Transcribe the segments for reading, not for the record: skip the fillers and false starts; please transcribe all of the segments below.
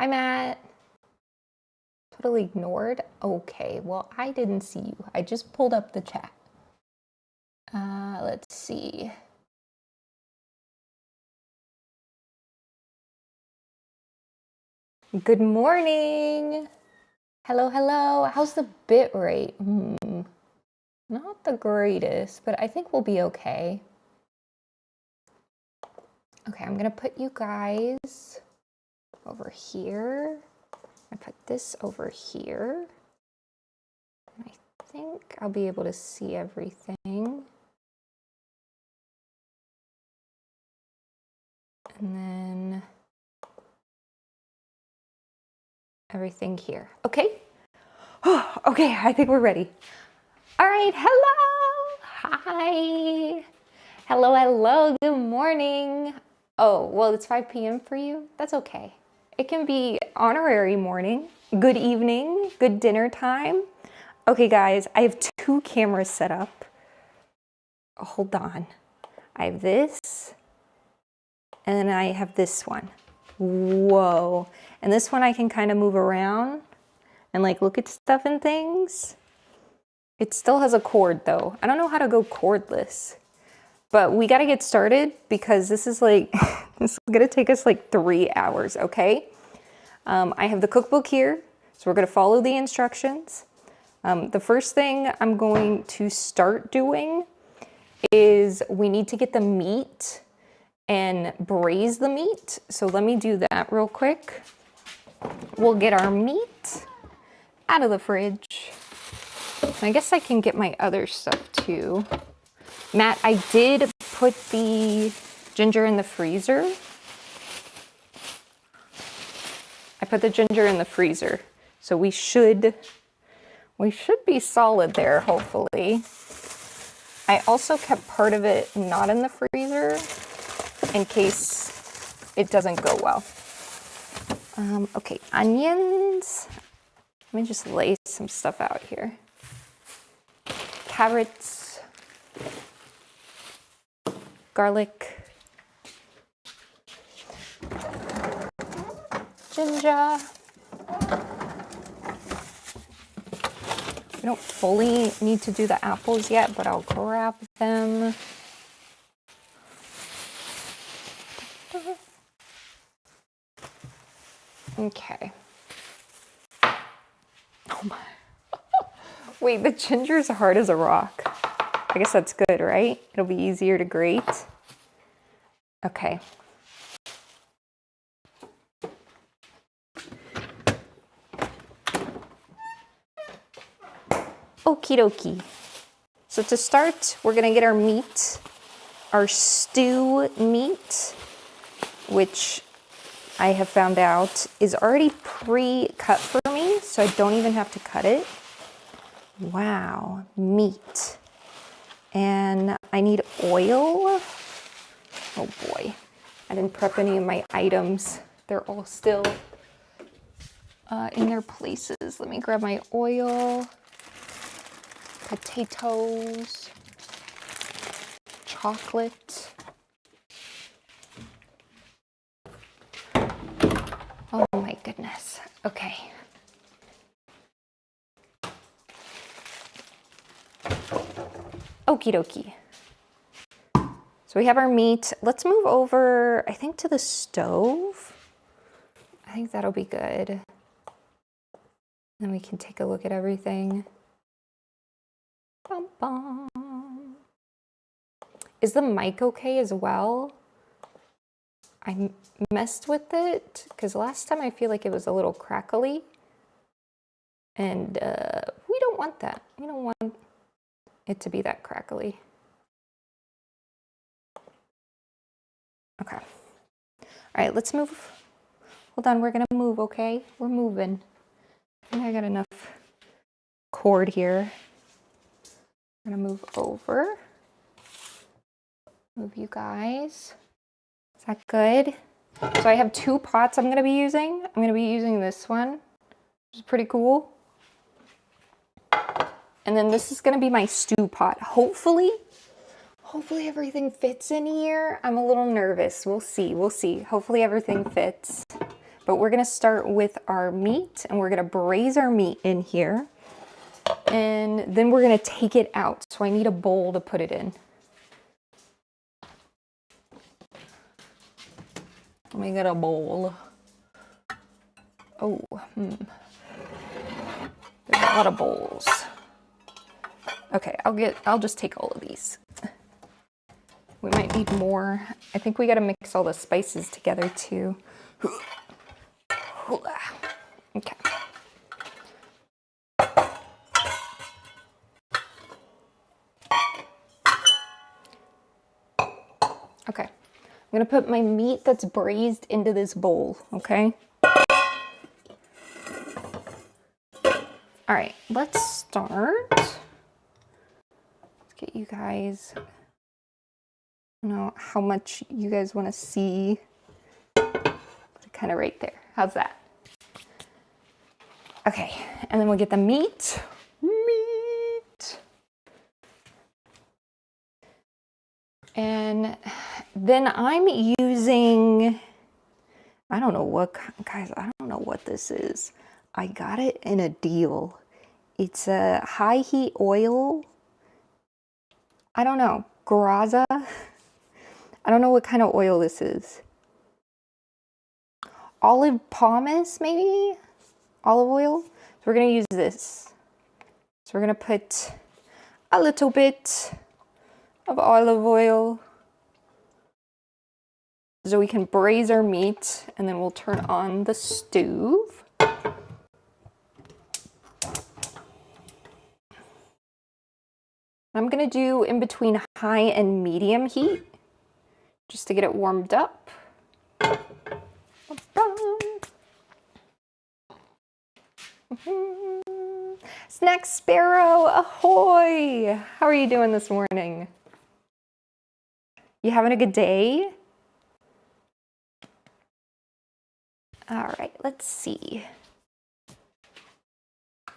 Hi, Matt. Totally ignored. Okay, well, I didn't see you. I just pulled up the chat. Let's see. Good morning. Hello, hello. How's the bit rate? Not the greatest, but I think we'll be okay. Okay, I'm gonna put you guys over here. I put this over here. And I think I'll be able to see everything. And then everything here. Okay. Oh, okay, I think we're ready. All right, hello. Hi. Hello, hello. Good morning. Oh, well, it's 5 p.m. for you. That's okay. It can be honorary morning, good evening, good dinner time. Okay, guys, I have 2 cameras set up. Hold on. I have this, and then I have this one. Whoa. And this one I can kind of move around and like look at stuff and things. It still has a cord though. I don't know how to go cordless, but we got to get started because this is like, this is going to take us like 3 hours, okay? I have the cookbook here, so we're going to follow the instructions. The first thing I'm going to start doing is we need to get the meat and braise the meat. So let me do that real quick. We'll get our meat out of the fridge. I guess I can get my other stuff too. Matt, I did put the ginger in the freezer. I put the ginger in the freezer. So we should be solid there, hopefully. I also kept part of it not in the freezer in case it doesn't go well. Okay, onions. Let me just lay some stuff out here. Carrots, garlic, ginger. We don't fully need to do the apples yet, but I'll grab them. Okay. Oh my. Wait, the ginger's hard as a rock. I guess that's good, right? It'll be easier to grate. Okay. Okie dokie. So to start, we're gonna get our meat, our stew meat, which I have found out is already pre-cut for me, so I don't even have to cut it. Wow, meat. And I need oil. Oh boy, I didn't prep any of my items. They're all still in their places. Let me grab my oil. Potatoes, chocolate. Oh my goodness. Okay. Okie dokie. So we have our meat. Let's move over, I think, to the stove. I think that'll be good. Then we can take a look at everything. Bum, bum. Is the mic okay as well? I messed with it because last time I feel like it was a little crackly. And we don't want that. We don't want it to be that crackly. Okay. All right, let's move. Hold on, we're gonna move, okay? We're moving. I think I got enough cord here. I'm gonna move over. Move you guys. Is that good? So I have 2 pots I'm gonna be using. I'm gonna be using this one, which is pretty cool. And then this is gonna be my stew pot. Hopefully everything fits in here. I'm a little nervous. We'll see, we'll see. Hopefully everything fits. But we're gonna start with our meat, and we're gonna braise our meat in here. And then we're gonna take it out. So I need a bowl to put it in. Let me get a bowl. Oh, there's a lot of bowls. Okay, I'll just take all of these. We might need more. I think we gotta mix all the spices together too. Okay. Okay, I'm gonna put my meat that's braised into this bowl, okay? All right, let's start. Let's get you guys, I don't know how much you guys wanna see. Put it kind of right there, how's that? Okay, and then we'll get the meat. And then I'm using, I don't know what, guys, I don't know what this is. I got it in a deal. It's a high heat oil. I don't know, Graza. I don't know what kind of oil this is. Olive pomace, maybe? Olive oil. So we're gonna use this. So we're gonna put a little bit of olive oil so we can braise our meat, and then we'll turn on the stove. I'm gonna do in between high and medium heat just to get it warmed up. Snack Sparrow, ahoy! How are you doing this morning? You having a good day? All right, let's see.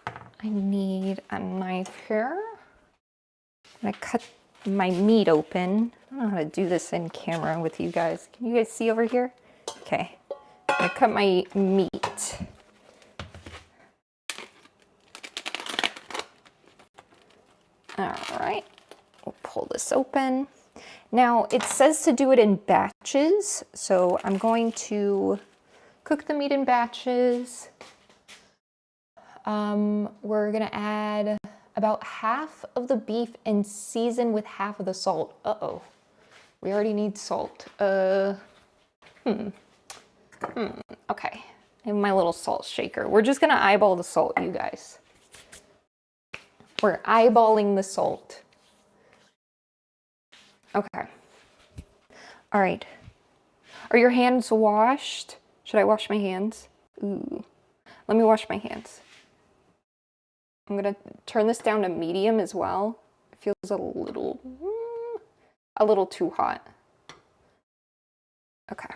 I need a knife here. I'm gonna cut my meat open. I don't know how to do this in camera with you guys. Can you guys see over here? Okay, I'm gonna cut my meat. All right, we'll pull this open. Now, it says to do it in batches, so I'm going to cook the meat in batches. We're gonna add about half of the beef and season with half of the salt. Uh-oh, we already need salt. Okay, and my little salt shaker. We're just gonna eyeball the salt, you guys. We're eyeballing the salt. Okay. All right. Are your hands washed? Should I wash my hands? Ooh. Let me wash my hands. I'm gonna turn this down to medium as well. It feels a little too hot. Okay.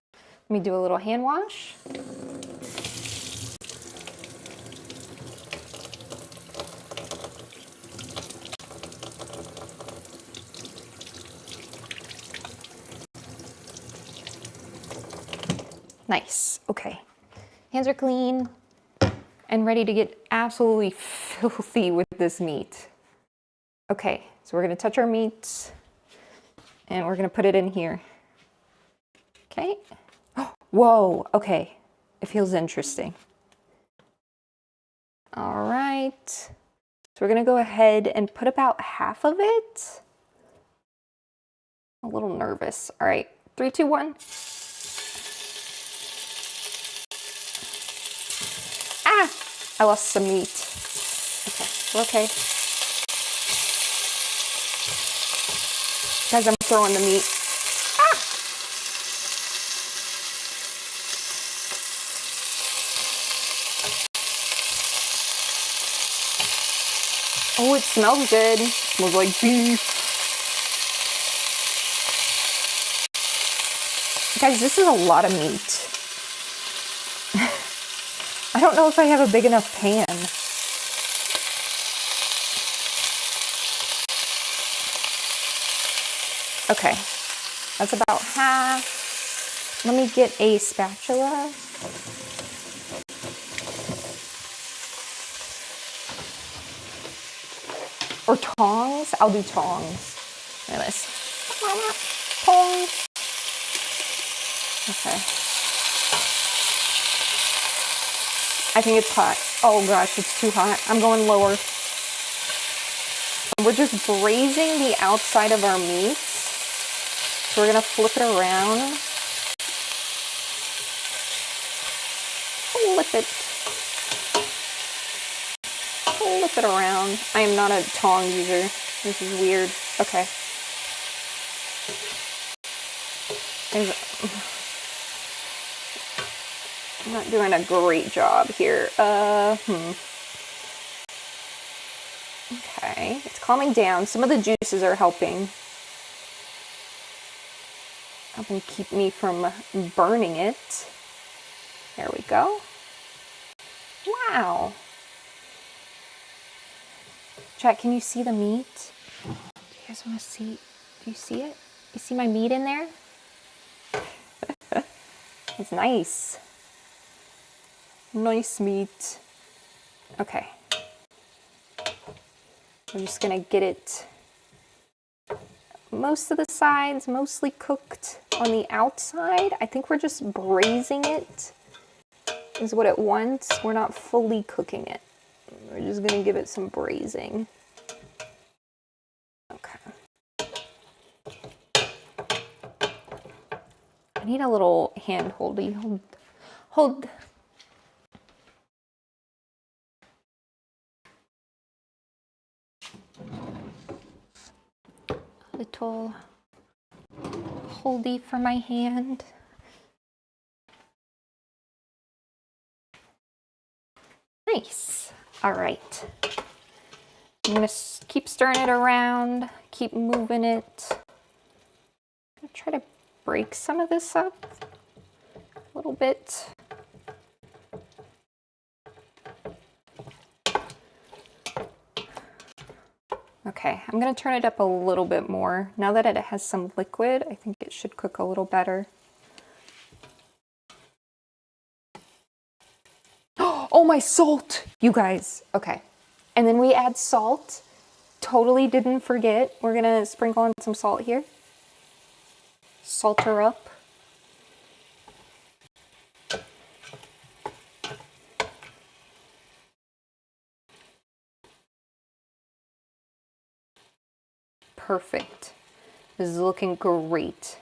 Let me do a little hand wash. Nice, okay. Hands are clean and ready to get absolutely filthy with this meat. Okay, so we're gonna touch our meat and we're gonna put it in here. Okay. Oh, whoa, okay. It feels interesting. All right. So we're gonna go ahead and put about half of it. I'm a little nervous. All right, 3, 2, 1. Ah, I lost some meat. Okay, we're okay. Guys, I'm throwing the meat. Ah! Oh, it smells good. It smells like beef. Guys, this is a lot of meat. I don't know if I have a big enough pan. Okay, that's about half. Let me get a spatula. Or tongs. I'll do tongs. Look at this. Tongs. Okay. I think it's hot. Oh gosh, it's too hot. I'm going lower. We're just braising the outside of our meat. So we're gonna flip it around. Flip it. Flip it around. I am not a tong user. This is weird. Okay. I'm not doing a great job here. Okay, it's calming down. Some of the juices are helping keep me from burning it. There we go. Wow. Chat, can you see the meat? Do you guys want to see? Do you see it? You see my meat in there? It's nice. Nice meat. Okay. We're just gonna get it most of the sides mostly cooked on the outside. I think we're just braising it is what it wants. We're not fully cooking it. We're just gonna give it some braising. Okay. I need a little hand holdy. Hold. Little holdy for my hand. Nice. All right. I'm gonna keep stirring it around, keep moving it. I'm gonna try to break some of this up a little bit. Okay, I'm gonna turn it up a little bit more. Now that it has some liquid, I think it should cook a little better. Oh, my salt, you guys. Okay, and then we add salt. Totally didn't forget. We're gonna sprinkle on some salt here. Salt her up. Perfect. This is looking great.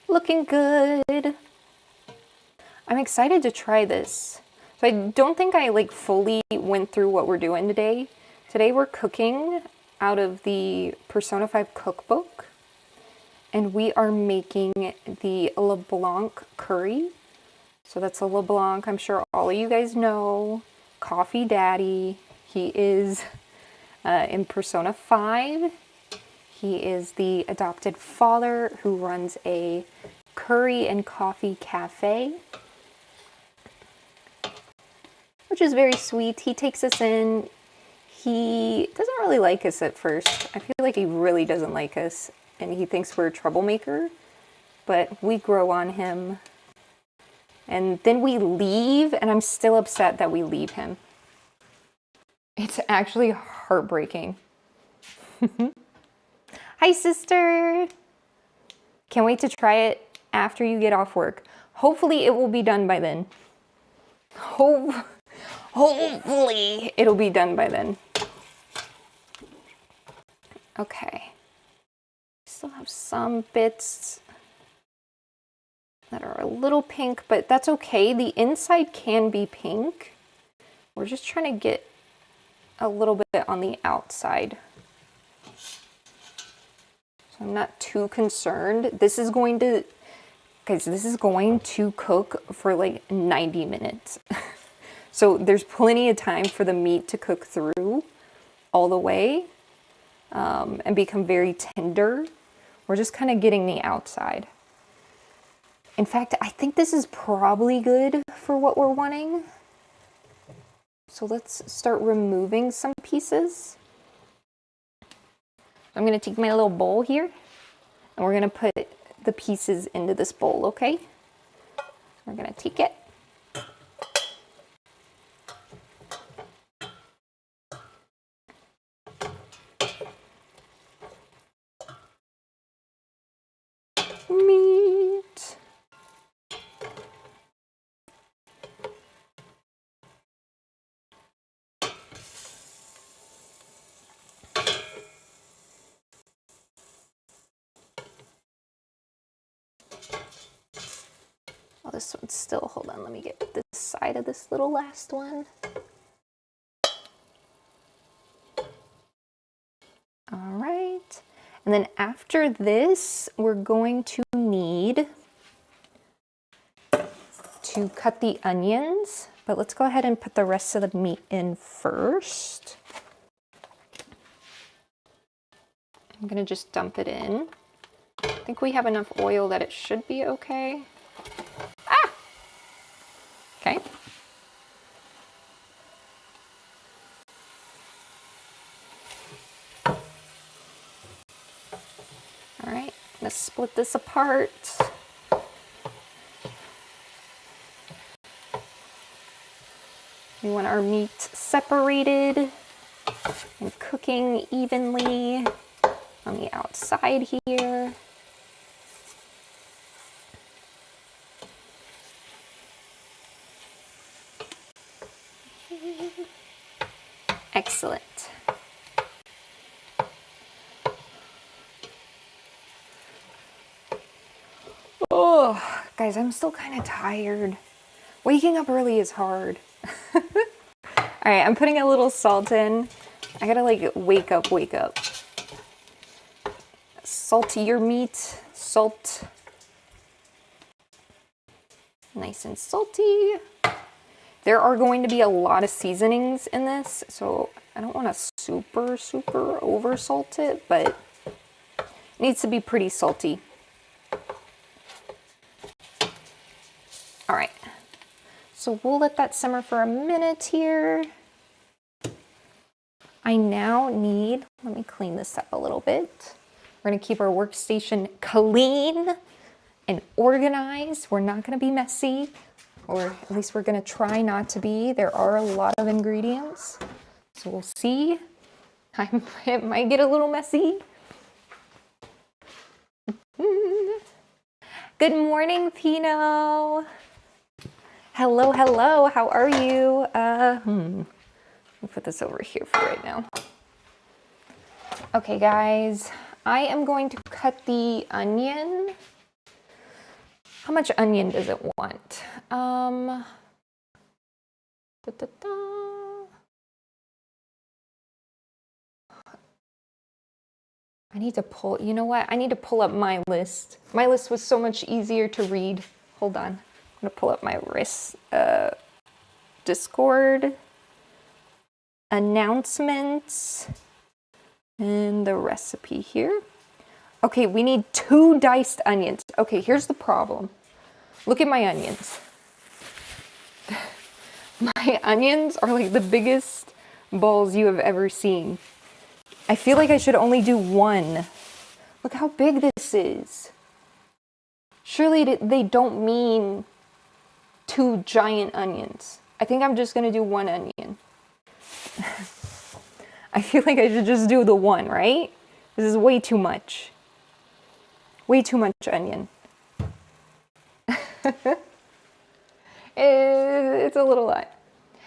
Looking good. I'm excited to try this. So I don't think I like fully went through what we're doing today. Today we're cooking out of the Persona 5 cookbook, and we are making the Leblanc Curry. So that's a Leblanc, I'm sure all of you guys know. Coffee Daddy. He is in Persona 5. He is the adopted father who runs a curry and coffee cafe, which is very sweet. He takes us in. He doesn't really like us at first. I feel like he really doesn't like us, and he thinks we're a troublemaker, but we grow on him. And then we leave, and I'm still upset that we leave him. It's actually heartbreaking. Hi, sister. Can't wait to try it after you get off work. Hopefully it will be done by then. Hopefully it'll be done by then. Okay. Still have some bits that are a little pink, but that's okay. The inside can be pink. We're just trying to get a little bit on the outside. So I'm not too concerned. This is going to, guys, this is going to cook for like 90 minutes. So there's plenty of time for the meat to cook through all the way and become very tender. We're just kind of getting the outside. In fact, I think this is probably good for what we're wanting. So let's start removing some pieces. I'm gonna take my little bowl here. And we're gonna put the pieces into this bowl, okay? We're gonna take it. Meat. Oh, this one's still, hold on, let me get this side of this little last one. All right, and then after this, we're going to need to cut the onions, but let's go ahead and put the rest of the meat in first. I'm gonna just dump it in. I think we have enough oil that it should be okay. Ah! Okay. All right, let's split this apart. We want our meat separated and cooking evenly on the outside here. Excellent. Oh, guys, I'm still kind of tired. Waking up early is hard. All right, I'm putting a little salt in. I gotta like wake up. Salty your meat, salt. Nice and salty. There are going to be a lot of seasonings in this, so I don't want to super over salt it, but it needs to be pretty salty. All right, so we'll let that simmer for a minute here. I now need, let me clean this up a little bit. We're gonna keep our workstation clean and organized. We're not gonna be messy, or at least we're gonna try not to be. There are a lot of ingredients, so we'll see. It might get a little messy. Good morning, Pino. Hello, how are you? Let me put this over here for right now. Okay, guys, I am going to cut the onion. How much onion does it want? I need to pull, you know what? I need to pull up my list. My list was so much easier to read. Hold on. I'm gonna pull up my Discord announcements and the recipe here. Okay, we need 2 diced onions. Okay, here's the problem. Look at my onions. My onions are like the biggest balls you have ever seen. I feel like I should only do 1. Look how big this is. Surely they don't mean 2 giant onions. I think I'm just gonna do 1 onion. I feel like I should just do the 1, right? This is way too much. Way too much onion. It's a little lot.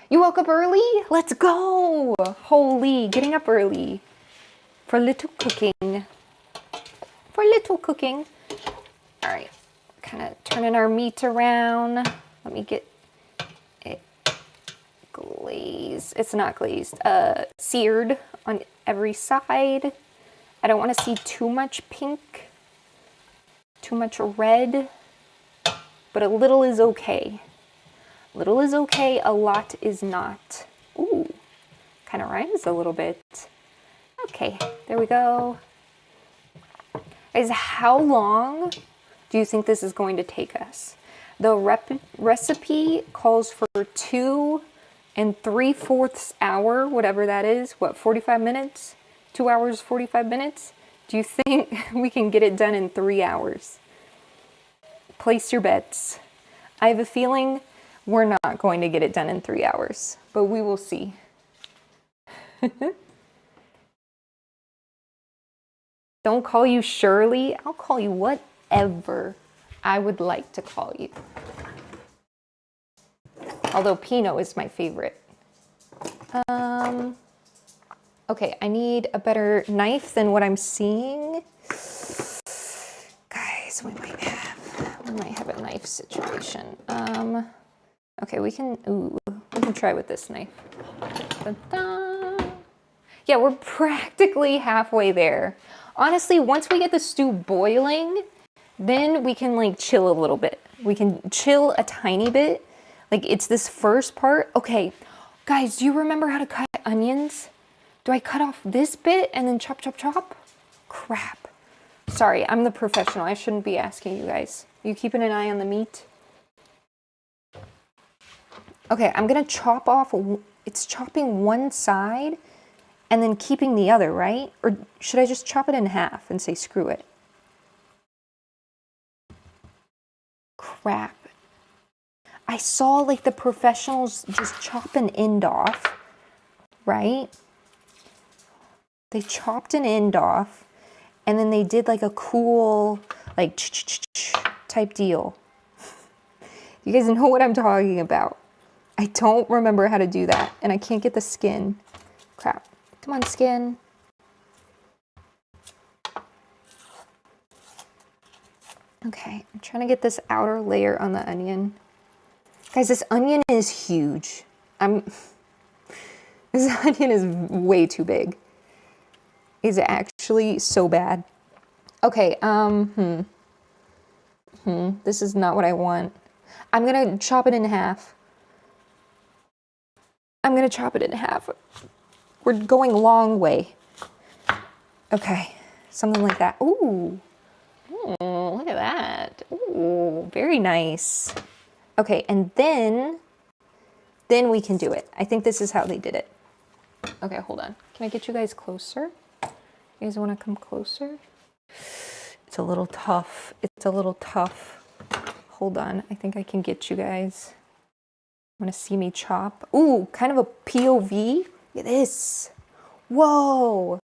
You woke up early? Let's go! Holy, getting up early. For little cooking. All right, kind of turning our meat around. Let me get it glazed. It's not glazed, seared on every side. I don't want to see too much pink, too much red, but a little is okay. Little is okay, a lot is not. Ooh, kind of rhymes a little bit. Okay, there we go. Guys, how long do you think this is going to take us? The recipe calls for 2 3/4 hour, whatever that is. What, 45 minutes? 2 hours, 45 minutes Do you think we can get it done in 3 hours? Place your bets. I have a feeling we're not going to get it done in 3 hours, but we will see. Don't call you Shirley. I'll call you whatever I would like to call you. Although Pinot is my favorite. Okay, I need a better knife than what I'm seeing. Guys, we might have a knife situation. Okay, we can try with this knife. Ta-da. Yeah, we're practically halfway there. Honestly, once we get the stew boiling, then we can like chill a little bit. We can chill a tiny bit. Like it's this first part. Okay, guys, do you remember how to cut onions? Do I cut off this bit and then chop, chop, chop? Crap. Sorry, I'm the professional. I shouldn't be asking you guys. You keeping an eye on the meat? Okay, I'm gonna chop off, it's chopping one side and then keeping the other, right? Or should I just chop it in half and say screw it? Crap. I saw like the professionals just chop an end off, right? They chopped an end off and then they did like a cool, like type deal. You guys know what I'm talking about. I don't remember how to do that and I can't get the skin. Crap. Come on, skin. Okay, I'm trying to get this outer layer on the onion. Guys, this onion is huge. This onion is way too big. It's actually so bad. Okay, this is not what I want. I'm gonna chop it in half. I'm gonna chop it in half. We're going long way. Okay, something like that. Ooh, look at that. Ooh, very nice. Okay, and then we can do it. I think this is how they did it. Okay, hold on. Can I get you guys closer? You guys want to come closer? It's a little tough. It's a little tough. Hold on. I think I can get you guys. Want to see me chop? Ooh, kind of a POV. Look at this. Whoa.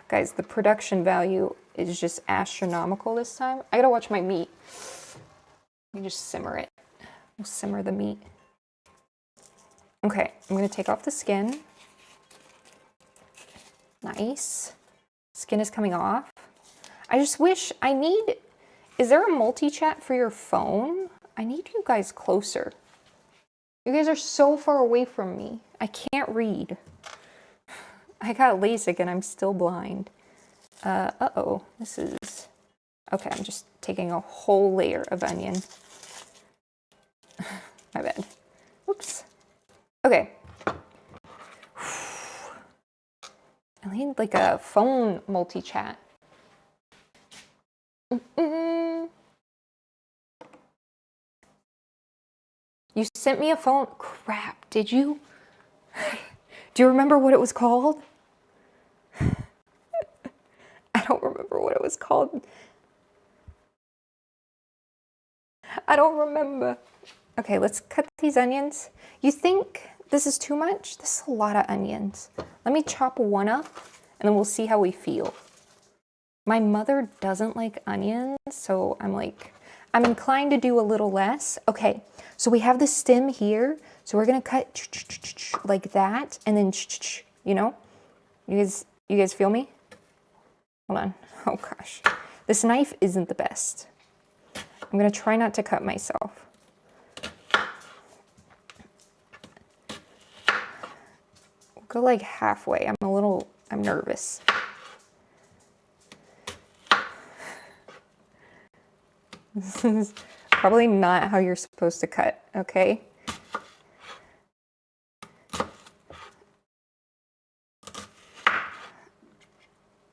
Guys, the production value is just astronomical this time. I gotta watch my meat. Let me just simmer it. We'll simmer the meat. Okay, I'm gonna take off the skin. Nice. Skin is coming off. I just wish is there a multi-chat for your phone? I need you guys closer. You guys are so far away from me. I can't read. I got LASIK and I'm still blind. Uh-oh, this is... Okay, I'm just taking a whole layer of onion. My bad. Whoops. Okay. I need like a phone multi-chat. You sent me a phone? Crap, did you? Do you remember what it was called? I don't remember what it was called. I don't remember. Okay, let's cut these onions. You think this is too much? This is a lot of onions. Let me chop one up and then we'll see how we feel. My mother doesn't like onions, so I'm inclined to do a little less. Okay, so we have the stem here, so we're gonna cut like that, and then you know? You guys feel me? Hold on. Oh gosh. This knife isn't the best. I'm gonna try not to cut myself. We'll go like halfway. I'm nervous. This is probably not how you're supposed to cut, okay? You're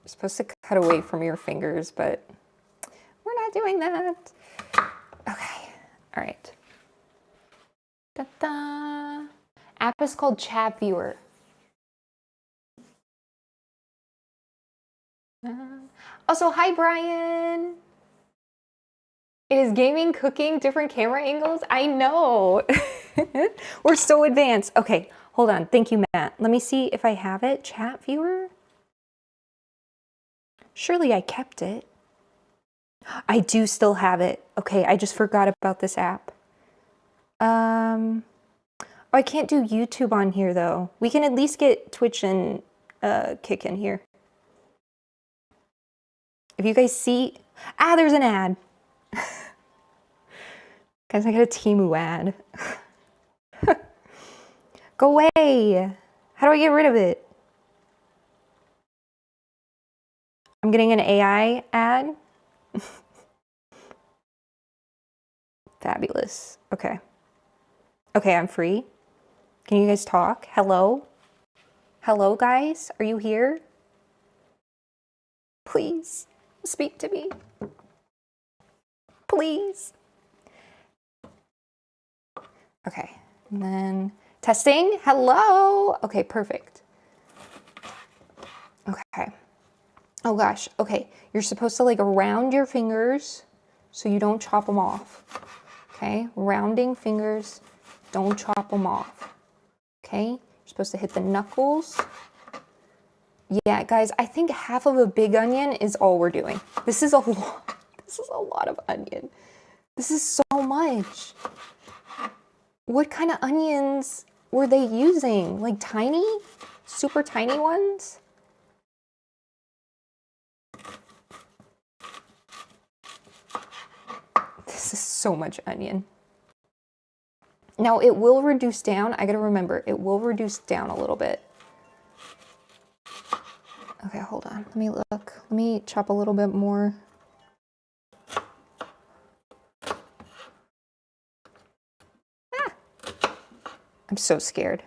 supposed to cut away from your fingers, but we're not doing that. Okay, all right. Ta-da! App is called Chat Viewer. Also, hi, Brian. It is gaming, cooking, different camera angles. I know. We're so advanced. Okay, hold on. Thank you, Matt. Let me see if I have it. Chat viewer? Surely I kept it. I do still have it. Okay, I just forgot about this app. Oh, I can't do YouTube on here, though. We can at least get Twitch and Kick in here. If you guys see... Ah, there's an ad. Guys, I got a Temu ad. Go away. How do I get rid of it? I'm getting an AI ad. Fabulous. Okay. Okay, I'm free. Can you guys talk? Hello? Hello, guys? Are you here? Please, speak to me. Please. Okay, and then testing. Hello. Okay, perfect. Okay. Oh gosh. Okay, you're supposed to like round your fingers so you don't chop them off. Okay, rounding fingers, don't chop them off. Okay, you're supposed to hit the knuckles. Yeah, guys, I think half of a big onion is all we're doing. This is a lot. This is a lot of onion. This is so much. What kind of onions were they using? Like tiny? Super tiny ones? This is so much onion. Now it will reduce down. I gotta remember, it will reduce down a little bit. Okay, hold on. Let me look. Let me chop a little bit more. I'm so scared.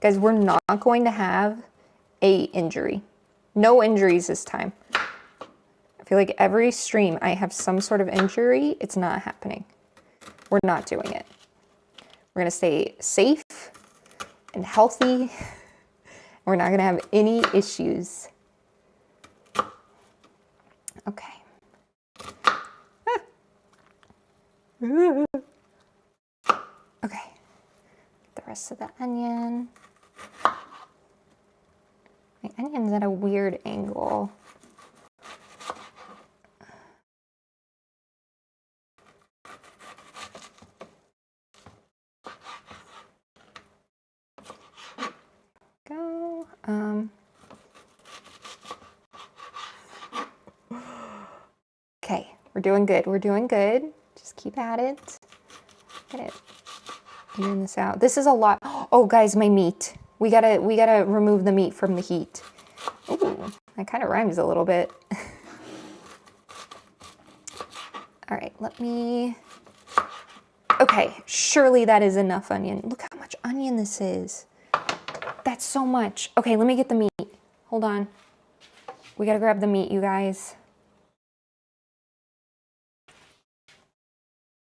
Guys, we're not going to have a injury. No injuries this time. I feel like every stream I have some sort of injury. It's not happening. We're not doing it. We're gonna stay safe and healthy. We're not gonna have any issues. Okay. Okay. The rest of the onion. My onion's at a weird angle. Go. Okay, we're doing good. We're doing good. Just keep at it. Get it. Even this out. This is a lot. Oh, guys, my meat. We gotta remove the meat from the heat. Ooh, that kind of rhymes a little bit. All right, let me. Okay, surely that is enough onion. Look how much onion this is. That's so much. Okay, let me get the meat. Hold on. We gotta grab the meat, you guys.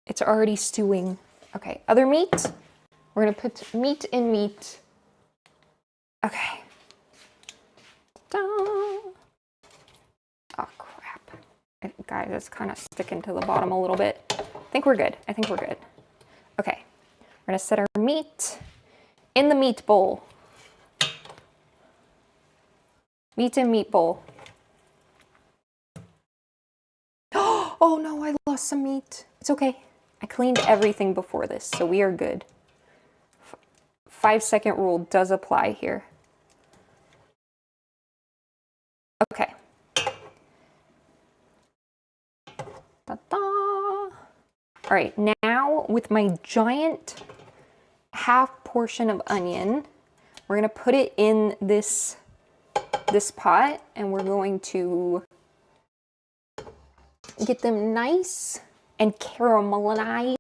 It's already stewing. Okay, other meat. We're gonna put meat in meat. Okay. Ta-da. Oh, crap. Guys, it's kind of sticking to the bottom a little bit. I think we're good. I think we're good. Okay. We're gonna set our meat in the meat bowl. Meat in meat bowl. Oh no, I lost some meat. It's okay. I cleaned everything before this, so we are good. 5-second rule does apply here. Okay. Ta-da. All right, now with my giant half portion of onion, we're gonna put it in this pot, and we're going to get them nice and caramelized.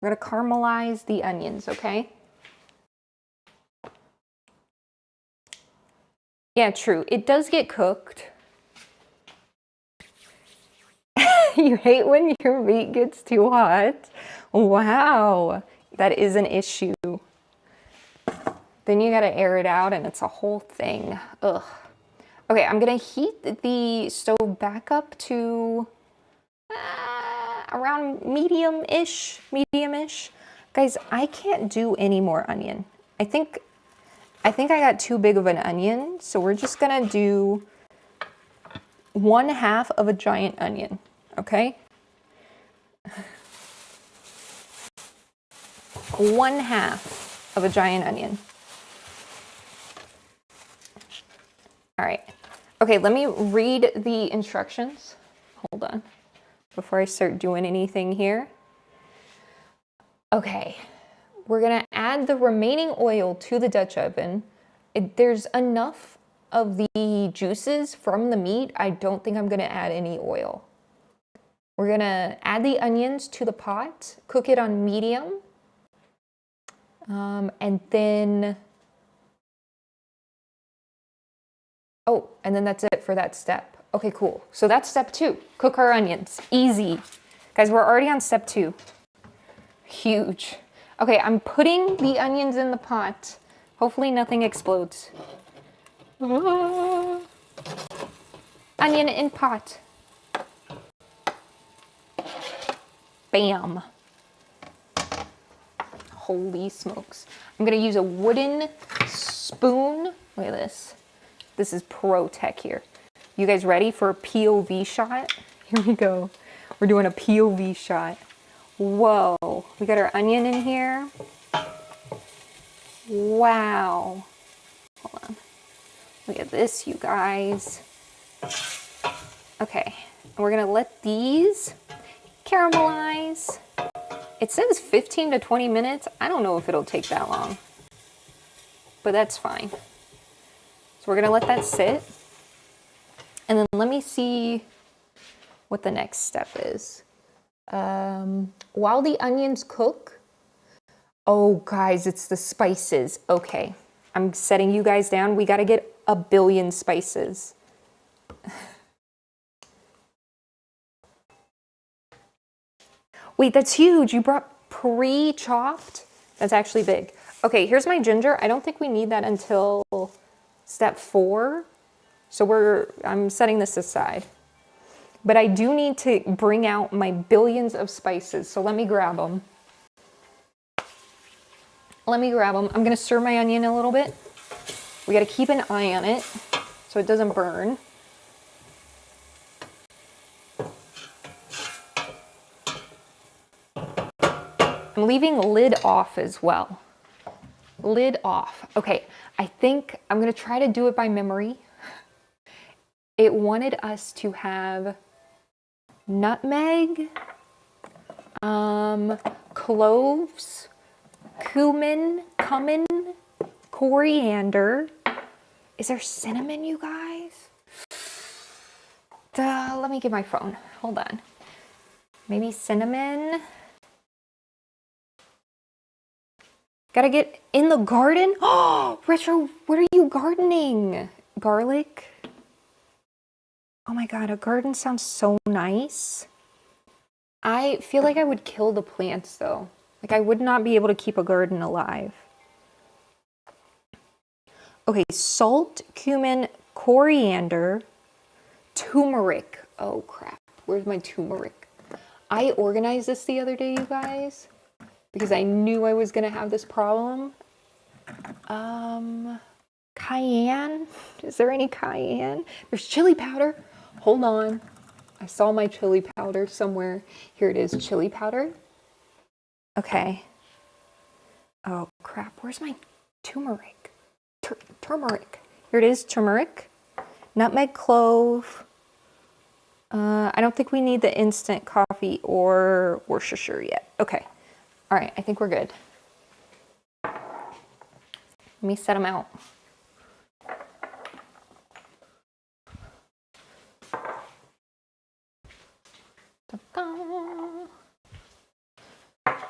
We're gonna caramelize the onions, okay? Yeah, true. It does get cooked. You hate when your meat gets too hot? Wow, that is an issue. Then you gotta air it out and it's a whole thing. Ugh. Okay, I'm gonna heat the stove back up to around medium-ish. Guys, I can't do any more onion. I think I got too big of an onion, so we're just gonna do 1/2 of a giant onion, okay? 1/2 of a giant onion. All right. Okay, let me read the instructions. Hold on. Before I start doing anything here. Okay. We're gonna add the remaining oil to the Dutch oven. There's enough of the juices from the meat. I don't think I'm gonna add any oil. We're gonna add the onions to the pot, cook it on medium, and then, oh, and then that's it for that step. Okay, cool. So that's step 2, cook our onions. Easy. Guys, we're already on step 2. Huge. Okay, I'm putting the onions in the pot. Hopefully nothing explodes. Onion in pot. Bam. Holy smokes. I'm gonna use a wooden spoon. Look at this. This is pro tech here. You guys ready for a POV shot? Here we go. We're doing a POV shot. Whoa. We got our onion in here. Wow. Hold on. Look at this, you guys. Okay. We're gonna let these caramelize. It says 15 to 20 minutes. I don't know if it'll take that long, but that's fine. So we're gonna let that sit. And then let me see what the next step is. While the onions cook, oh guys, it's the spices. Okay, I'm setting you guys down. We gotta get a billion spices. Wait, that's huge. You brought pre-chopped? That's actually big. Okay, here's my ginger. I don't think we need that until step 4. So I'm setting this aside. But I do need to bring out my billions of spices. So let me grab them. I'm gonna stir my onion a little bit. We gotta keep an eye on it so it doesn't burn. I'm leaving lid off as well. Lid off. Okay, I think I'm gonna try to do it by memory. It wanted us to have nutmeg, cloves, cumin, coriander. Is there cinnamon, you guys? Let me get my phone. Hold on. Maybe cinnamon. Gotta get in the garden. Oh, Retro, what are you gardening? Garlic. Oh my God, a garden sounds so nice. I feel like I would kill the plants though. Like I would not be able to keep a garden alive. Okay, salt, cumin, coriander, turmeric. Oh crap, where's my turmeric? I organized this the other day, you guys, because I knew I was gonna have this problem. Cayenne, is there any cayenne? There's chili powder. Hold on, I saw my chili powder somewhere. Here it is, chili powder. Okay. Oh crap, where's my turmeric? Turmeric. Here it is, turmeric. Nutmeg, clove. I don't think we need the instant coffee or Worcestershire yet. Okay. All right, I think we're good. Let me set them out.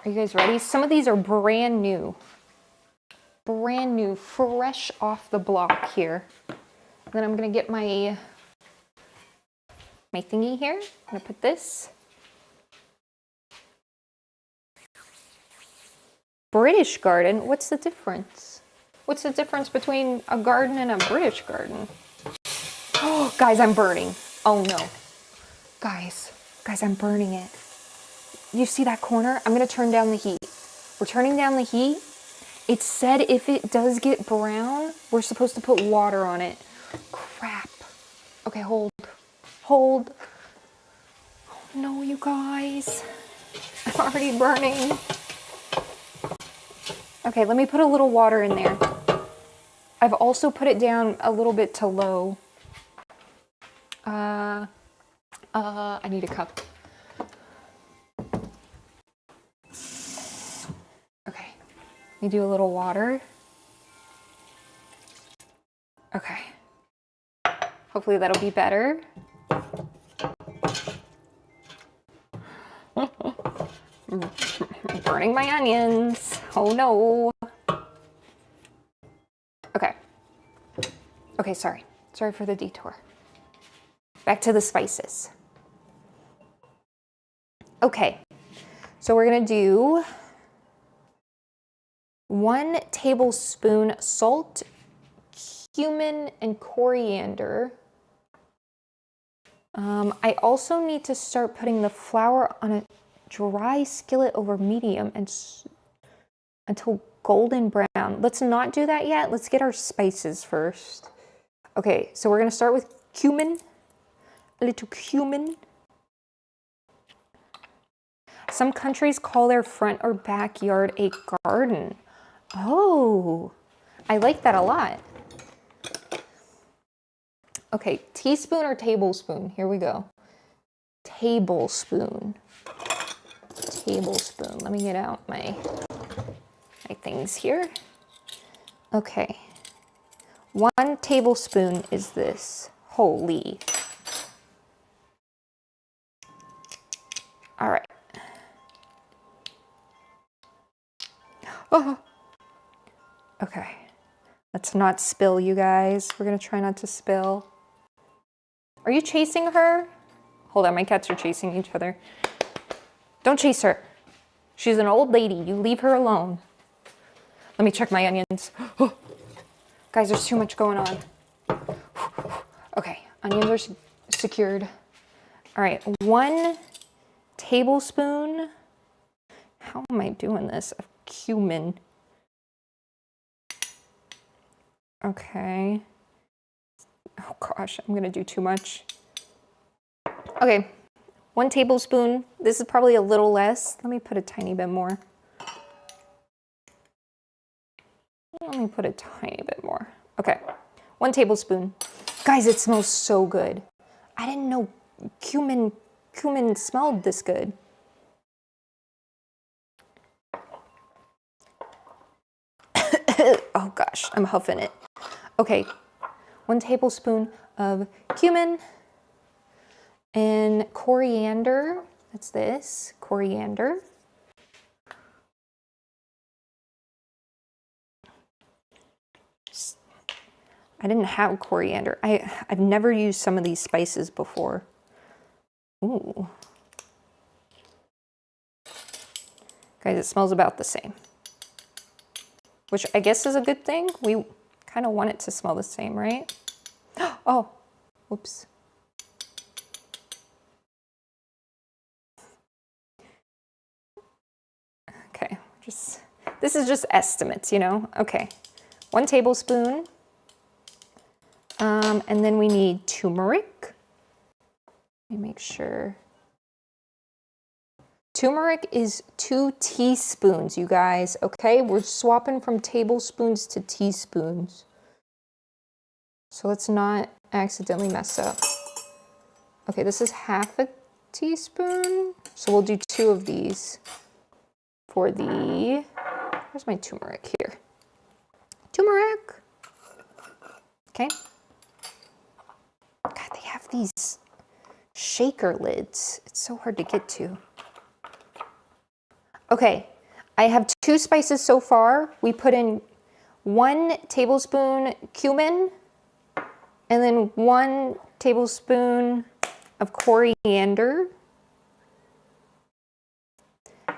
Are you guys ready? Some of these are brand new, fresh off the block here. And then I'm gonna get my thingy here. I'm gonna put this. British garden, what's the difference? What's the difference between a garden and a British garden? guys, I'm burning. Oh no. Guys, I'm burning it. You see that corner? I'm gonna turn down the heat. We're turning down the heat. It said if it does get brown, we're supposed to put water on it. Crap. Okay, hold. Oh no, you guys. I'm already burning. Okay, let me put a little water in there. I've also put it down a little bit to low. I need a cup. Okay, let me do a little water. Okay. Hopefully that'll be better. Burning my onions. Oh no. Okay, sorry. Sorry for the detour. Back to the spices. Okay, so we're gonna do 1 tablespoon salt, cumin, and coriander. I also need to start putting the flour on a dry skillet over medium and until golden brown. Let's not do that yet. Let's get our spices first. Okay, so we're gonna start with cumin, a little cumin. Some countries call their front or backyard a garden. Oh, I like that a lot. Okay, teaspoon or tablespoon? Here we go. Tablespoon. Let me get out my things here. Okay. 1 tablespoon is this. Holy. All right. Oh. Okay. Let's not spill, you guys. We're gonna try not to spill. Are you chasing her? Hold on, my cats are chasing each other. Don't chase her. She's an old lady. You leave her alone. Let me check my onions. Guys, there's too much going on. Okay, onions are secured. All right, 1 tablespoon. How am I doing this? Of cumin. Okay. Oh gosh, I'm gonna do too much. Okay, 1 tablespoon. This is probably a little less. Let me put a tiny bit more. Let me put a tiny bit more. Okay, 1 tablespoon. Guys, it smells so good. I didn't know cumin smelled this good. Oh gosh, I'm huffing it. Okay, 1 tablespoon of cumin and coriander. That's this, coriander. I didn't have coriander. I've never used some of these spices before. Ooh. Guys, it smells about the same. Which I guess is a good thing. We kind of want it to smell the same, right? Oh, whoops. Okay, this is just estimates, you know? Okay, 1 tablespoon. And then we need turmeric. Let me make sure. Turmeric is 2 teaspoons, you guys, okay? We're swapping from tablespoons to teaspoons. So let's not accidentally mess up. Okay, this is half a teaspoon. So we'll do 2 of these for the, where's my turmeric here? Turmeric. Okay. God, they have these shaker lids. It's so hard to get to. Okay, I have 2 spices so far. We put in 1 tablespoon cumin and then 1 tablespoon of coriander.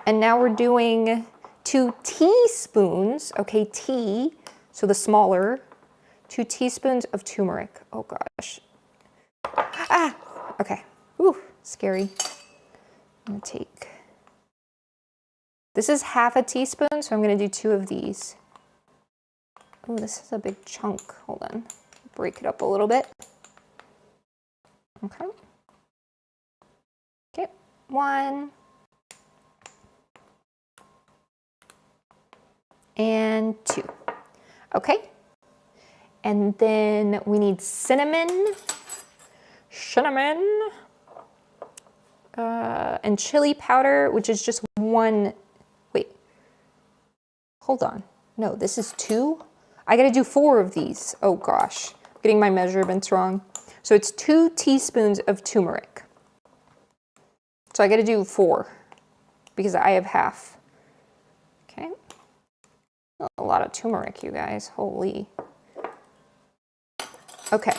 And now we're doing 2 teaspoons, okay, tea, so the smaller, 2 teaspoons of turmeric. Oh gosh. Ah, okay. Ooh, scary. I'm gonna take, this is half a teaspoon, so I'm gonna do 2 of these. Oh, this is a big chunk. Hold on. Break it up a little bit. Okay. Okay, 1. And 2. Okay. And then we need cinnamon, and chili powder, which is just 1. Wait, hold on. No, this is 2. I gotta do 4 of these. Oh gosh, getting my measurements wrong. So it's 2 teaspoons of turmeric. So I gotta do 4 because I have half. Okay. A lot of turmeric, you guys. Holy. Okay.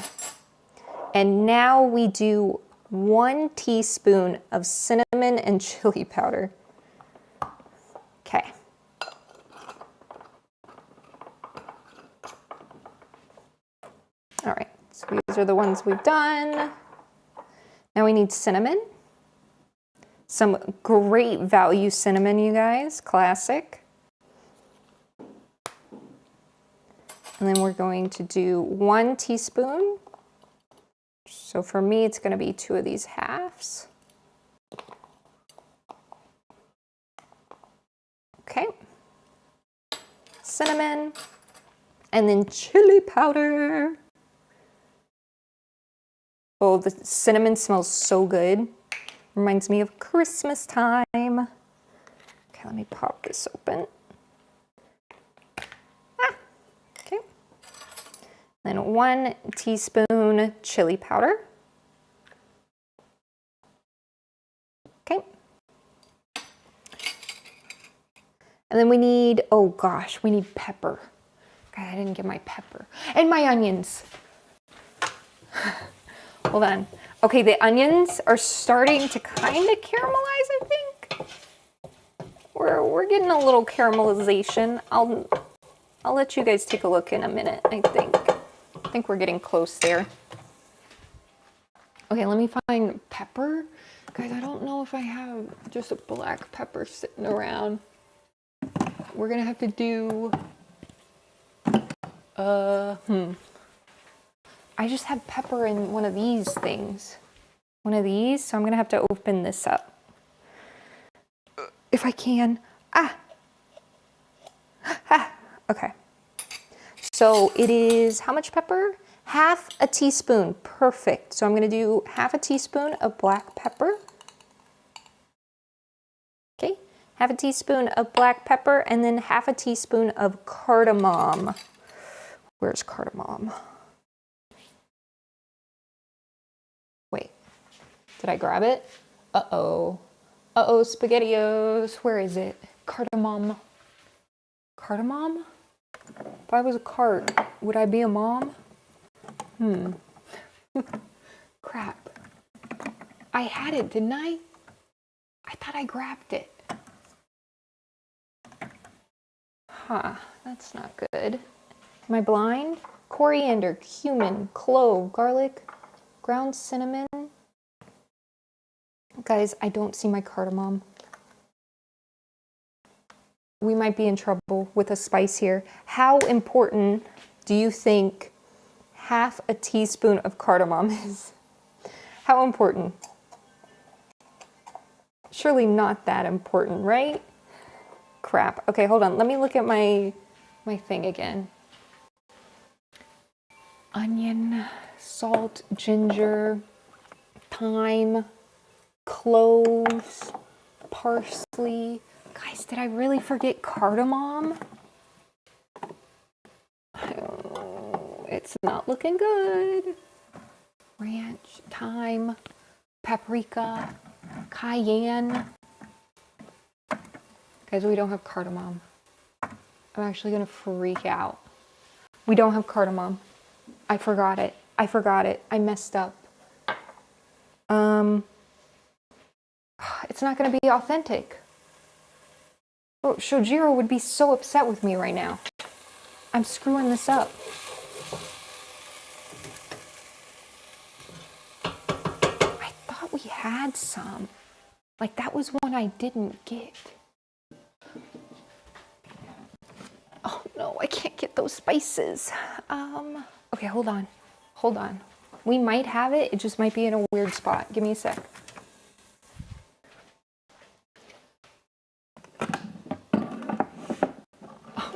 And now we do 1 teaspoon of cinnamon and chili powder. Okay. All right, so these are the ones we've done. Now we need cinnamon. Some great value cinnamon, you guys, classic. And then we're going to do 1 teaspoon. So for me, it's going to be 2 of these halves. Okay. Cinnamon. And then chili powder. Oh, the cinnamon smells so good. Reminds me of Christmas time. Okay, let me pop this open. Ah, okay. Then 1 teaspoon chili powder. Okay. And then we need, oh gosh, we need pepper. God, I didn't get my pepper. And my onions. Hold on. Okay, the onions are starting to kind of caramelize, I think. We're getting a little caramelization. I'll let you guys take a look in a minute, I think. I think we're getting close there. Okay, let me find pepper. Guys, I don't know if I have just a black pepper sitting around. We're gonna have to do, I just have pepper in one of these things. One of these, so I'm gonna have to open this up. If I can. Ah! Ah! Okay. So it is, how much pepper? Half a teaspoon, perfect. So I'm gonna do half a teaspoon of black pepper. Okay, half a teaspoon of black pepper and then half a teaspoon of cardamom. Where's cardamom? Wait, did I grab it? Uh-oh. Uh-oh, SpaghettiOs. Where is it? Cardamom. Cardamom? If I was a cart, would I be a mom? Crap. I had it, didn't I? I thought I grabbed it. Huh, that's not good. Am I blind? Coriander, cumin, clove, garlic, ground cinnamon. Guys, I don't see my cardamom. We might be in trouble with a spice here. How important do you think half a teaspoon of cardamom is? How important? Surely not that important, right? Crap. Okay, hold on. Let me look at my thing again. Onion, salt, ginger, thyme, cloves, parsley. Guys, did I really forget cardamom? It's not looking good. Ranch, thyme, paprika, cayenne. Guys, we don't have cardamom. I'm actually gonna freak out. We don't have cardamom. I forgot it. I forgot it. I messed up. It's not gonna be authentic. Oh, Sojiro would be so upset with me right now. I'm screwing this up. had some. Like, that was one I didn't get. Oh no, I can't get those spices. Okay, hold on. Hold on. We might have it. It just might be in a weird spot. Give me a sec. Oh,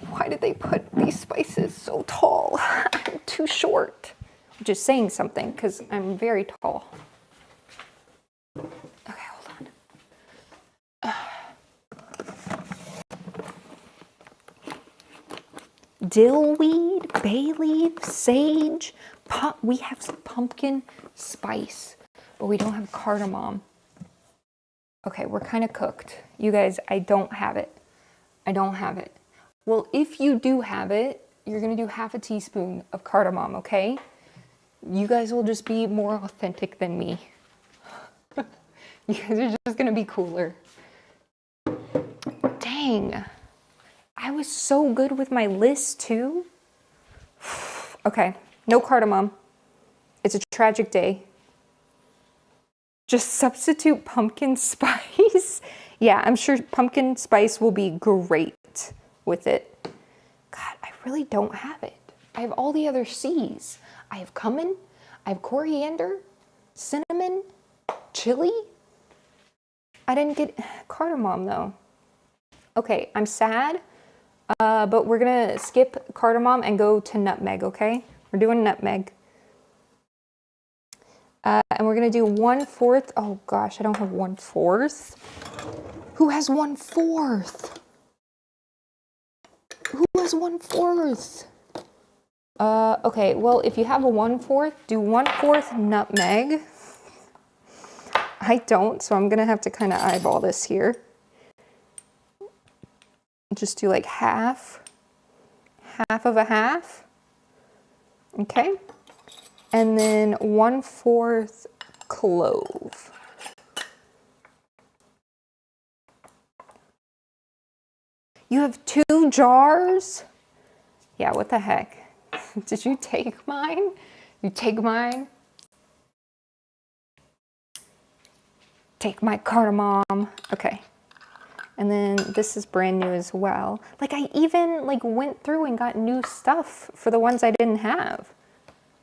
why did they put these spices so tall? I'm too short. I'm just saying something because I'm very tall. Okay, hold on. Dill weed, bay leaf, sage. We have some pumpkin spice, but we don't have cardamom. Okay, we're kind of cooked. You guys, I don't have it. I don't have it. Well, if you do have it, you're gonna do half a teaspoon of cardamom, okay? You guys will just be more authentic than me. You guys are just gonna be cooler. Dang. I was so good with my list too. Okay, no cardamom. It's a tragic day. Just substitute pumpkin spice. Yeah, I'm sure pumpkin spice will be great with it. God, I really don't have it. I have all the other C's. I have cumin, I have coriander, cinnamon, chili. I didn't get cardamom though. Okay, I'm sad. But we're gonna skip cardamom and go to nutmeg, okay? We're doing nutmeg. And we're gonna do 1/4. Oh gosh, I don't have 1/4. Who has 1/4? Who has 1/4? Okay, well, if you have a 1/4, do 1/4 nutmeg. I don't, so I'm gonna have to kind of eyeball this here. Just do like half of a half, okay? And then 1/4 clove. You have 2 jars? Yeah, what the heck? Did you take mine? You take mine? Take my cardamom. Okay. And then this is brand new as well. Like, I even like went through and got new stuff for the ones I didn't have.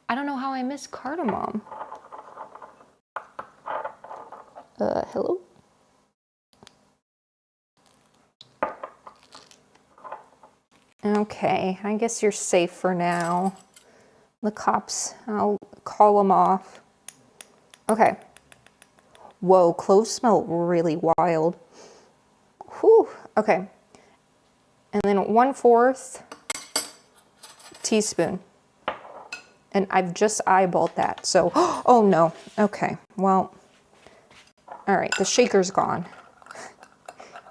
I don't know how I missed cardamom. Hello? Okay, I guess you're safe for now. The cops, I'll call them off. Okay. Whoa, cloves smell really wild. Whew, okay. And then 1/4 teaspoon. And I've just eyeballed that, so, oh no. Okay, well, all right, the shaker's gone.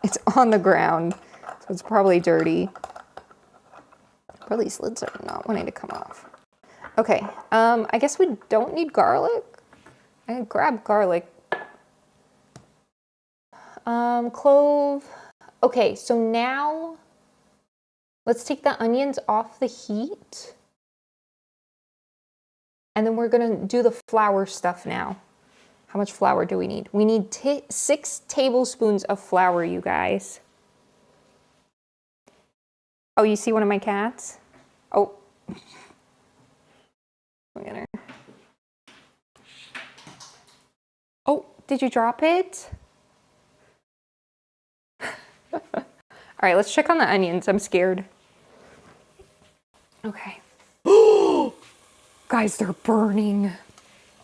It's on the ground, so it's probably dirty. Or these lids are not wanting to come off. Okay, I guess we don't need garlic. I can grab garlic. Clove. Okay, so now let's take the onions off the heat. And then we're gonna do the flour stuff now. How much flour do we need? We need 6 tablespoons of flour, you guys. Oh, you see one of my cats? Oh. Oh, did you drop it? All right, let's check on the onions. I'm scared. Okay. Guys, they're burning.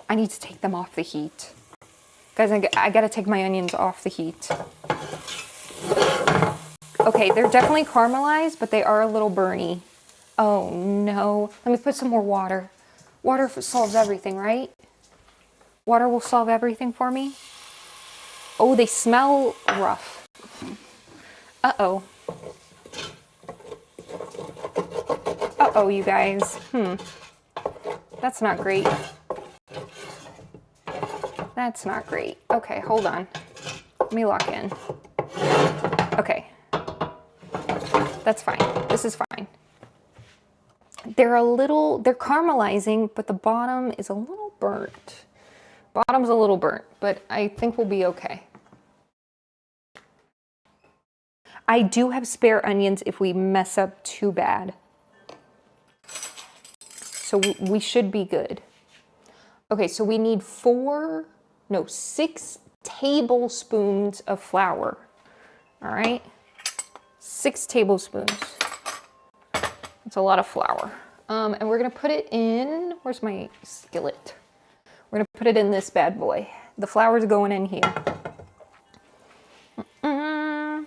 I need to take them off the heat. Guys, I gotta take my onions off the heat. Okay, they're definitely caramelized, but they are a little burny. Oh no. Let me put some more water. Water solves everything, right? Water will solve everything for me. Oh, they smell rough. Uh-oh. Uh-oh, you guys. That's not great. That's not great. Okay, hold on. Let me lock in. Okay. That's fine. This is fine. They're caramelizing, but the bottom is a little burnt. Bottom's a little burnt, but I think we'll be okay. I do have spare onions if we mess up too bad. So we should be good. Okay, so we need 6 tablespoons of flour. All right, 6 tablespoons. That's a lot of flour. And we're gonna put it in, where's my skillet? We're gonna put it in this bad boy. The flour's going in here. Here,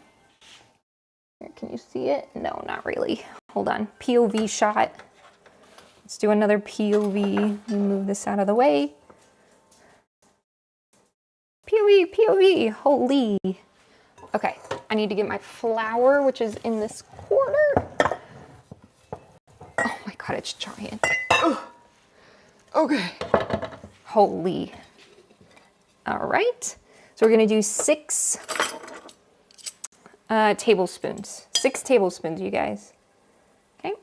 can you see it? No, not really. Hold on, POV shot. Let's do another POV. Move this out of the way. POV, POV, holy. Okay, I need to get my flour, which is in this corner. Oh my God, it's giant. Ugh. Okay. Holy. All right, so we're gonna do 6 tablespoons. 6 tablespoons, you guys. Okay.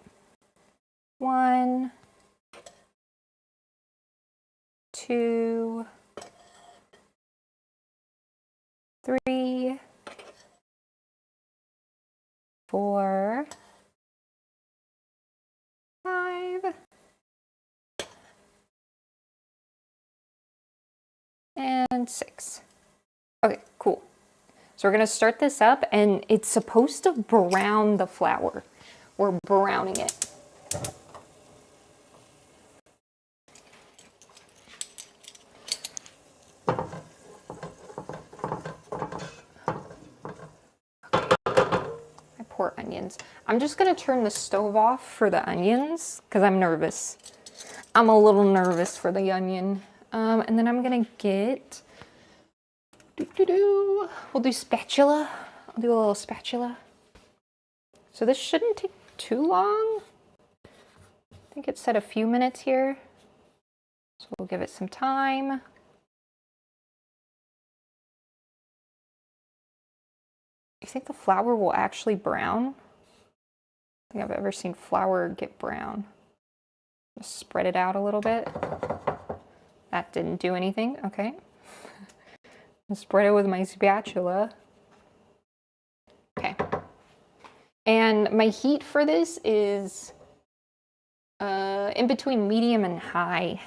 1, 2, 3, 4, 5, and 6. Okay, cool. So we're gonna start this up, and it's supposed to brown the flour. We're browning it. Poor onions. I'm just gonna turn the stove off for the onions because I'm nervous. I'm a little nervous for the onion. And then I'm gonna get, we'll do spatula. I'll do a little spatula. So this shouldn't take too long. I think it said a few minutes here. So we'll give it some time. You think the flour will actually brown? I don't think I've ever seen flour get brown. Just spread it out a little bit. That didn't do anything, okay. Spread it with my spatula. Okay. And my heat for this is in between medium and high.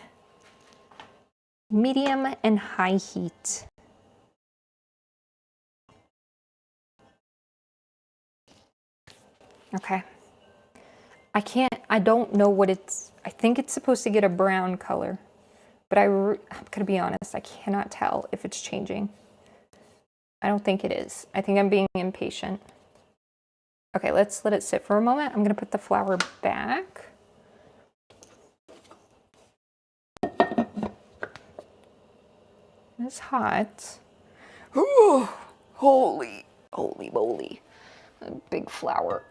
Medium and high heat. Okay. I don't know what it's, I think it's supposed to get a brown color, but I'm gonna be honest, I cannot tell if it's changing. I don't think it is. I think I'm being impatient. Okay, let's let it sit for a moment. I'm gonna put the flour back. It's hot. Ooh, holy moly. A big flour.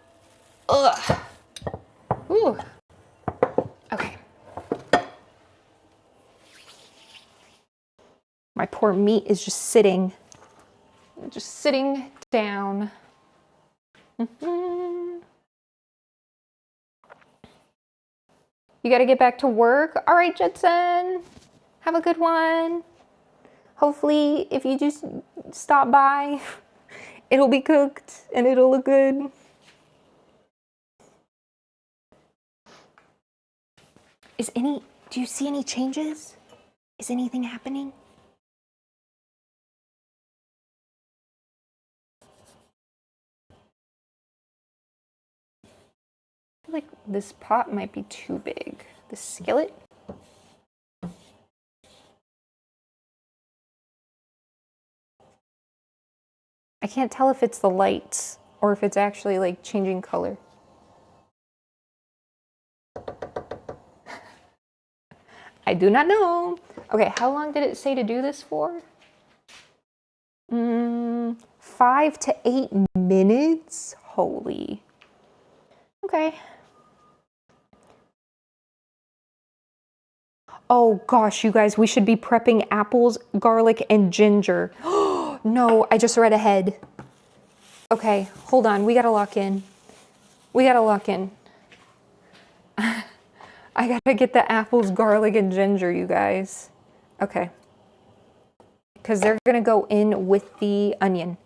Ugh. Ooh. Okay. My poor meat is just sitting down. You gotta get back to work. All right, Jetson. Have a good one. Hopefully, if you just stop by, it'll be cooked and it'll look good. Do you see any changes? Is anything happening? I feel like this pot might be too big. The skillet? I can't tell if it's the lights or if it's actually like changing color. I do not know. Okay, how long did it say to do this for? 5 to 8 minutes? Holy. Okay. Oh gosh, you guys, we should be prepping apples, garlic, and ginger. No, I just read ahead. Okay, hold on, we gotta lock in. We gotta lock in. I gotta get the apples, garlic, and ginger, you guys. Okay. because they're gonna go in with the onion.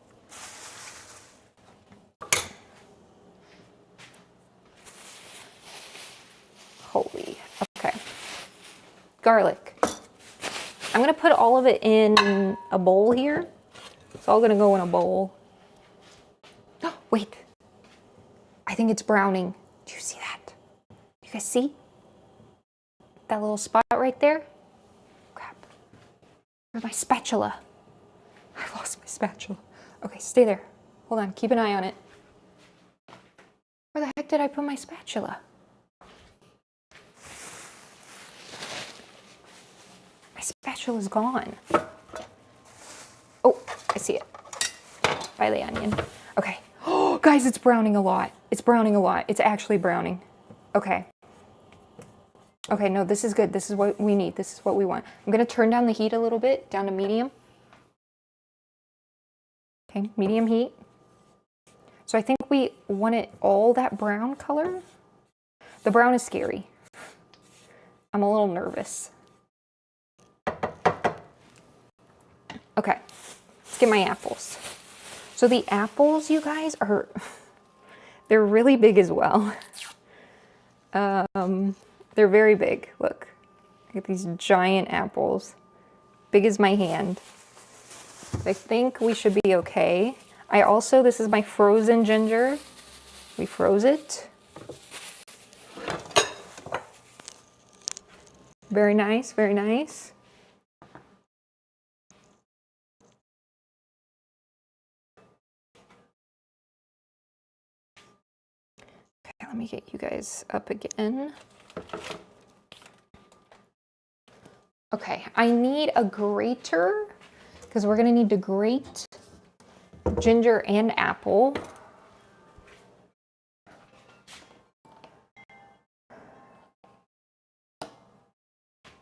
Holy, okay. Garlic. I'm gonna put all of it in a bowl here. It's all gonna go in a bowl. Oh, wait. I think it's browning. Do you see that? You guys see? That little spot right there? Crap. Where's my spatula? I lost my spatula. Okay, stay there. Hold on, keep an eye on it. Where the heck did I put my spatula? My spatula's gone. Oh, I see it. By the onion. Okay. Oh, guys, it's browning a lot. It's browning a lot. It's actually browning. Okay. Okay, no, this is good. This is what we need. This is what we want. I'm going to turn down the heat a little bit, down to medium. Okay, medium heat. So I think we want it all that brown color. The brown is scary. I'm a little nervous. Okay, let's get my apples. So the apples, you guys, they're really big as well. They're very big. Look at these giant apples, big as my hand. I think we should be okay. This is my frozen ginger. We froze it. Very nice, very nice. Okay, let me get you guys up again. Okay, I need a grater because we're gonna need to grate ginger and apple.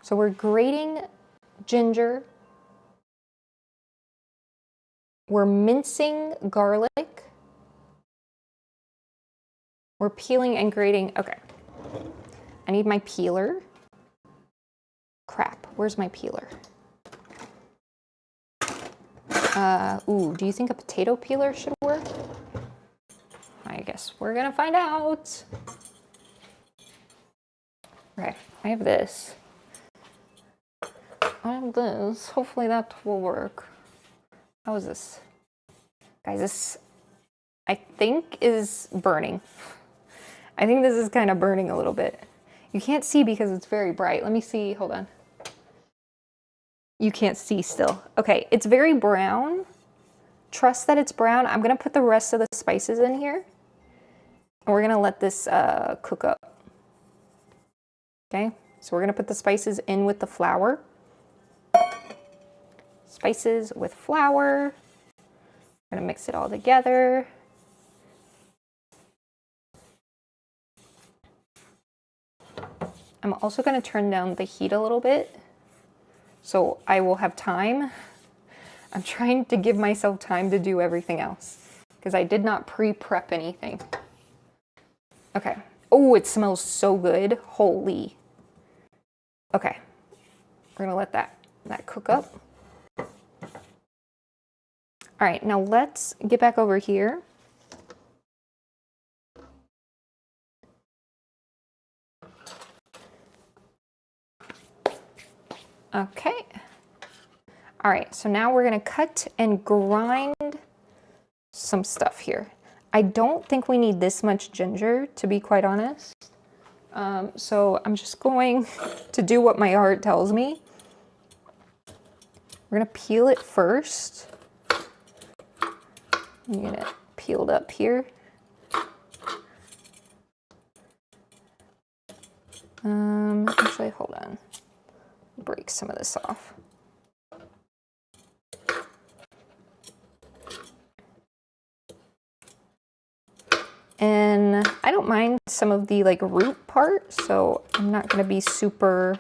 So we're grating ginger. We're mincing garlic. We're peeling and grating. Okay. I need my peeler. Crap, where's my peeler? Ooh, do you think a potato peeler should work? I guess we're gonna find out. Okay, I have this. I have this. Hopefully that will work. How is this? Guys, this, I think, is burning. I think this is kind of burning a little bit. You can't see because it's very bright. Let me see, hold on. You can't see still. Okay, it's very brown. Trust that it's brown. I'm gonna put the rest of the spices in here. And we're gonna let this cook up. Okay, so we're gonna put the spices in with the flour. Spices with flour. I'm gonna mix it all together. I'm also gonna turn down the heat a little bit so I will have time. I'm trying to give myself time to do everything else because I did not pre-prep anything. Okay. Oh, it smells so good. Holy. Okay. We're gonna let that cook up. All right, now let's get back over here. Okay. All right, so now we're gonna cut and grind some stuff here. I don't think we need this much ginger, to be quite honest. So I'm just going to do what my heart tells me. We're gonna peel it first. I'm gonna peel it up here. Actually, hold on. Break some of this off. And I don't mind some of the like root part, so I'm not gonna be super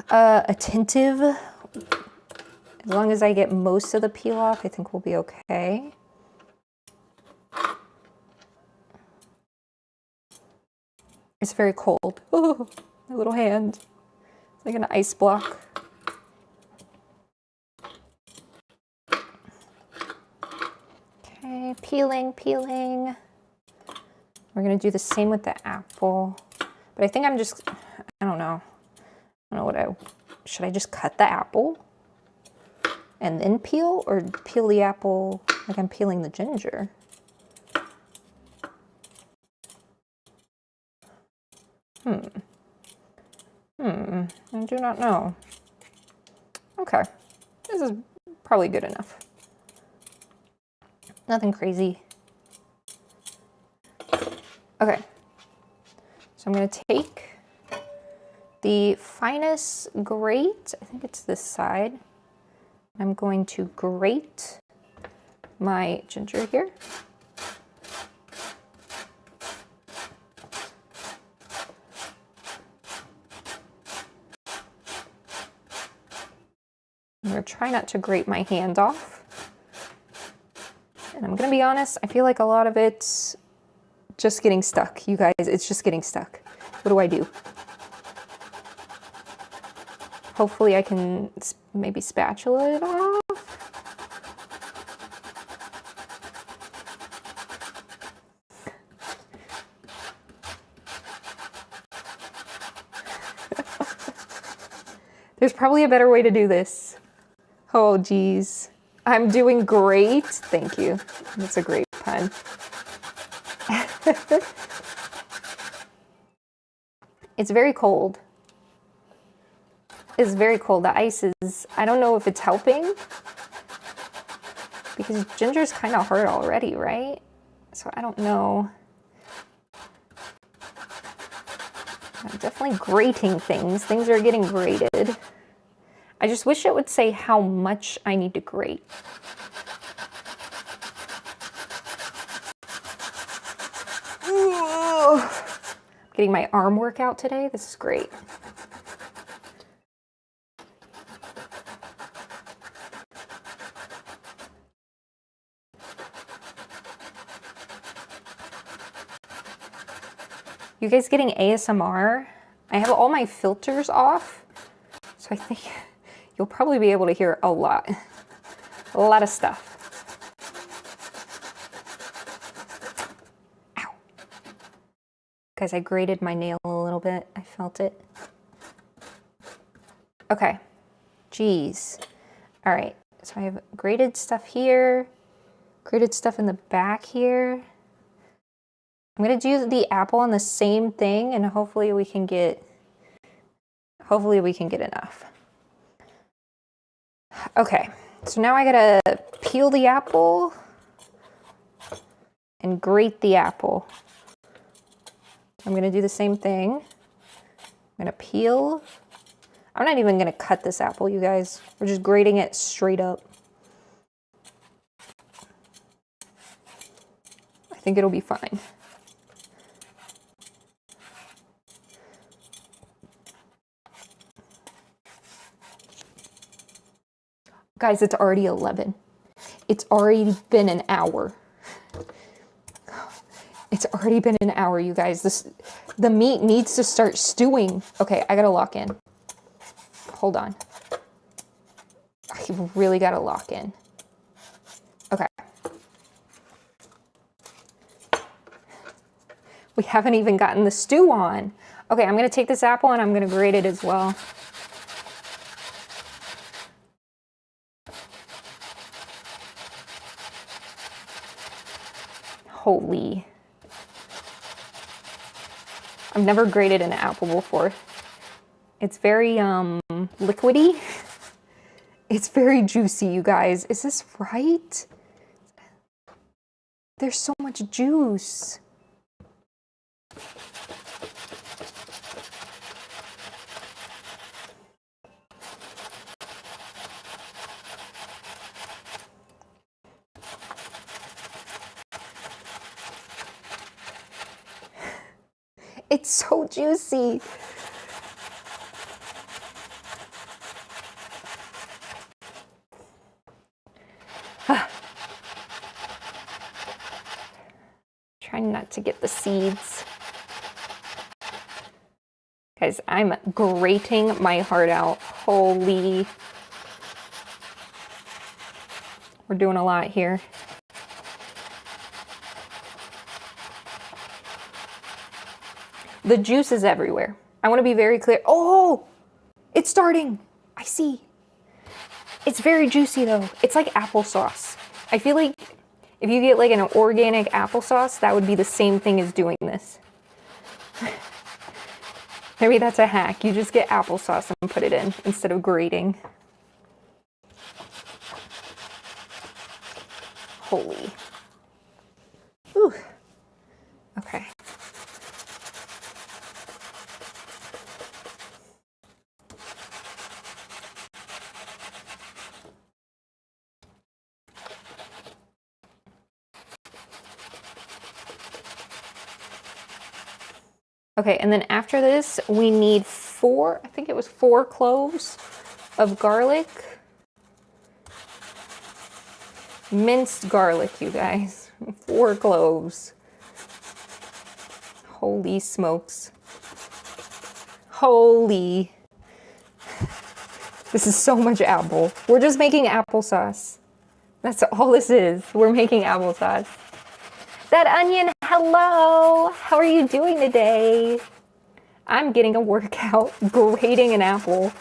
attentive. As long as I get most of the peel off, I think we'll be okay. It's very cold. Oh, my little hand. It's like an ice block. peeling, peeling. We're gonna do the same with the apple. But I think I'm just, I don't know. I don't know should I just cut the apple and then peel, or peel the apple like I'm peeling the ginger? I do not know. Okay, this is probably good enough. Nothing crazy. Okay, so I'm gonna take the finest grate, I think it's this side. I'm going to grate my ginger here. I'm gonna try not to grate my hand off. And I'm gonna be honest, I feel like a lot of it's just getting stuck. You guys, it's just getting stuck. What do I do? Hopefully I can maybe spatula it off. There's probably a better way to do this. Oh, geez. I'm doing great. Thank you. That's a great pun. It's very cold. It's very cold. The ice is, I don't know if it's helping, because ginger's kind of hard already, right? So I don't know. I'm definitely grating things. Things are getting grated. I just wish it would say how much I need to grate. Ooh. I'm getting my arm workout today. This is great. You guys getting ASMR? I have all my filters off, so I think you'll probably be able to hear a lot of stuff. Ow. Guys, I grated my nail a little bit. I felt it. Okay, geez. All right, so I have grated stuff here, grated stuff in the back here. I'm gonna do the apple on the same thing, and hopefully we can get enough. Okay, so now I gotta peel the apple and grate the apple. I'm gonna do the same thing. I'm gonna peel. I'm not even gonna cut this apple, you guys. We're just grating it straight up. I think it'll be fine. Guys, it's already 11. It's already been an hour. It's already been an hour, you guys. The meat needs to start stewing. Okay, I gotta lock in. Hold on. I really gotta lock in. Okay. We haven't even gotten the stew on. Okay, I'm gonna take this apple and I'm gonna grate it as well. Holy. I've never grated an apple before. It's very liquidy. It's very juicy, you guys. Is this right? There's so much juice. It's so juicy. Trying not to get the seeds. Guys, I'm grating my heart out. Holy. We're doing a lot here. the juice is everywhere. I want to be very clear. Oh, it's starting. I see. It's very juicy though. It's like applesauce. I feel like if you get like an organic applesauce, that would be the same thing as doing this. Maybe that's a hack. You just get applesauce and put it in instead of grating. Holy. Ooh. Okay. Okay, and then after this, we need I think it was 4 cloves of garlic. Minced garlic, you guys. 4 cloves. Holy smokes. Holy. This is so much apple. We're just making applesauce. That's all this is. We're making applesauce. That onion, hello. How are you doing today? I'm getting a workout grating an apple.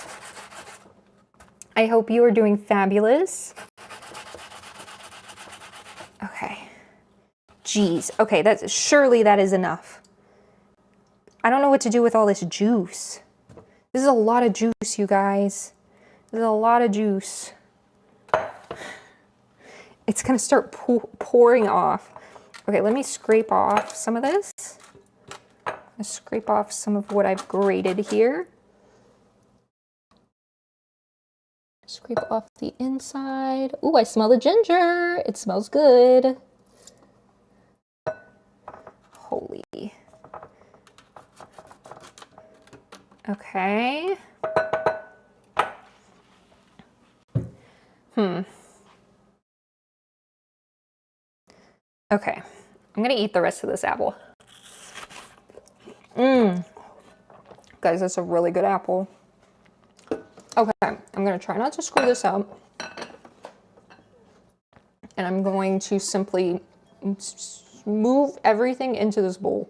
I hope you are doing fabulous. Okay. Jeez. Okay, surely that is enough. I don't know what to do with all this juice. This is a lot of juice, you guys. This is a lot of juice. It's gonna start pouring off. Okay, let me scrape off some of this. Let's scrape off some of what I've grated here. Scrape off the inside. Ooh, I smell the ginger. It smells good. Holy. Okay. Okay, I'm gonna eat the rest of this apple. Guys, that's a really good apple. Okay, I'm gonna try not to screw this up. And I'm going to simply move everything into this bowl.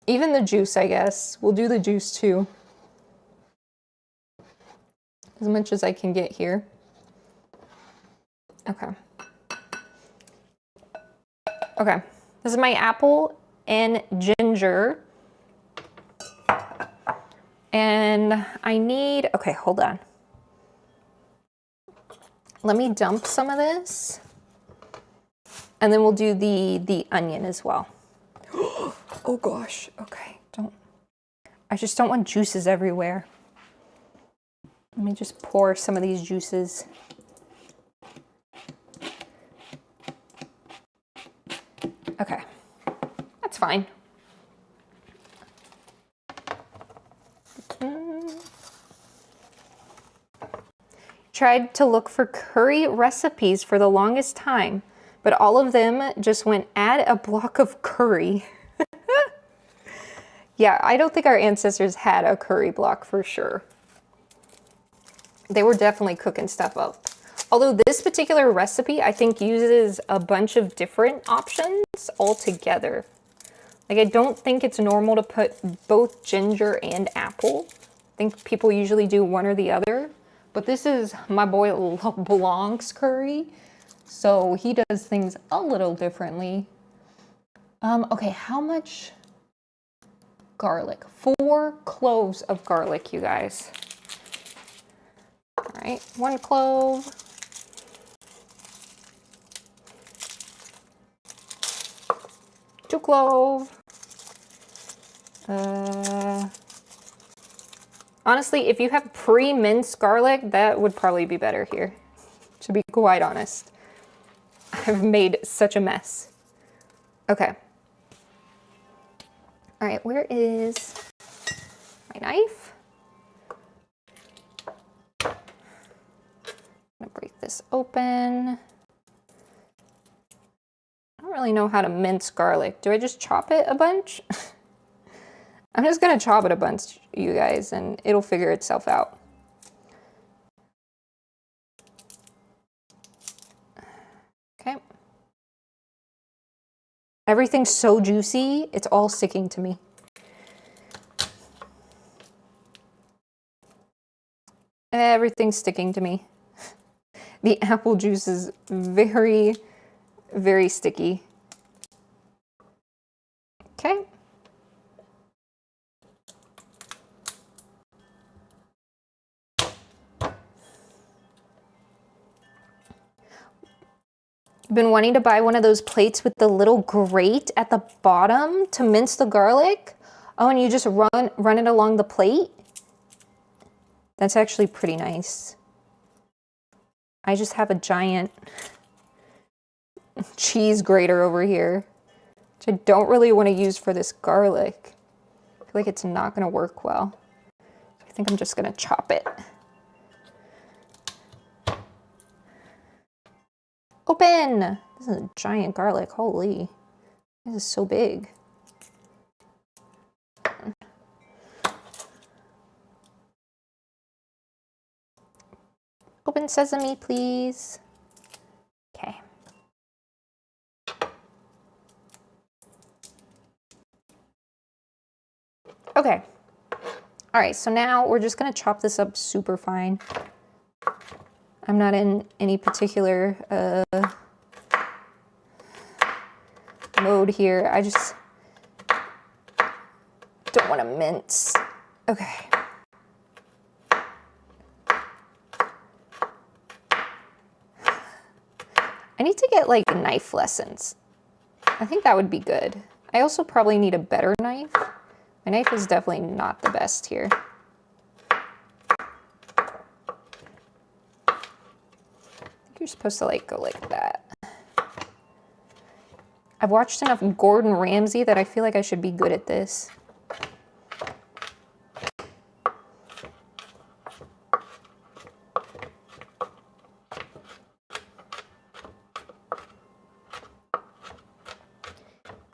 Even the juice, I guess. We'll do the juice too. As much as I can get here. Okay. Okay, this is my apple and ginger. And I need, okay, hold on. Let me dump some of this. And then we'll do the onion as well. Oh gosh, okay, I just don't want juices everywhere. Let me just pour some of these juices. Okay, that's fine. Tried to look for curry recipes for the longest time, but all of them just went add a block of curry. Yeah, I don't think our ancestors had a curry block for sure. They were definitely cooking stuff up. Although this particular recipe, I think, uses a bunch of different options all together. Like, I don't think it's normal to put both ginger and apple. I think people usually do one or the other. But this is my boy Leblanc's curry, so he does things a little differently. Okay, how much garlic? 4 cloves of garlic, you guys. All right, 1 clove. Two clove. Honestly, if you have pre-minced garlic, that would probably be better here, to be quite honest. I've made such a mess. Okay. All right, where is my knife? I'm gonna break this open. I don't really know how to mince garlic. Do I just chop it a bunch? I'm just gonna chop it a bunch, you guys, and it'll figure itself out. Okay. Everything's so juicy, it's all sticking to me. Everything's sticking to me. The apple juice is very, very sticky. Okay. I've been wanting to buy one of those plates with the little grate at the bottom to mince the garlic. Oh, and you just run it along the plate. That's actually pretty nice. I just have a giant cheese grater over here, which I don't really want to use for this garlic. I feel like it's not going to work well. I think I'm just going to chop it. Open! This is a giant garlic, holy. This is so big. Open sesame, please. Okay. Okay. All right, so now we're just gonna chop this up super fine. I'm not in any particular mode here. I just don't want to mince. Okay. I need to get like knife lessons. I think that would be good. I also probably need a better knife. My knife is definitely not the best here. I think you're supposed to like go like that. I've watched enough Gordon Ramsay that I feel like I should be good at this.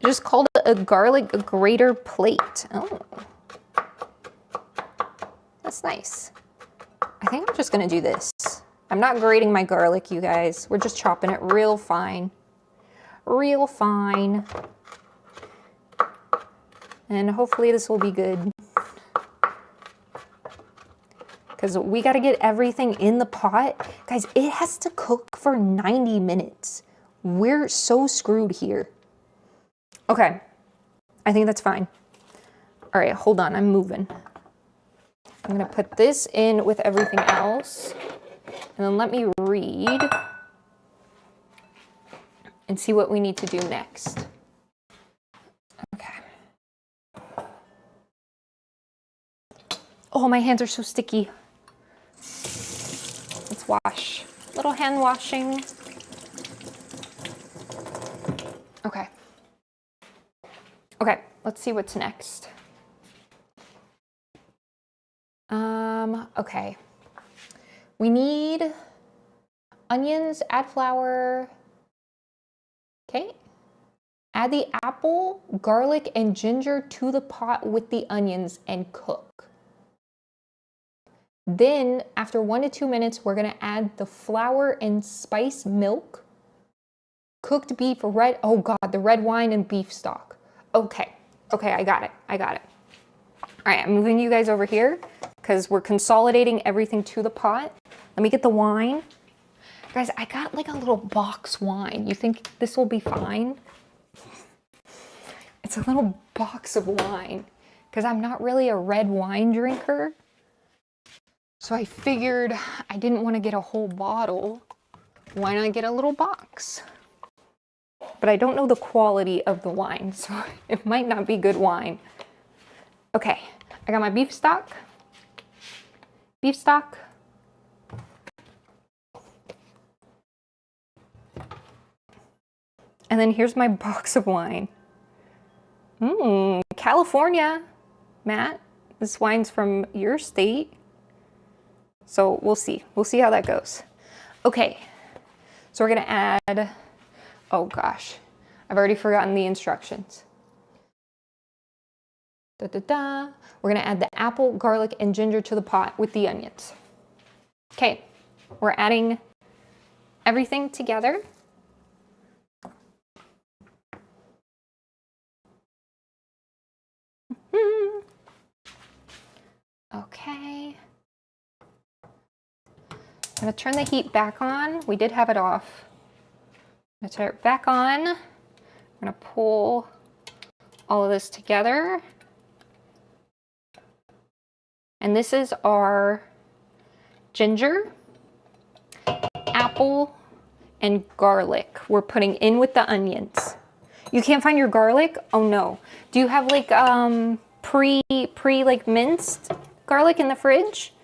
Just called it a garlic grater plate. Oh, that's nice. I think I'm just gonna do this. I'm not grating my garlic, you guys. We're just chopping it real fine. Real fine. And hopefully this will be good. Because we gotta get everything in the pot. Guys, it has to cook for 90 minutes. We're so screwed here. Okay, I think that's fine. All right, hold on, I'm moving. I'm gonna put this in with everything else, and then let me read and see what we need to do next. Okay. Oh, my hands are so sticky. Let's wash. Little hand washing. Okay. Okay, let's see what's next. Okay. We need onions, add flour. Okay. Add the apple, garlic, and ginger to the pot with the onions and cook. Then, after 1 to 2 minutes, we're gonna add the flour and spice milk, cooked beef, the red wine and beef stock. Okay, I got it. All right, I'm moving you guys over here because we're consolidating everything to the pot. Let me get the wine. Guys, I got like a little box wine. You think this will be fine? It's a little box of wine because I'm not really a red wine drinker. So I figured I didn't want to get a whole bottle. Why not get a little box? But I don't know the quality of the wine, so it might not be good wine. Okay, I got my beef stock. Beef stock. And then here's my box of wine. California, Matt. This wine's from your state. So we'll see. We'll see how that goes. Okay, so we're gonna add, oh gosh, I've already forgotten the instructions. We're gonna add the apple, garlic, and ginger to the pot with the onions. Okay, we're adding everything together. I'm gonna turn the heat back on. We did have it off. I'm gonna turn it back on. I'm gonna pull all of this together. And this is our ginger, apple, and garlic we're putting in with the onions. You can't find your garlic? Oh no. Do you have like pre like minced garlic in the fridge?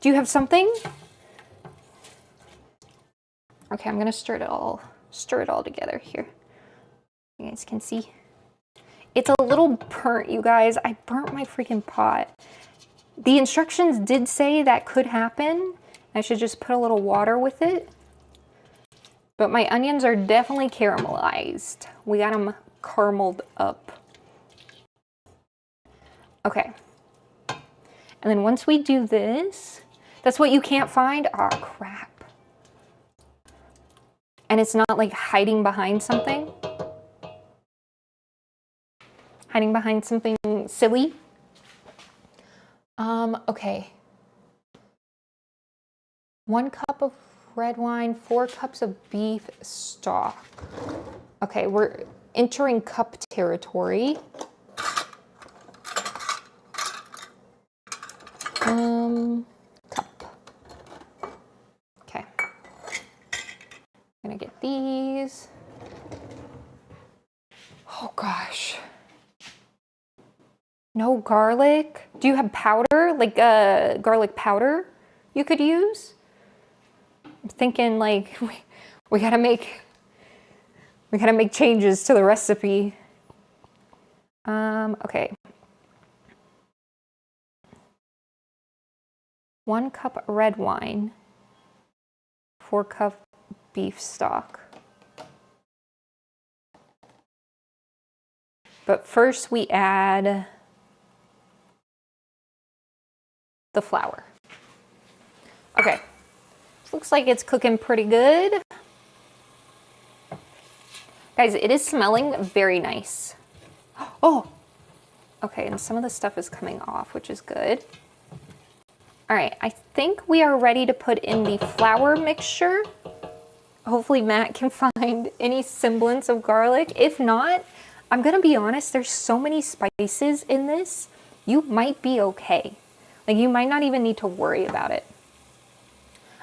Do you have something? Okay, I'm gonna stir it all together here. You guys can see. It's a little burnt, you guys. I burnt my freaking pot. The instructions did say that could happen. I should just put a little water with it. But my onions are definitely caramelized. We got them carameled up. Okay. And then once we do this, that's what you can't find? Oh, crap. And it's not like hiding behind something? Hiding behind something silly? Okay. 1 cup of red wine, 4 cups of beef stock. Okay, we're entering cup territory. Cup. Okay. I'm gonna get these. Oh gosh. No garlic? Do you have powder? Like garlic powder you could use? I'm thinking like we gotta make changes to the recipe. Okay. 1 cup red wine, 4 cup beef stock. But first we add the flour. Okay, this looks like it's cooking pretty good. Guys, it is smelling very nice. Oh, okay, and some of the stuff is coming off, which is good. All right, I think we are ready to put in the flour mixture. Hopefully Matt can find any semblance of garlic. If not, I'm gonna be honest, there's so many spices in this, you might be okay. Like you might not even need to worry about it.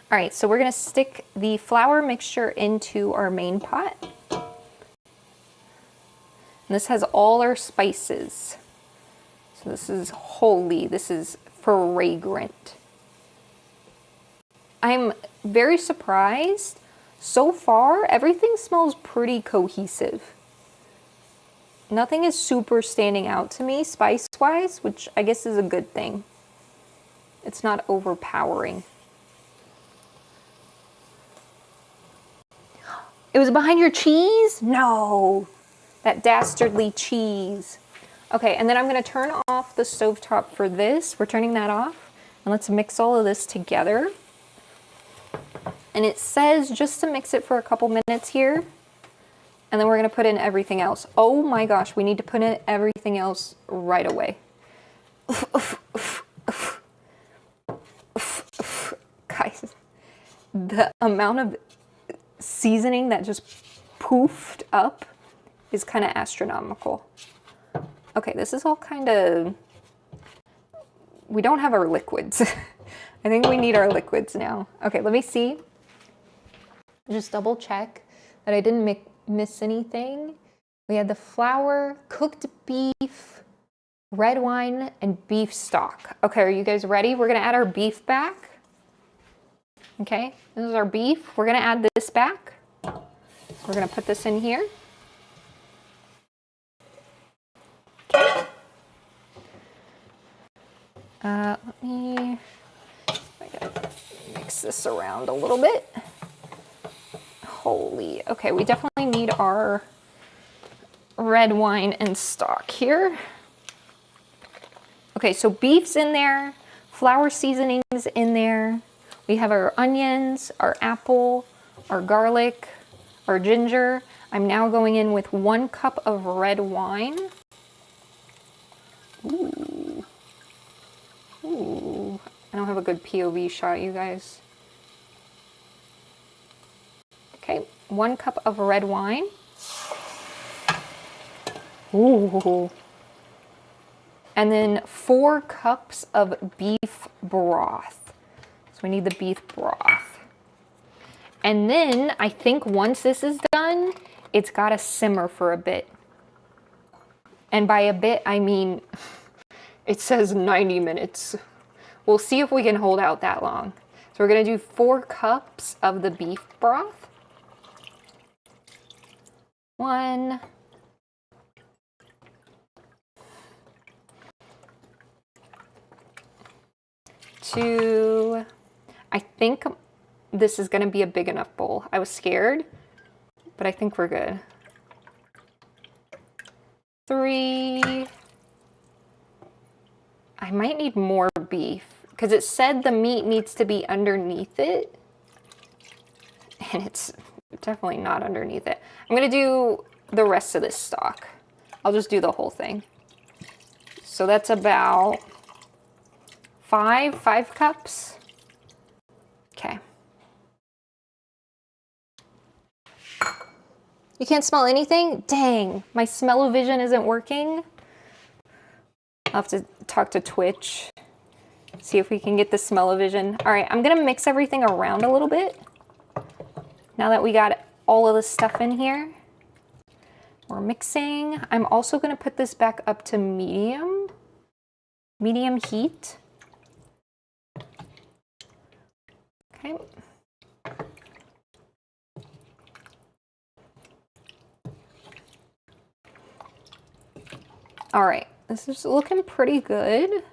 All right, so we're gonna stick the flour mixture into our main pot. And this has all our spices. So this is holy, this is fragrant. I'm very surprised. So far, everything smells pretty cohesive. Nothing is super standing out to me spice-wise, which I guess is a good thing. It's not overpowering. It was behind your cheese? No, that dastardly cheese. Okay, and then I'm gonna turn off the stovetop for this. We're turning that off, and let's mix all of this together. And it says just to mix it for a couple minutes here, and then we're gonna put in everything else. Oh my gosh, we need to put in everything else right away. Guys, the amount of seasoning that just poofed up is kind of astronomical. Okay, this is all kind of, we don't have our liquids. I think we need our liquids now. Okay, let me see. Just double check that I didn't miss anything. We had the flour, cooked beef, red wine, and beef stock. Okay, are you guys ready? We're gonna add our beef back. Okay, this is our beef. We're gonna add this back. We're gonna put this in here. Okay. Let me, I gotta mix this around a little bit. Holy, okay, we definitely need our red wine and stock here. Okay, so beef's in there, flour seasonings in there. We have our onions, our apple, our garlic, our ginger. I'm now going in with 1 cup of red wine. Ooh. Ooh. I don't have a good POV shot, you guys. 1 cup of red wine. Ooh. And then 4 cups of beef broth. So we need the beef broth. And then I think once this is done, it's gotta simmer for a bit. And by a bit, I mean, it says 90 minutes. We'll see if we can hold out that long. So we're gonna do 4 cups of the beef broth. 1. 2. I think this is gonna be a big enough bowl. I was scared, but I think we're good. 3. I might need more beef because it said the meat needs to be underneath it, and it's definitely not underneath it. I'm gonna do the rest of this stock. I'll just do the whole thing. So that's about 5 cups. Okay. You can't smell anything? Dang, my smell-o-vision isn't working. I'll have to talk to Twitch, see if we can get the smell-o-vision. All right, I'm gonna mix everything around a little bit. Now that we got all of the stuff in here, we're mixing. I'm also gonna put this back up to medium heat. Okay. All right, this is looking pretty good.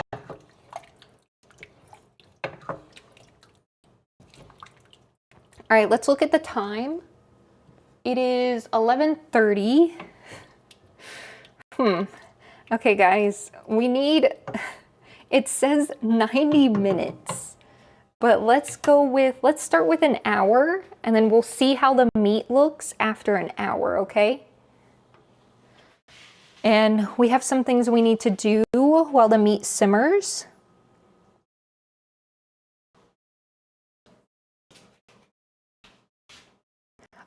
All right, let's look at the time. It is 11:30. Okay, guys, we need, it says 90 minutes, but let's start with an hour, and then we'll see how the meat looks after an hour, okay? And we have some things we need to do while the meat simmers.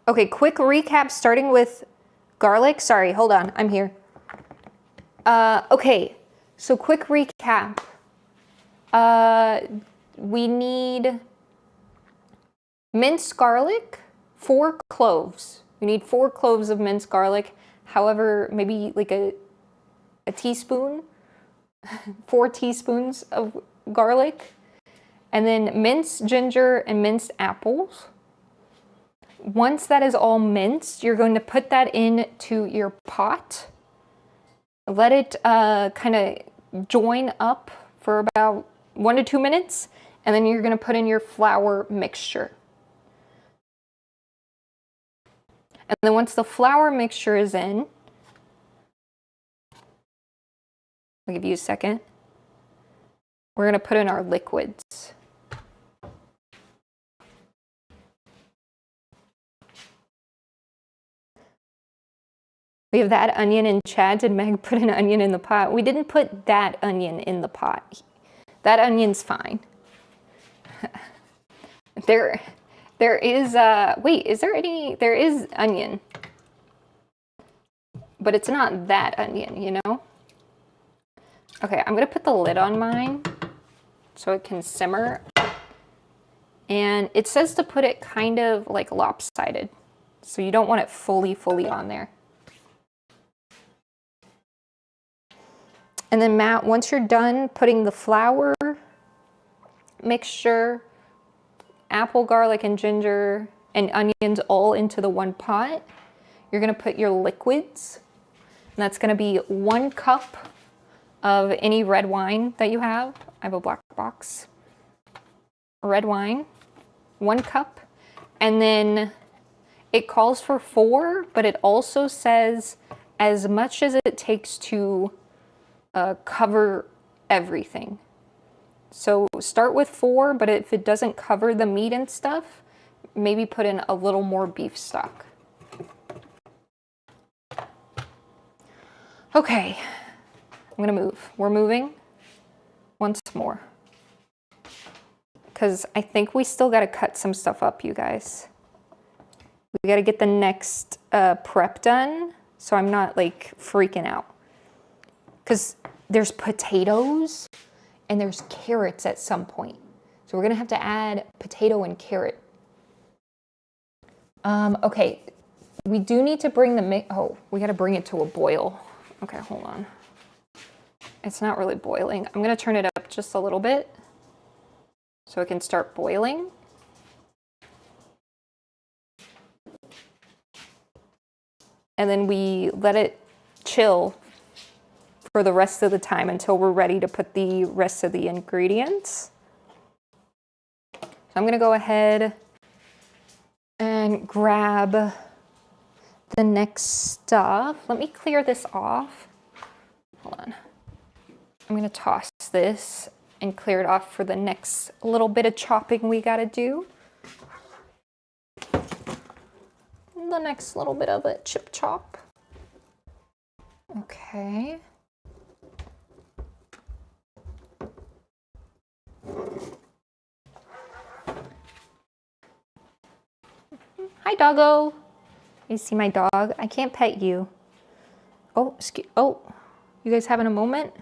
Okay, quick recap starting with garlic. Sorry, hold on, I'm here. Okay, so quick recap. We need minced garlic, 4 cloves. We need 4 cloves of minced garlic. However, maybe like a teaspoon, 4 teaspoons of garlic. And then minced ginger and minced apples. Once that is all minced, you're going to put that into your pot. Let it kind of join up for about 1 to 2 minutes, and then you're going to put in your flour mixture. And then once the flour mixture is in, I'll give you a second. We're going to put in our liquids. We have that onion in chat. Did Meg put an onion in the pot? We didn't put that onion in the pot. That onion's fine. There is, wait, is there any, there is onion. But it's not that onion, you know? Okay, I'm gonna put the lid on mine so it can simmer. And it says to put it kind of like lopsided. So you don't want it fully on there. And then Matt, once you're done putting the flour mixture, apple, garlic, and ginger, and onions all into the one pot, you're gonna put your liquids. And that's gonna be 1 cup of any red wine that you have. I have a black box. Red wine, 1 cup. And then it calls for 4, but it also says as much as it takes to cover everything. So start with 4, but if it doesn't cover the meat and stuff, maybe put in a little more beef stock. Okay, I'm gonna move. We're moving once more. Because I think we still gotta cut some stuff up, you guys. We got to get the next prep done so I'm not like freaking out. Because there's potatoes and there's carrots at some point. So we're going to have to add potato and carrot. Okay, we do need to bring we got to bring it to a boil. Okay, hold on. It's not really boiling. I'm going to turn it up just a little bit so it can start boiling. And then we let it chill for the rest of the time until we're ready to put the rest of the ingredients. So I'm going to go ahead and grab the next stuff. Let me clear this off. Hold on. I'm going to toss this and clear it off for the next little bit of chopping we got to do. The next little bit of a chip chop. Okay. Hi, doggo. You see my dog? I can't pet you. Oh, you guys having a moment?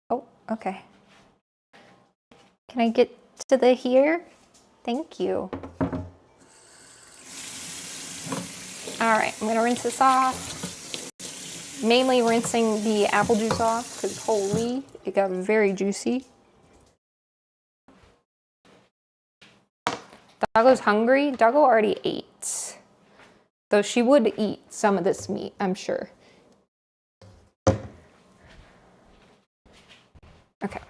Oh, okay. Can I get to the here? Thank you. All right, I'm gonna rinse this off. Mainly rinsing the apple juice off because holy, it got very juicy. Doggo's hungry. Doggo already ate. Though she would eat some of this meat, I'm sure. Okay.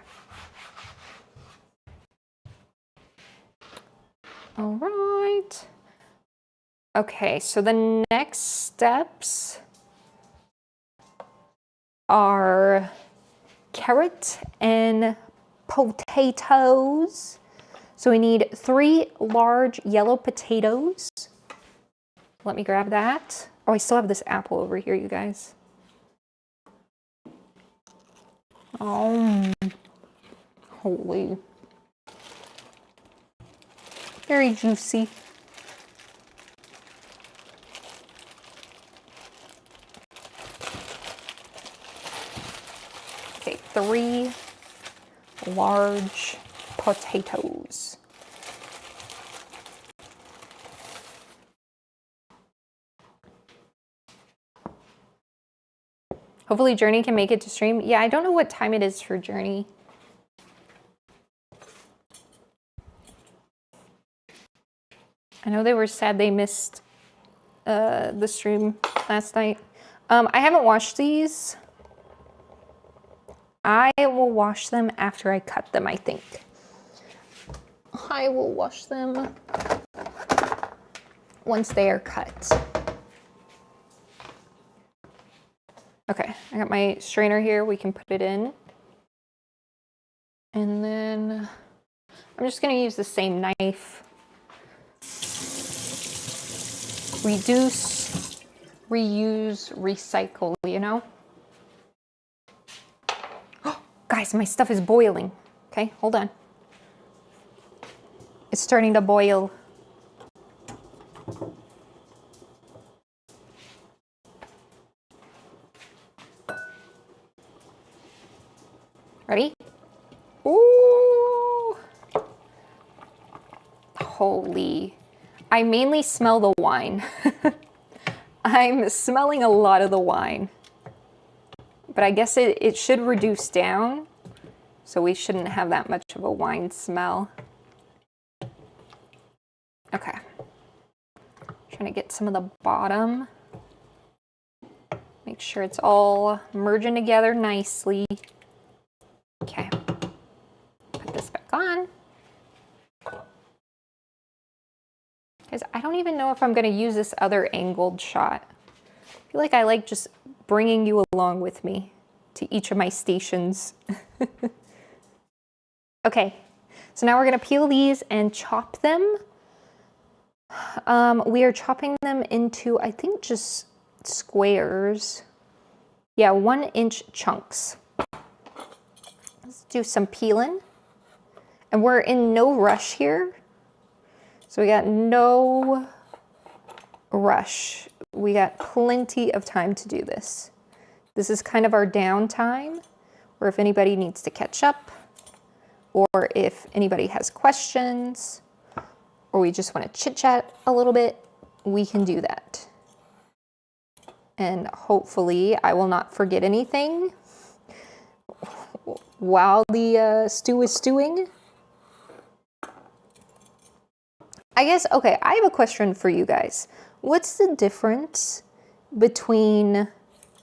All right. Okay, so the next steps are carrot and potatoes. So we need 3 large yellow potatoes. Let me grab that. Oh, I still have this apple over here, you guys. Oh, holy. Very juicy. Okay, 3 large potatoes. Hopefully Journey can make it to stream. Yeah, I don't know what time it is for Journey. I know they were sad they missed the stream last night. I haven't washed these. I will wash them after I cut them, I think. I will wash them once they are cut. Okay, I got my strainer here. We can put it in. And then I'm just gonna use the same knife. Reduce, reuse, recycle, you know? Guys, my stuff is boiling. Okay, hold on. It's starting to boil. Ready? Ooh. Holy. I mainly smell the wine. I'm smelling a lot of the wine. But I guess it should reduce down, so we shouldn't have that much of a wine smell. Okay. Trying to get some of the bottom. Make sure it's all merging together nicely. Okay. Put this back on. Guys, I don't even know if I'm going to use this other angled shot. I feel like I like just bringing you along with me to each of my stations. Okay, so now we're going to peel these and chop them. We are chopping them into, I think, just squares. Yeah, 1-inch chunks. Let's do some peeling. And we're in no rush here. So we got no rush. We got plenty of time to do this. This is kind of our downtime, or if anybody needs to catch up, or if anybody has questions, or we just want to chit chat a little bit, we can do that. And hopefully I will not forget anything while the stew is stewing. I guess, okay, I have a question for you guys. What's the difference between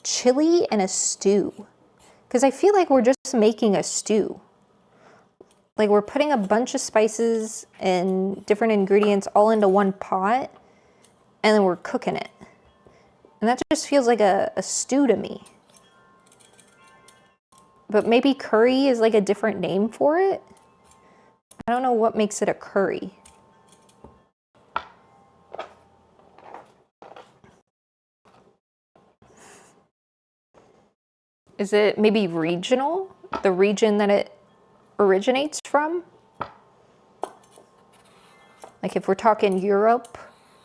chili and a stew? Because I feel like we're just making a stew. Like we're putting a bunch of spices and different ingredients all into one pot, and then we're cooking it. And that just feels like a stew to me. But maybe curry is like a different name for it. I don't know what makes it a curry. Is it maybe regional? The region that it originates from? Like if we're talking Europe,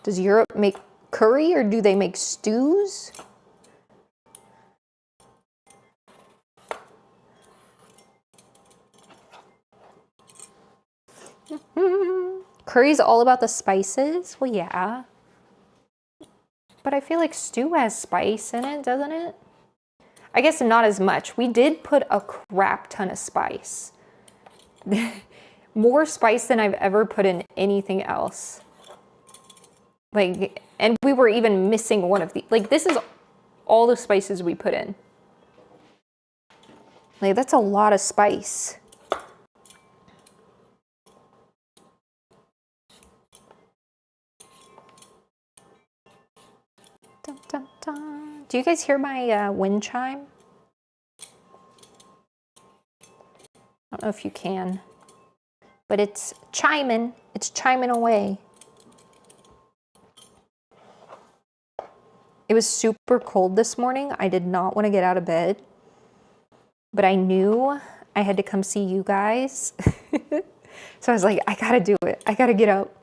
does Europe make curry or do they make stews? Curry's all about the spices? Well, yeah. But I feel like stew has spice in it, doesn't it? I guess not as much. We did put a crap ton of spice. More spice than I've ever put in anything else. Like, and we were even missing one of the, like this is all the spices we put in. Like that's a lot of spice. Dun, dun, dun. Do you guys hear my wind chime? I don't know if you can, but it's chiming. It's chiming away. It was super cold this morning. I did not want to get out of bed, but I knew I had to come see you guys. So I was like, I gotta do it. I gotta get up.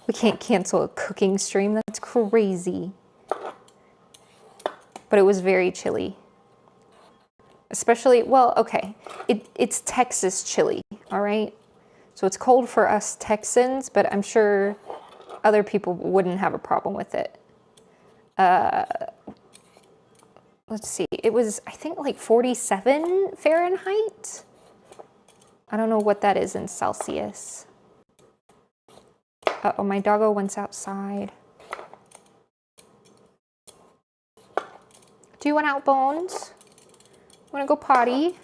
We can't cancel a cooking stream. That's crazy. But it was very chilly. Especially, well, okay, it's Texas chilly, all right? So it's cold for us Texans, but I'm sure other people wouldn't have a problem with it. Let's see, it was, I think, like 47 Fahrenheit. I don't know what that is in Celsius. Uh-oh, my doggo went outside. Do you want out, Bones? Want to go potty?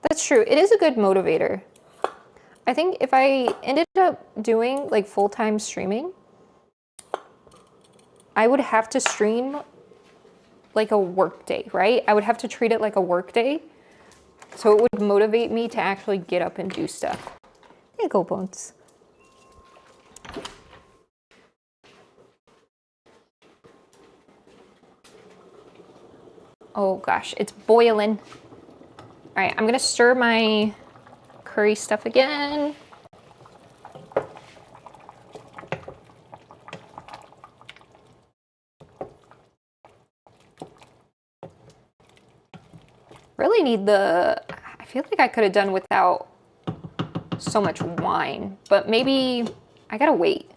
That's true. It is a good motivator. I think if I ended up doing like full-time streaming, I would have to stream like a work day, right? I would have to treat it like a work day. So it would motivate me to actually get up and do stuff. There you go, Bones. Oh gosh, it's boiling. All right, I'm gonna stir my curry stuff again. Really need the, I feel like I could have done without so much wine, but maybe I gotta wait.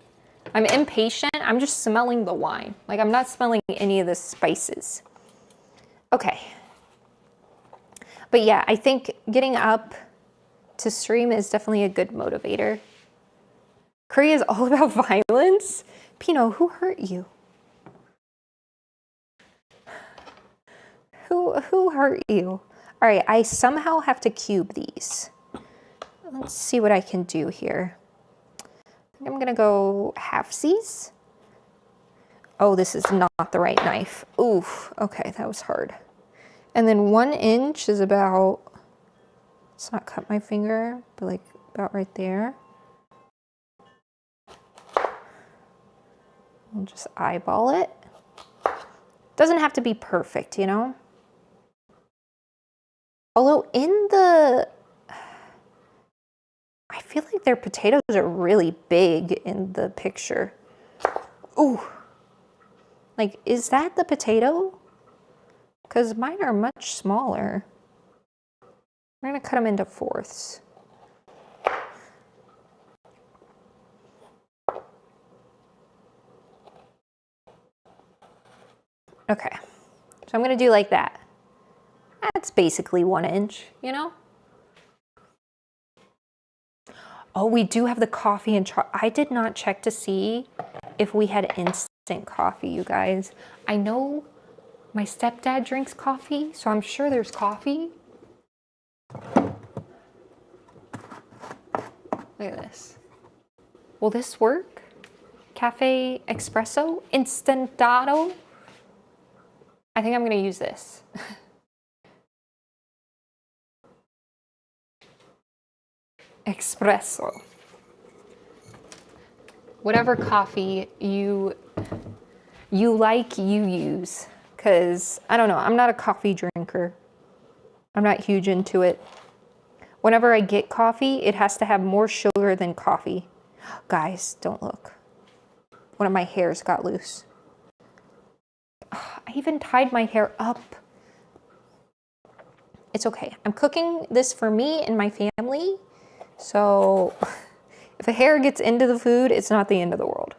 I'm impatient, I'm just smelling the wine. Like I'm not smelling any of the spices. Okay. But yeah, I think getting up to stream is definitely a good motivator. Curry is all about violence. Pino, who hurt you? Who hurt you? All right, I somehow have to cube these. Let's see what I can do here. I think I'm gonna go halfsies. Oh, this is not the right knife. Oof, okay, that was hard. And then 1 inch is about, let's not cut my finger, but like about right there. We'll just eyeball it. Doesn't have to be perfect, you know? Although I feel like their potatoes are really big in the picture. Ooh. Like, is that the potato? Because mine are much smaller. We're gonna cut them into fourths. Okay, so I'm gonna do like that. That's basically 1 inch, you know? Oh, we do have the coffee and I did not check to see if we had instant coffee, you guys. I know my stepdad drinks coffee, so I'm sure there's coffee. Look at this. Will this work? Cafe espresso? Instantado? I think I'm gonna use this. Espresso. Whatever coffee you like, you use. Because, I don't know, I'm not a coffee drinker. I'm not huge into it. Whenever I get coffee, it has to have more sugar than coffee. Guys, don't look. One of my hairs got loose. I even tied my hair up. It's okay. I'm cooking this for me and my family. So if a hair gets into the food, it's not the end of the world.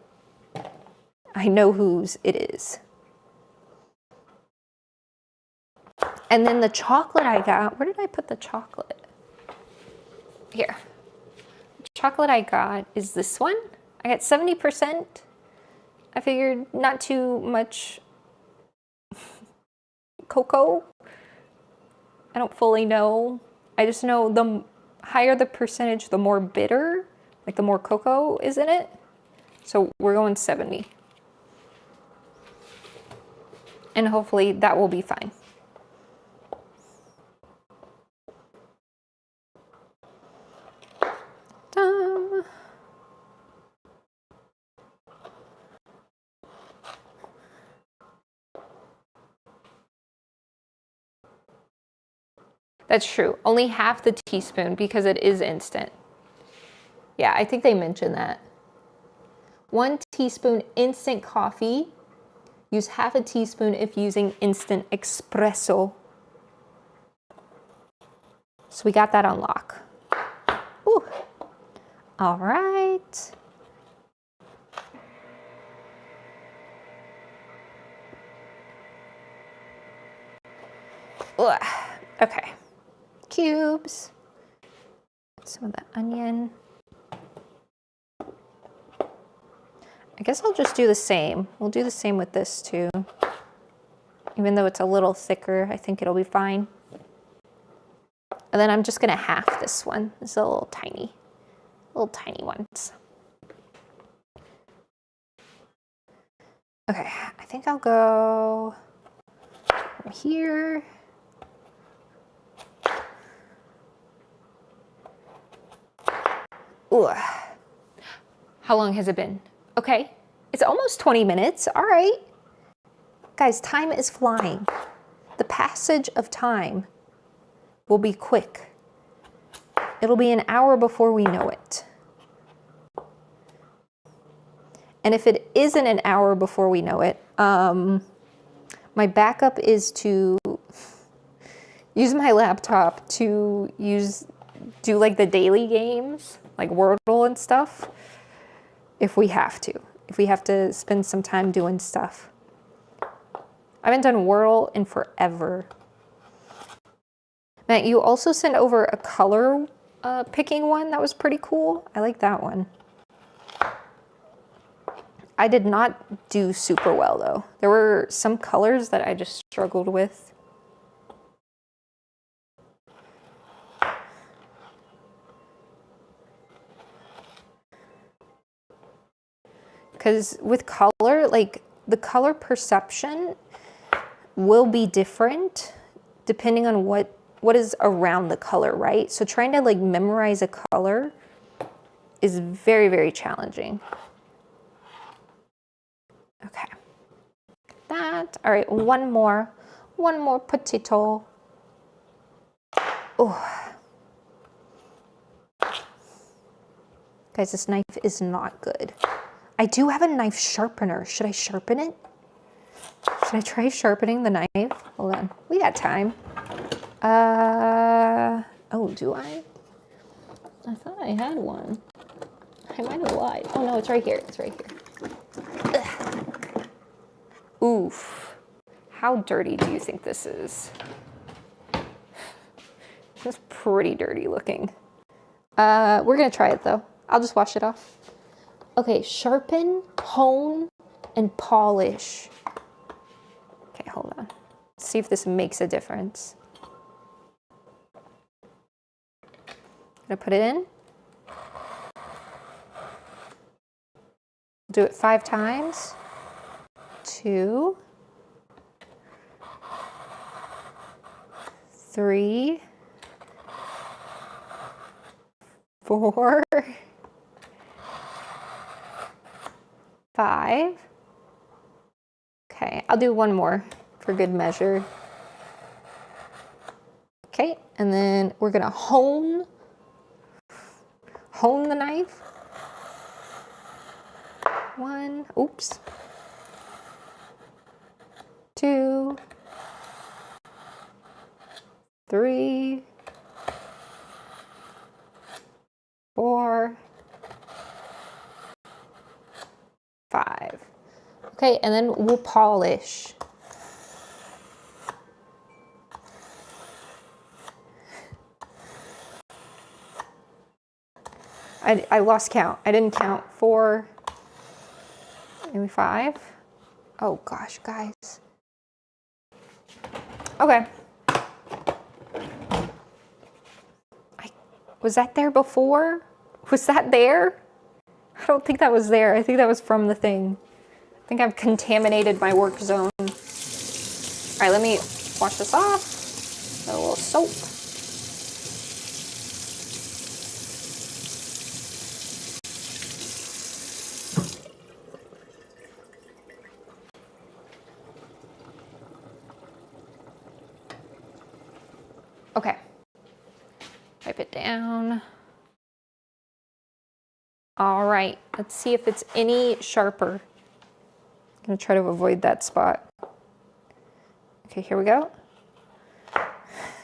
I know whose it is. And then the chocolate I got, where did I put the chocolate? Here. The chocolate I got is this one. I got 70%. I figured not too much cocoa. I don't fully know. I just know the higher the percentage, the more bitter, like the more cocoa is in it. So we're going 70. And hopefully that will be fine. That's true. Only half the teaspoon because it is instant. Yeah, I think they mentioned that. 1 teaspoon instant coffee. Use half a teaspoon if using instant espresso. So we got that on lock. Ooh. All right. Ugh. Okay. Cubes. Some of the onion. I guess I'll just do the same. We'll do the same with this too. Even though it's a little thicker, I think it'll be fine. And then I'm just gonna half this one. This is a little tiny ones. Okay, I think I'll go from here. Ooh. How long has it been? Okay, it's almost 20 minutes. All right. Guys, time is flying. The passage of time will be quick. It'll be an hour before we know it. And if it isn't an hour before we know it, my backup is to use my laptop to do like the daily games, like Wordle and stuff, if we have to spend some time doing stuff. I haven't done Wordle in forever. Matt, you also sent over a color picking one that was pretty cool. I like that one. I did not do super well though. There were some colors that I just struggled with. Because with color, like the color perception will be different depending on what is around the color, right? So trying to like memorize a color is very, very challenging. Okay, that, all right, one more potato. Oh. Guys, this knife is not good. I do have a knife sharpener. Should I sharpen it? Should I try sharpening the knife? Hold on. We got time. Oh, do I? I thought I had one. I might have lied. Oh no, it's right here. It's right here. Ugh. Oof. How dirty do you think this is? It's pretty dirty looking. We're gonna try it though. I'll just wash it off. Okay, sharpen, hone, and polish. Okay, hold on. Let's see if this makes a difference. I'm gonna put it in. Do it 5 times. 2, 3, 4, 5. Okay, I'll do one more for good measure. Okay, and then we're gonna hone the knife. 1, oops. 2, 3, 4, 5. Okay, and then we'll polish. I lost count. I didn't count. 4, maybe 5. Oh gosh, guys. Okay. Was that there before? Was that there? I don't think that was there. I think that was from the thing. I think I've contaminated my work zone. All right, let me wash this off. A little soap. Okay. Wipe it down. All right, let's see if it's any sharper. I'm gonna try to avoid that spot. Okay, here we go.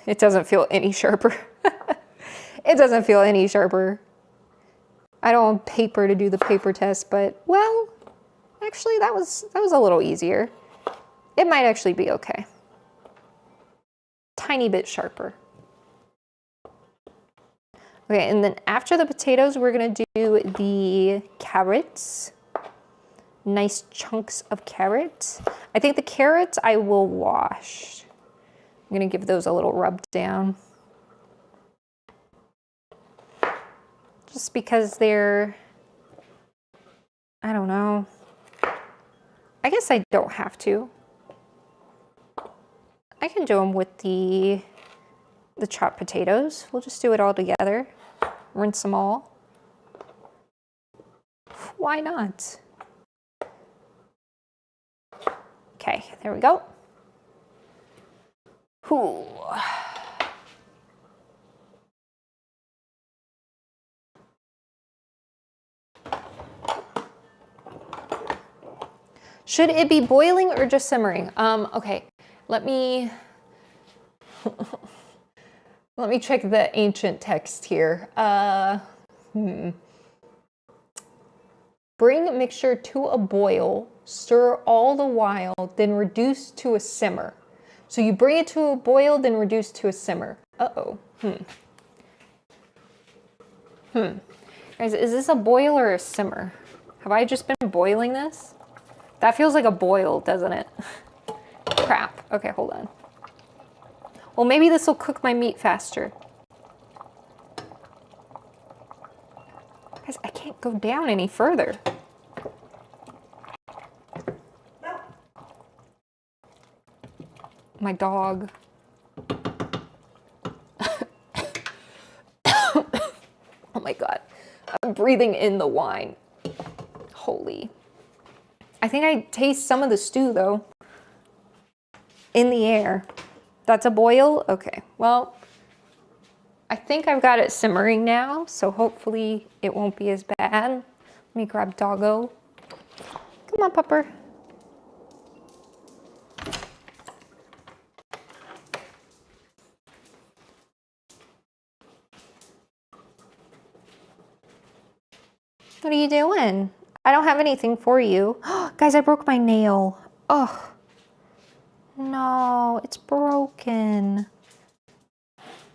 It doesn't feel any sharper. It doesn't feel any sharper. I don't want paper to do the paper test, but well, actually that was a little easier. It might actually be okay. Tiny bit sharper. Okay, and then after the potatoes, we're gonna do the carrots. Nice chunks of carrots. I think the carrots I will wash. I'm gonna give those a little rub down. Just because they're, I don't know. I guess I don't have to. I can do them with the chopped potatoes. We'll just do it all together. Rinse them all. Why not? Okay, there we go. Ooh. Should it be boiling or just simmering? Okay, let me let me check the ancient text here. Bring mixture to a boil, stir all the while, then reduce to a simmer. So you bring it to a boil, then reduce to a simmer. Uh-oh. Guys, is this a boil or a simmer? Have I just been boiling this? That feels like a boil, doesn't it? Crap. Okay, hold on. Well, maybe this will cook my meat faster. Guys, I can't go down any further. My dog. Oh my God. I'm breathing in the wine. Holy. I think I taste some of the stew though. In the air. That's a boil? Okay. Well, I think I've got it simmering now, so hopefully it won't be as bad. Let me grab Doggo. Come on, Pupper. What are you doing? I don't have anything for you. Guys, I broke my nail. Oh, no, it's broken.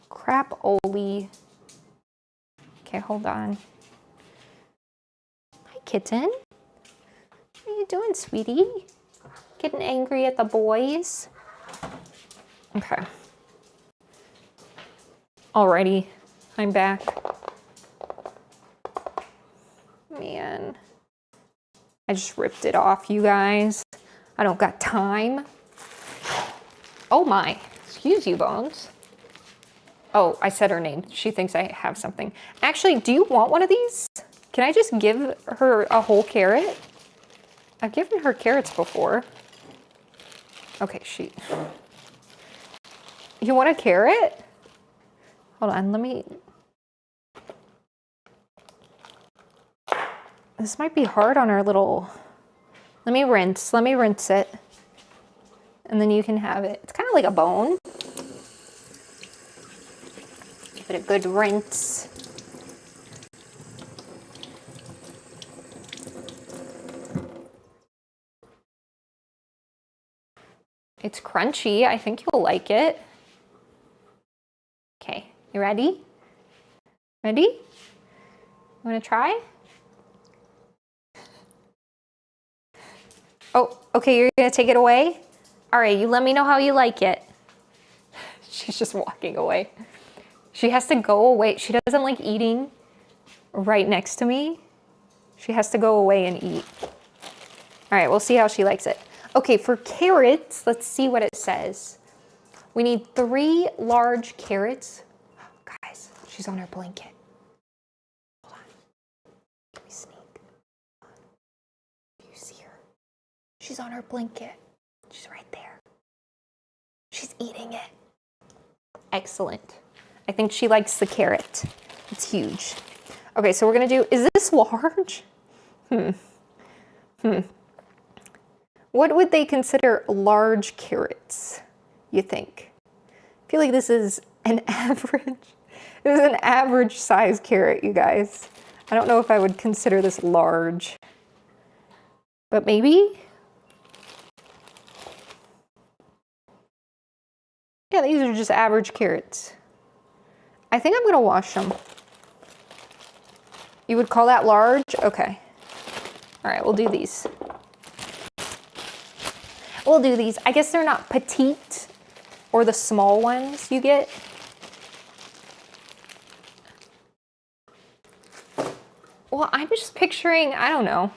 Crap, Oli. Okay, hold on. Hi, kitten. What are you doing, sweetie? Getting angry at the boys? Okay. Alrighty, I'm back. Man, I just ripped it off, you guys. I don't got time. Oh my, excuse you, Bones. Oh, I said her name. She thinks I have something. Actually, do you want one of these? Can I just give her a whole carrot? I've given her carrots before. Okay, you want a carrot? Hold on, let me... This might be hard on our little... Let me rinse it. And then you can have it. It's kind of like a bone. Give it a good rinse. It's crunchy. I think you'll like it. Okay, you ready? Ready? You want to try? Oh, okay, you're gonna take it away? All right, you let me know how you like it. She's just walking away. She has to go away. She doesn't like eating right next to me. She has to go away and eat. All right, we'll see how she likes it. Okay, for carrots, let's see what it says. We need 3 large carrots. Guys, she's on her blanket. Hold on. Let me sneak. Do you see her? She's on her blanket. She's right there. She's eating it. Excellent. I think she likes the carrot. It's huge. Okay, so we're gonna do, is this large? What would they consider large carrots, you think? I feel like this is an average size carrot, you guys. I don't know if I would consider this large, but maybe? Yeah, these are just average carrots. I think I'm gonna wash them. You would call that large? Okay. All right, we'll do these. We'll do these. I guess they're not petite or the small ones you get. Well, I'm just picturing, I don't know.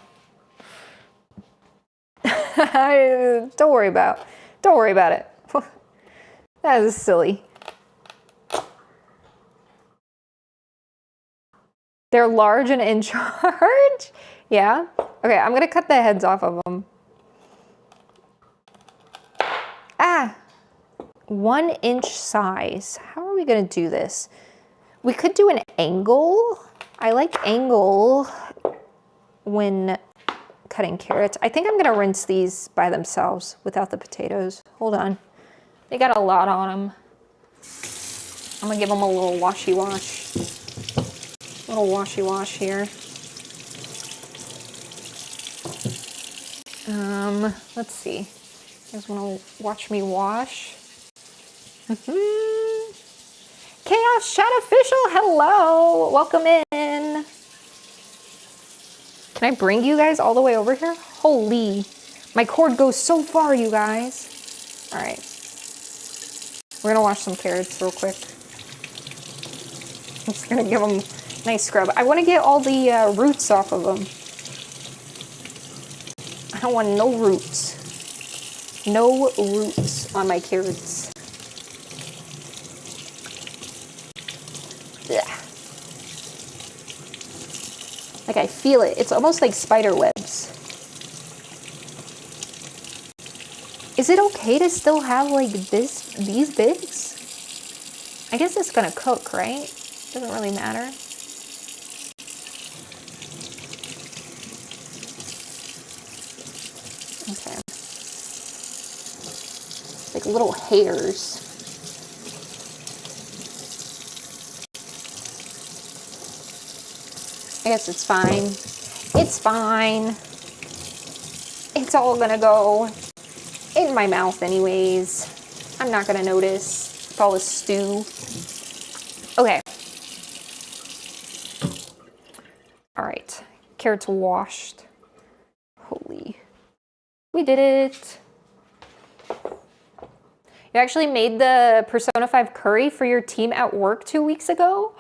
Don't worry about it. That is silly. They're large and in charge? Yeah? Okay, I'm gonna cut the heads off of them. Ah! 1 inch size. How are we gonna do this? We could do an angle. I like angle when cutting carrots. I think I'm gonna rinse these by themselves without the potatoes. Hold on. They got a lot on them. I'm gonna give them a little washy wash. Little washy wash here. Let's see. You guys wanna watch me wash? Chaos Chat Official, hello! Welcome in. Can I bring you guys all the way over here? Holy, my cord goes so far, you guys. All right. We're gonna wash some carrots real quick. I'm just gonna give them a nice scrub. I wanna get all the roots off of them. I don't want no roots. No roots on my carrots. Yeah. Like I feel it. It's almost like spider webs. Is it okay to still have like these bigs? I guess it's gonna cook, right? Doesn't really matter. Okay. Like little hairs. I guess it's fine. It's fine. It's all gonna go in my mouth anyways. I'm not gonna notice. It's all a stew. Okay. All right. Carrots washed. Holy. We did it. You actually made the Persona 5 curry for your team at work 2 weeks ago?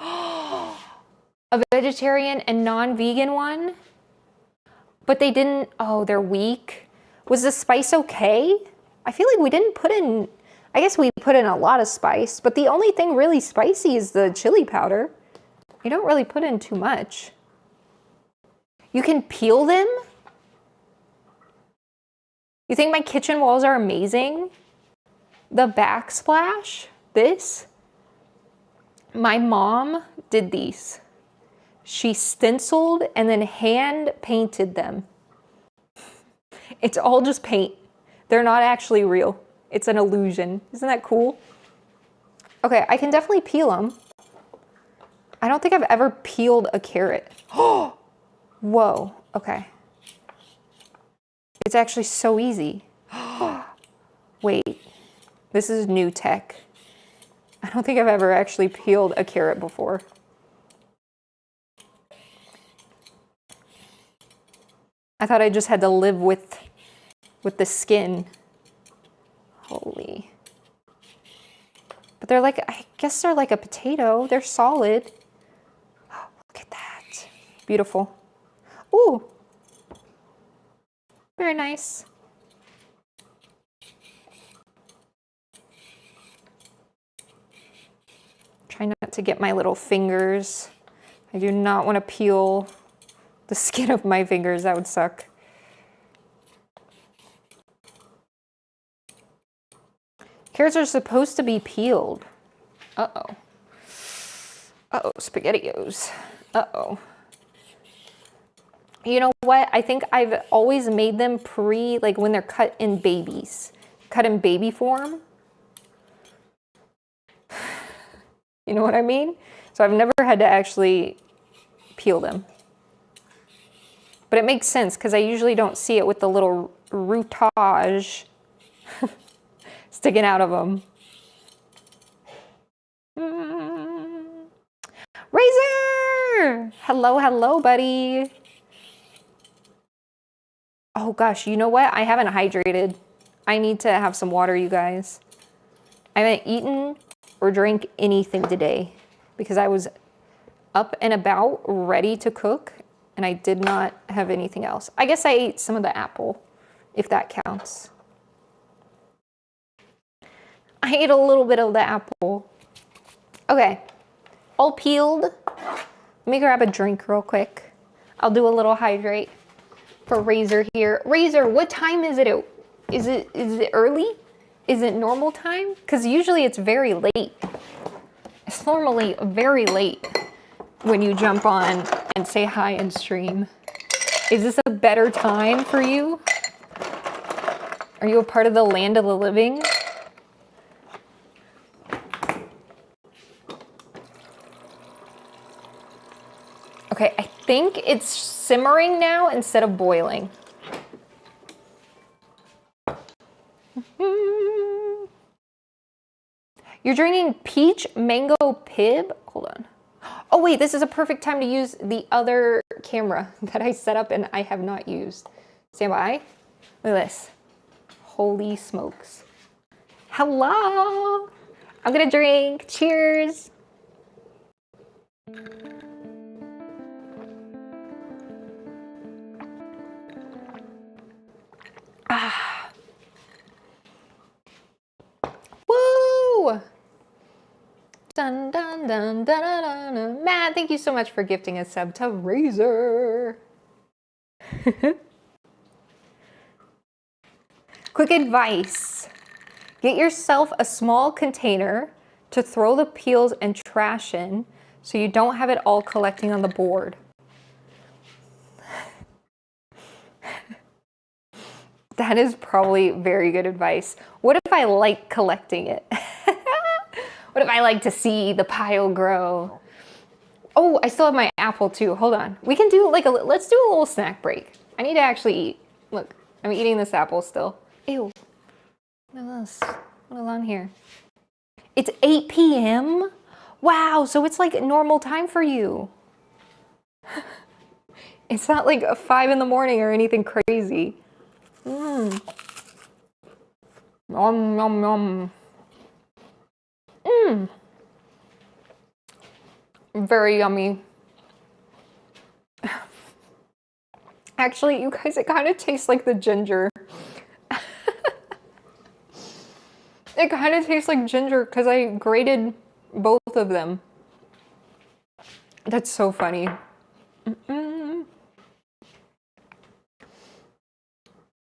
A vegetarian and non-vegan one? But they didn't, oh, they're weak. Was the spice okay? I feel like we didn't put in, I guess we put in a lot of spice, but the only thing really spicy is the chili powder. You don't really put in too much. You can peel them? You think my kitchen walls are amazing? The backsplash, this, my mom did these. She stenciled and then hand painted them. It's all just paint. They're not actually real. It's an illusion. Isn't that cool? Okay, I can definitely peel them. I don't think I've ever peeled a carrot. Oh, whoa, okay. It's actually so easy. Wait, this is new tech. I don't think I've ever actually peeled a carrot before. I thought I just had to live with the skin. Holy. But they're like, I guess they're like a potato. They're solid. Oh, look at that. Beautiful. Ooh. Very nice. Try not to get my little fingers. I do not want to peel the skin of my fingers. That would suck. Carrots are supposed to be peeled. Uh-oh. Uh-oh, SpaghettiOs. Uh-oh. You know what? I think I've always made them like when they're cut in babies. Cut in baby form. You know what I mean? So I've never had to actually peel them. But it makes sense because I usually don't see it with the little routage sticking out of them. Razor! Hello, hello, buddy. Oh gosh, you know what? I haven't hydrated. I need to have some water, you guys. I haven't eaten or drank anything today because I was up and about ready to cook and I did not have anything else. I guess I ate some of the apple, if that counts. I ate a little bit of the apple. Okay, all peeled. Let me grab a drink real quick. I'll do a little hydrate for Razor here. Razor, what time is it? Is it early? Is it normal time? Because usually it's very late. It's normally very late when you jump on and say hi and stream. Is this a better time for you? Are you a part of the land of the living? Okay, I think it's simmering now instead of boiling. You're drinking peach mango pib? Hold on. Oh wait, this is a perfect time to use the other camera that I set up and I have not used. Stand by. Look at this. Holy smokes. Hello. I'm gonna drink. Cheers. Ah. Woo! Dun, dun, dun, dun, dun, dun. Matt, thank you so much for gifting a sub to Razor. Quick advice. Get yourself a small container to throw the peels and trash in so you don't have it all collecting on the board. That is probably very good advice. What if I like collecting it? What if I like to see the pile grow? Oh, I still have my apple too. Hold on. We can do like let's do a little snack break. I need to actually eat. Look, I'm eating this apple still. Ew. What else? What is on here? It's 8 p.m.? Wow, so it's like normal time for you. It's not like 5 in the morning or anything crazy. Mmm. Nom nom nom. Mmm. Very yummy. Actually, you guys, it kind of tastes like the ginger. It kind of tastes like ginger because I grated both of them. That's so funny.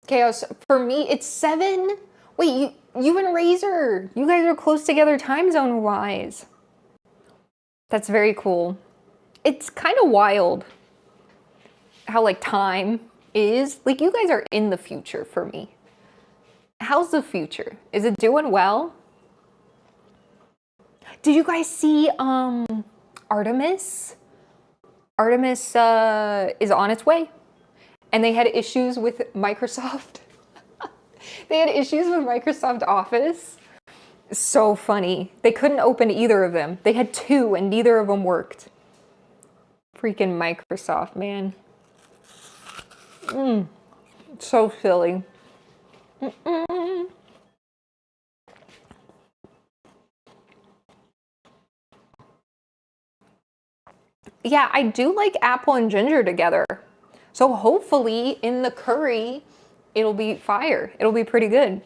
Chaos, for me, it's 7. Wait, you and Razor, you guys are close together time zone wise. That's very cool. It's kind of wild how like time is. Like you guys are in the future for me. How's the future? Is it doing well? Did you guys see Artemis? Artemis is on its way. And they had issues with Microsoft. They had issues with Microsoft Office. So funny. They couldn't open either of them. They had 2 and neither of them worked. Freaking Microsoft, man. So silly. Yeah, I do like apple and ginger together. So hopefully in the curry, it'll be fire. It'll be pretty good.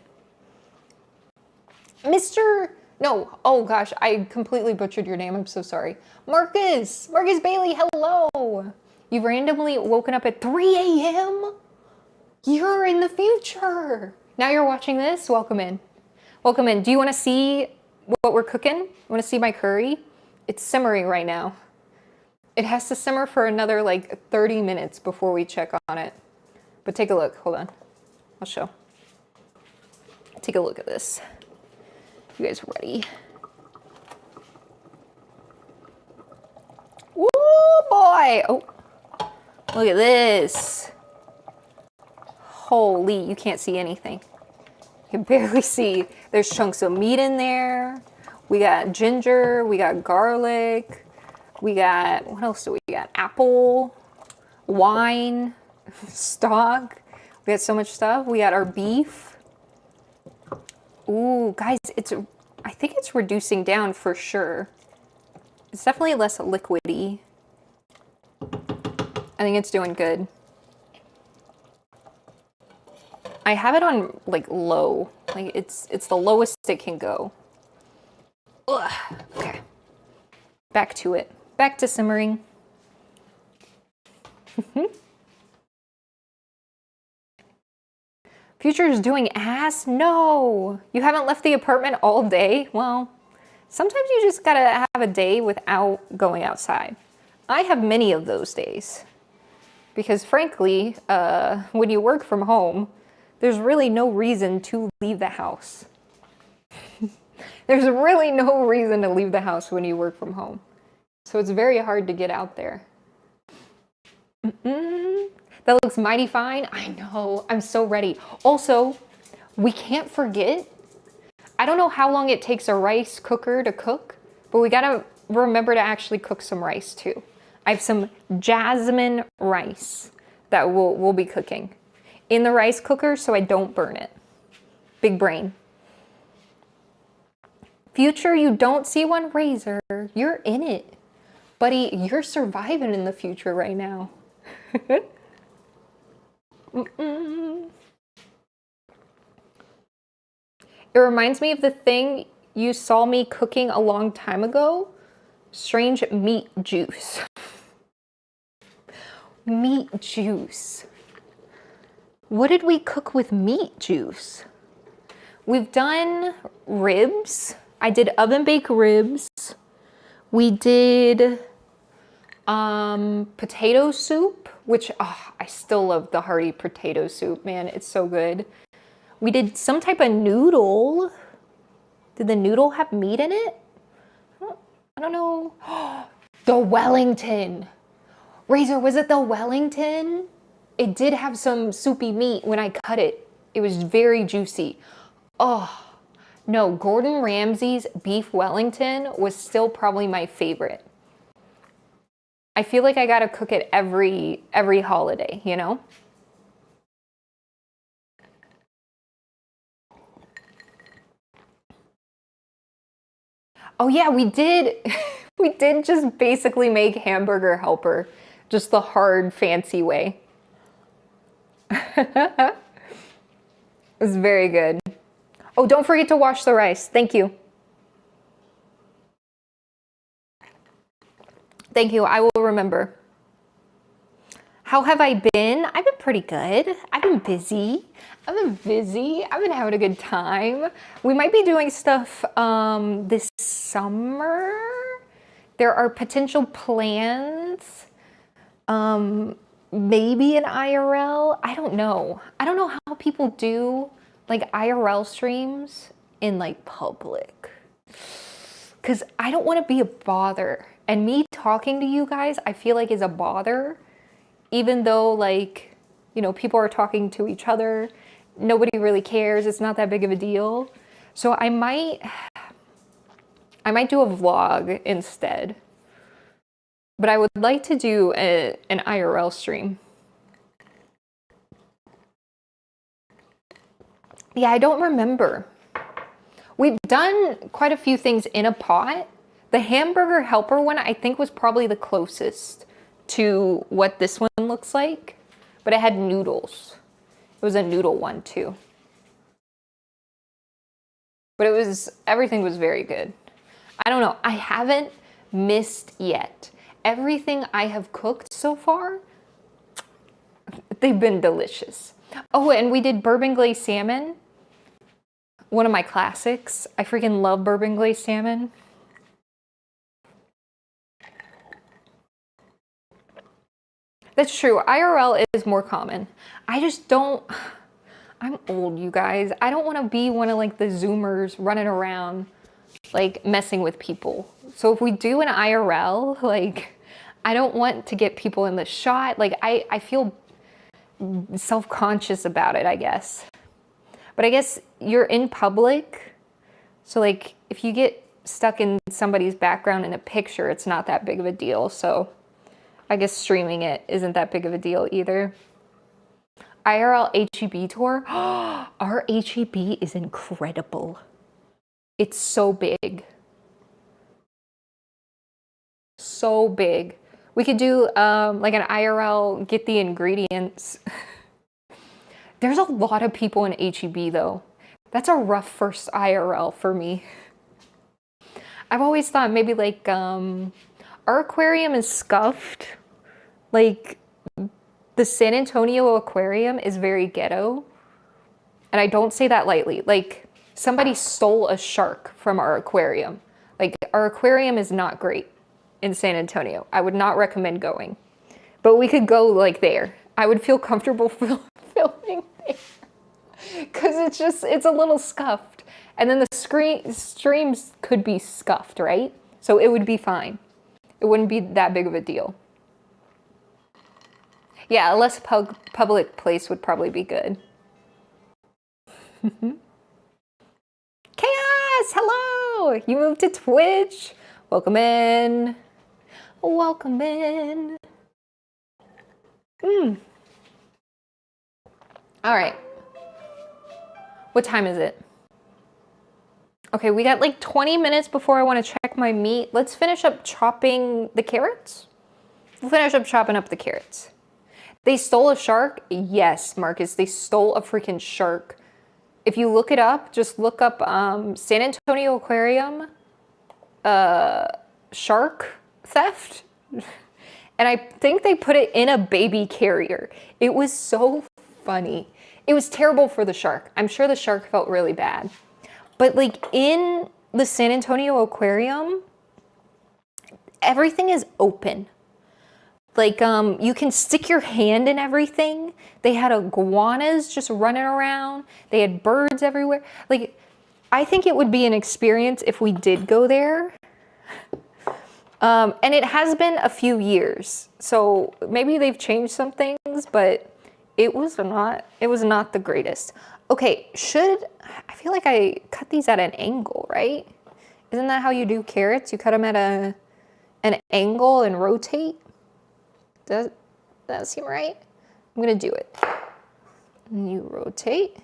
No, oh gosh, I completely butchered your name. I'm so sorry. Marcus Bailey, hello. You've randomly woken up at 3 a.m.? You're in the future. Now you're watching this, welcome in. Welcome in. Do you wanna see what we're cooking? You wanna see my curry? It's simmering right now. It has to simmer for another like 30 minutes before we check on it. But take a look, hold on. I'll show. Take a look at this. You guys ready? Woo boy! Oh, look at this. Holy, you can't see anything. You can barely see. There's chunks of meat in there. We got ginger, we got garlic. We got, what else do we got? Apple, wine, stock. We got so much stuff. We got our beef. Ooh, guys, I think it's reducing down for sure. It's definitely less liquidy. I think it's doing good. I have it on like low. Like it's the lowest it can go. Ugh. Okay. Back to it. Back to simmering. Future is doing ass? No. You haven't left the apartment all day? Well, sometimes you just gotta have a day without going outside. I have many of those days. Because frankly, when you work from home, there's really no reason to leave the house. There's really no reason to leave the house when you work from home. So it's very hard to get out there. That looks mighty fine. I know, I'm so ready. Also, we can't forget, I don't know how long it takes a rice cooker to cook, but we gotta remember to actually cook some rice too. I have some jasmine rice that we'll be cooking in the rice cooker so I don't burn it. Big brain. Future, you don't see one Razor. You're in it. Buddy, you're surviving in the future right now. It reminds me of the thing you saw me cooking a long time ago. Strange meat juice. Meat juice. What did we cook with meat juice? We've done ribs. I did oven baked ribs. We did potato soup, which I still love the hearty potato soup, man. It's so good. We did some type of noodle. Did the noodle have meat in it? I don't know. The Wellington. Razor, was it the Wellington? It did have some soupy meat when I cut it. It was very juicy. Oh, no, Gordon Ramsay's beef Wellington was still probably my favorite. I feel like I gotta cook it every holiday, you know? Oh yeah, we did just basically make hamburger helper, just the hard, fancy way. It was very good. Oh, don't forget to wash the rice. Thank you. Thank you, I will remember. How have I been? I've been pretty good. I've been busy. I've been having a good time. We might be doing stuff this summer. There are potential plans. Maybe an IRL. I don't know. I don't know how people do like IRL streams in like public. Because I don't want to be a bother. And me talking to you guys, I feel like is a bother. Even though like, you know, people are talking to each other. Nobody really cares. It's not that big of a deal. So I might do a vlog instead. But I would like to do an IRL stream. Yeah, I don't remember. We've done quite a few things in a pot. The hamburger helper one, I think, was probably the closest to what this one looks like. But it had noodles. It was a noodle one too. But everything was very good. I don't know. I haven't missed yet. Everything I have cooked so far, they've been delicious. Oh, and we did bourbon glazed salmon. One of my classics. I freaking love bourbon glazed salmon. That's true. IRL is more common. I just don't, I'm old, you guys. I don't want to be one of like the Zoomers running around like messing with people. So if we do an IRL, like I don't want to get people in the shot. Like I feel self-conscious about it, I guess. But I guess you're in public. So like if you get stuck in somebody's background in a picture, it's not that big of a deal. So I guess streaming it isn't that big of a deal either. IRL HEB tour. Our HEB is incredible. It's so big. So big. We could do like an IRL, get the ingredients. There's a lot of people in HEB though. That's a rough first IRL for me. I've always thought maybe like our aquarium is scuffed. Like the San Antonio aquarium is very ghetto. And I don't say that lightly. Like somebody stole a shark from our aquarium. Like our aquarium is not great in San Antonio. I would not recommend going. But we could go like there. I would feel comfortable filming there. Because it's a little scuffed. And then the streams could be scuffed, right? So it would be fine. It wouldn't be that big of a deal. Yeah, a less public place would probably be good. Chaos, hello! You moved to Twitch. Welcome in. Welcome in. All right. What time is it? Okay, we got like 20 minutes before I want to check my meat. Let's finish up chopping the carrots. We'll finish up chopping up the carrots. They stole a shark? Yes, Marcus, they stole a freaking shark. If you look it up, just look up San Antonio Aquarium shark theft. And I think they put it in a baby carrier. It was so funny. It was terrible for the shark. I'm sure the shark felt really bad. But like in the San Antonio Aquarium, everything is open. Like, you can stick your hand in everything. They had iguanas just running around. They had birds everywhere. Like, I think it would be an experience if we did go there. And it has been a few years, so maybe they've changed some things, but it was not the greatest. Okay, I feel like I cut these at an angle, right? Isn't that how you do carrots? You cut them at an angle and rotate? Does that seem right? I'm gonna do it. And you rotate.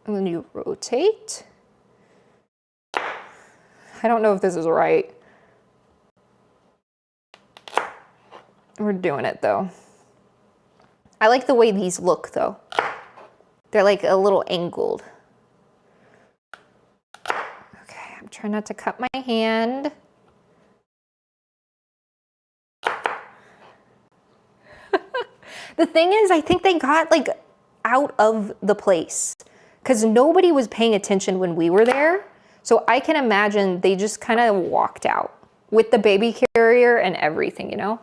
And then you rotate. I don't know if this is right. We're doing it though. I like the way these look though. They're like a little angled. Okay, I'm trying not to cut my hand. The thing is, I think they got like out of the place because nobody was paying attention when we were there. So I can imagine they just kind of walked out with the baby carrier and everything, you know?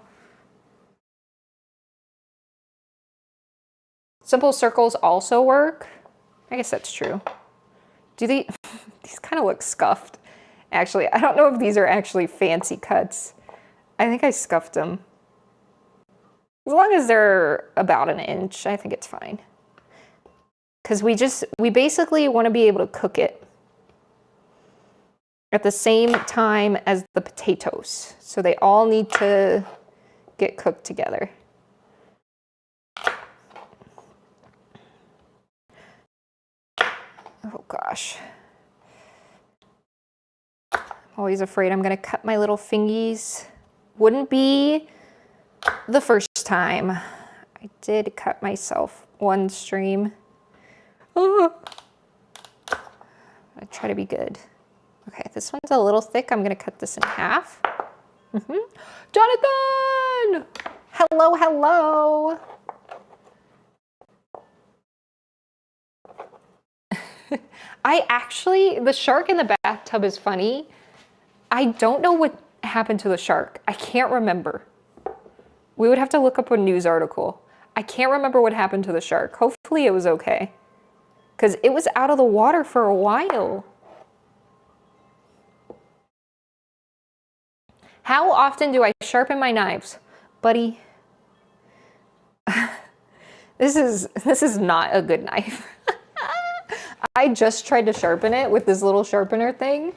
Simple circles also work. I guess that's true. Do these kind of look scuffed. Actually, I don't know if these are actually fancy cuts. I think I scuffed them. As long as they're about an inch, I think it's fine. Because we basically want to be able to cook it at the same time as the potatoes. So they all need to get cooked together. Oh gosh. I'm always afraid I'm gonna cut my little fingies. Wouldn't be the first time. I did cut myself one stream. Oh. I try to be good. Okay, this one's a little thick. I'm gonna cut this in half. Jonathan! Hello, hello. The shark in the bathtub is funny. I don't know what happened to the shark. I can't remember. We would have to look up a news article. I can't remember what happened to the shark. Hopefully it was okay. Because it was out of the water for a while. How often do I sharpen my knives? Buddy, this is not a good knife. I just tried to sharpen it with this little sharpener thing.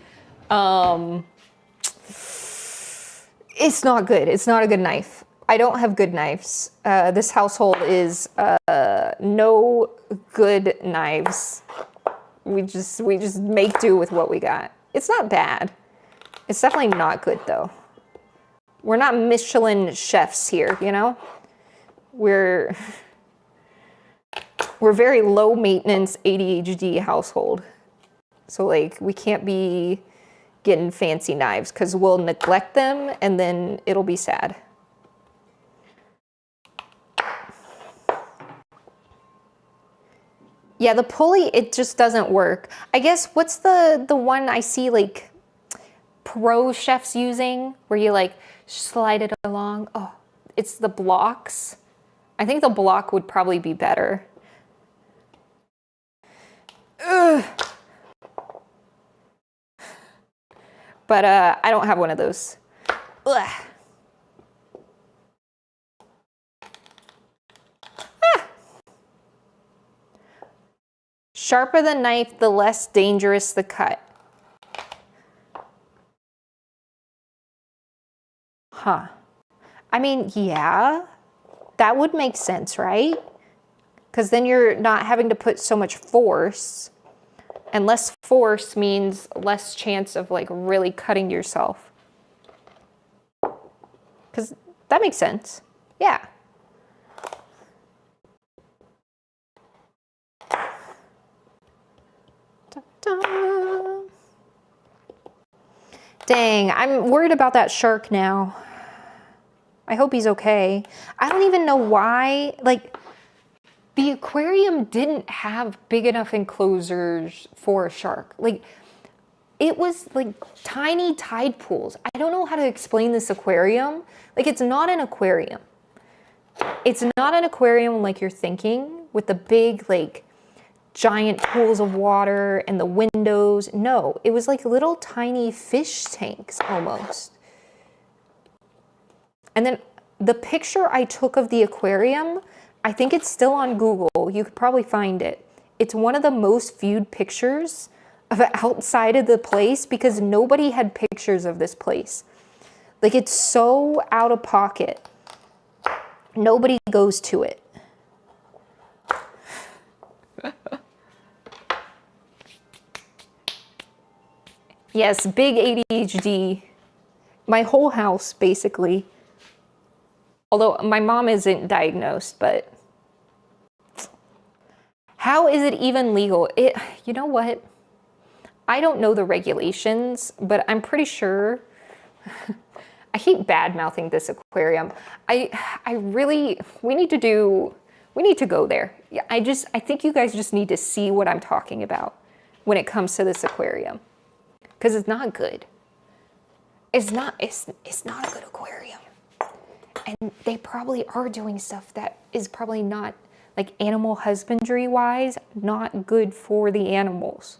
It's not good. It's not a good knife. I don't have good knives. This household is no good knives. We just make do with what we got. It's not bad. It's definitely not good though. We're not Michelin chefs here, you know? We're very low maintenance ADHD household. So like we can't be getting fancy knives because we'll neglect them and then it'll be sad. Yeah, the pulley, it just doesn't work. I guess what's the one I see like pro chefs using where you like slide it along? Oh, it's the blocks. I think the block would probably be better. Ugh. But I don't have one of those. Ugh. Ah. Sharper the knife, the less dangerous the cut. Huh. I mean, yeah, that would make sense, right? Because then you're not having to put so much force. And less force means less chance of like really cutting yourself. Because that makes sense. Yeah. Da-da. Dang, I'm worried about that shark now. I hope he's okay. I don't even know why, like, the aquarium didn't have big enough enclosures for a shark. Like, it was like tiny tide pools. I don't know how to explain this aquarium. Like, it's not an aquarium. It's not an aquarium like you're thinking, with the big, like, giant pools of water and the windows. No, it was like little tiny fish tanks almost. And then the picture I took of the aquarium, I think it's still on Google. You could probably find it. It's one of the most viewed pictures of outside of the place because nobody had pictures of this place. Like, it's so out of pocket. Nobody goes to it. Yes, big ADHD. My whole house, basically. Although my mom isn't diagnosed, but how is it even legal? You know what? I don't know the regulations, but I'm pretty sure. I hate bad-mouthing this aquarium. We need to go there. I think you guys just need to see what I'm talking about when it comes to this aquarium. Because it's not good. It's not a good aquarium. And they probably are doing stuff that is probably not, like, animal husbandry wise, not good for the animals.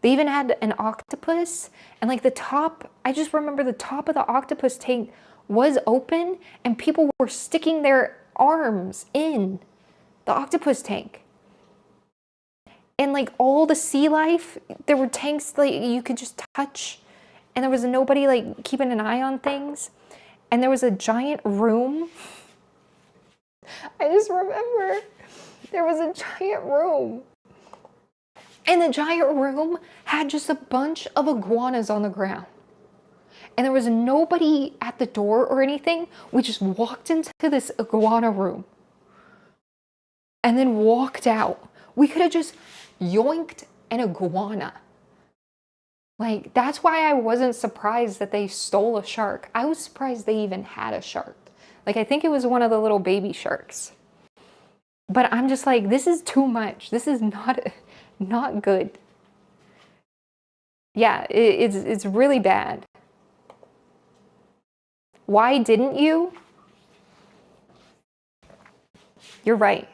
They even had an octopus, and like the top, I just remember the top of the octopus tank was open and people were sticking their arms in the octopus tank. And like all the sea life, there were tanks like you could just touch, and there was nobody like keeping an eye on things. And there was a giant room. I just remember there was a giant room. And the giant room had just a bunch of iguanas on the ground. And there was nobody at the door or anything. We just walked into this iguana room and then walked out. We could have just yoinked an iguana. Like, that's why I wasn't surprised that they stole a shark. I was surprised they even had a shark. Like, I think it was one of the little baby sharks. But I'm just like, this is too much. This is not good. Yeah, it's really bad. Why didn't you? You're right.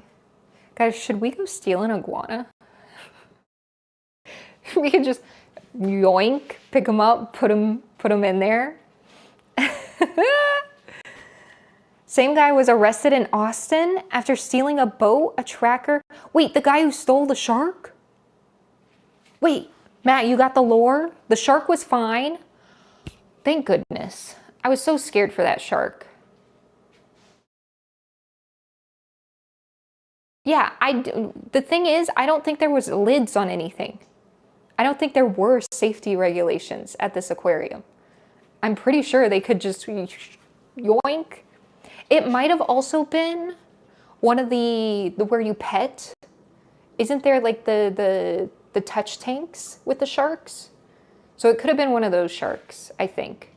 Guys, should we go steal an iguana? We could just yoink, pick them up, put them in there. Same guy was arrested in Austin after stealing a boat, a tracker. Wait, the guy who stole the shark? Wait, Matt, you got the lore? The shark was fine? Thank goodness. I was so scared for that shark. Yeah, the thing is, I don't think there was lids on anything. I don't think there were safety regulations at this aquarium. I'm pretty sure they could just yoink. It might have also been one of the where you pet. Isn't there like the touch tanks with the sharks? So it could have been one of those sharks, I think.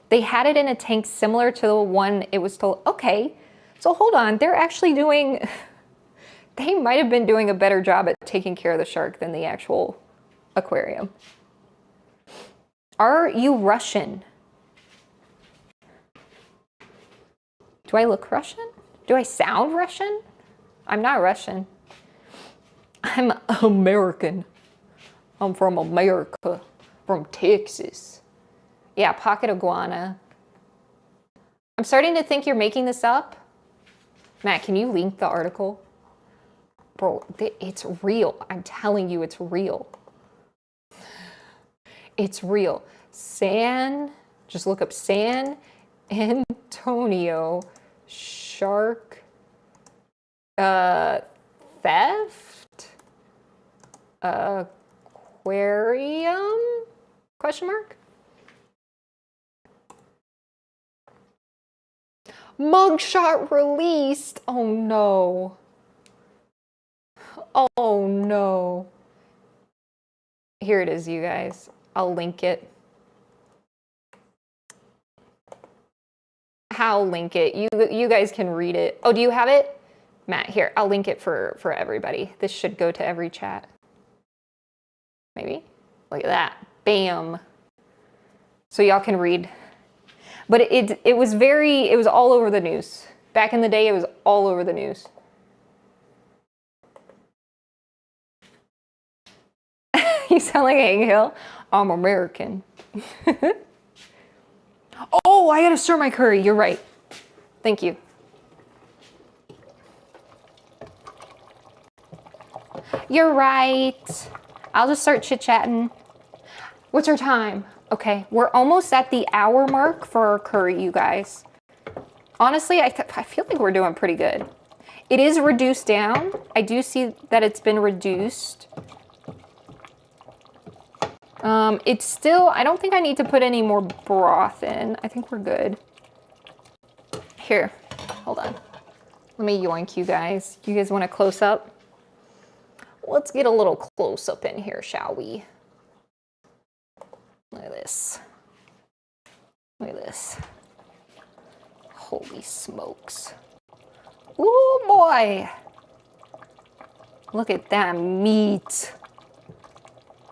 They had it in a tank similar to the one it was told. Okay, so hold on. They're actually doing, they might have been doing a better job at taking care of the shark than the actual aquarium. Are you Russian? Do I look Russian? Do I sound Russian? I'm not Russian. I'm American. I'm from America, from Texas. Yeah, pocket iguana. I'm starting to think you're making this up. Matt, can you link the article? Bro, it's real. I'm telling you, it's real. It's real. Just look up San Antonio shark theft aquarium? Question mark? Mugshot released. Oh no. Oh no. Here it is, you guys. I'll link it. I'll link it. You guys can read it. Oh, do you have it? Matt, here, I'll link it for everybody. This should go to every chat. Maybe? Look at that. Bam. So y'all can read. But it was all over the news. Back in the day, it was all over the news. You sound like Hank Hill. I'm American. Oh, I gotta stir my curry. You're right. Thank you. You're right. I'll just start chit-chatting. What's our time? Okay, we're almost at the hour mark for our curry, you guys. Honestly, I feel like we're doing pretty good. It is reduced down. I do see that it's been reduced. It's still, I don't think I need to put any more broth in. I think we're good. Here, hold on. Let me yoink you guys. You guys want a close up? Let's get a little close up in here, shall we? Look at this. Look at this. Holy smokes. Ooh, boy. Look at that meat.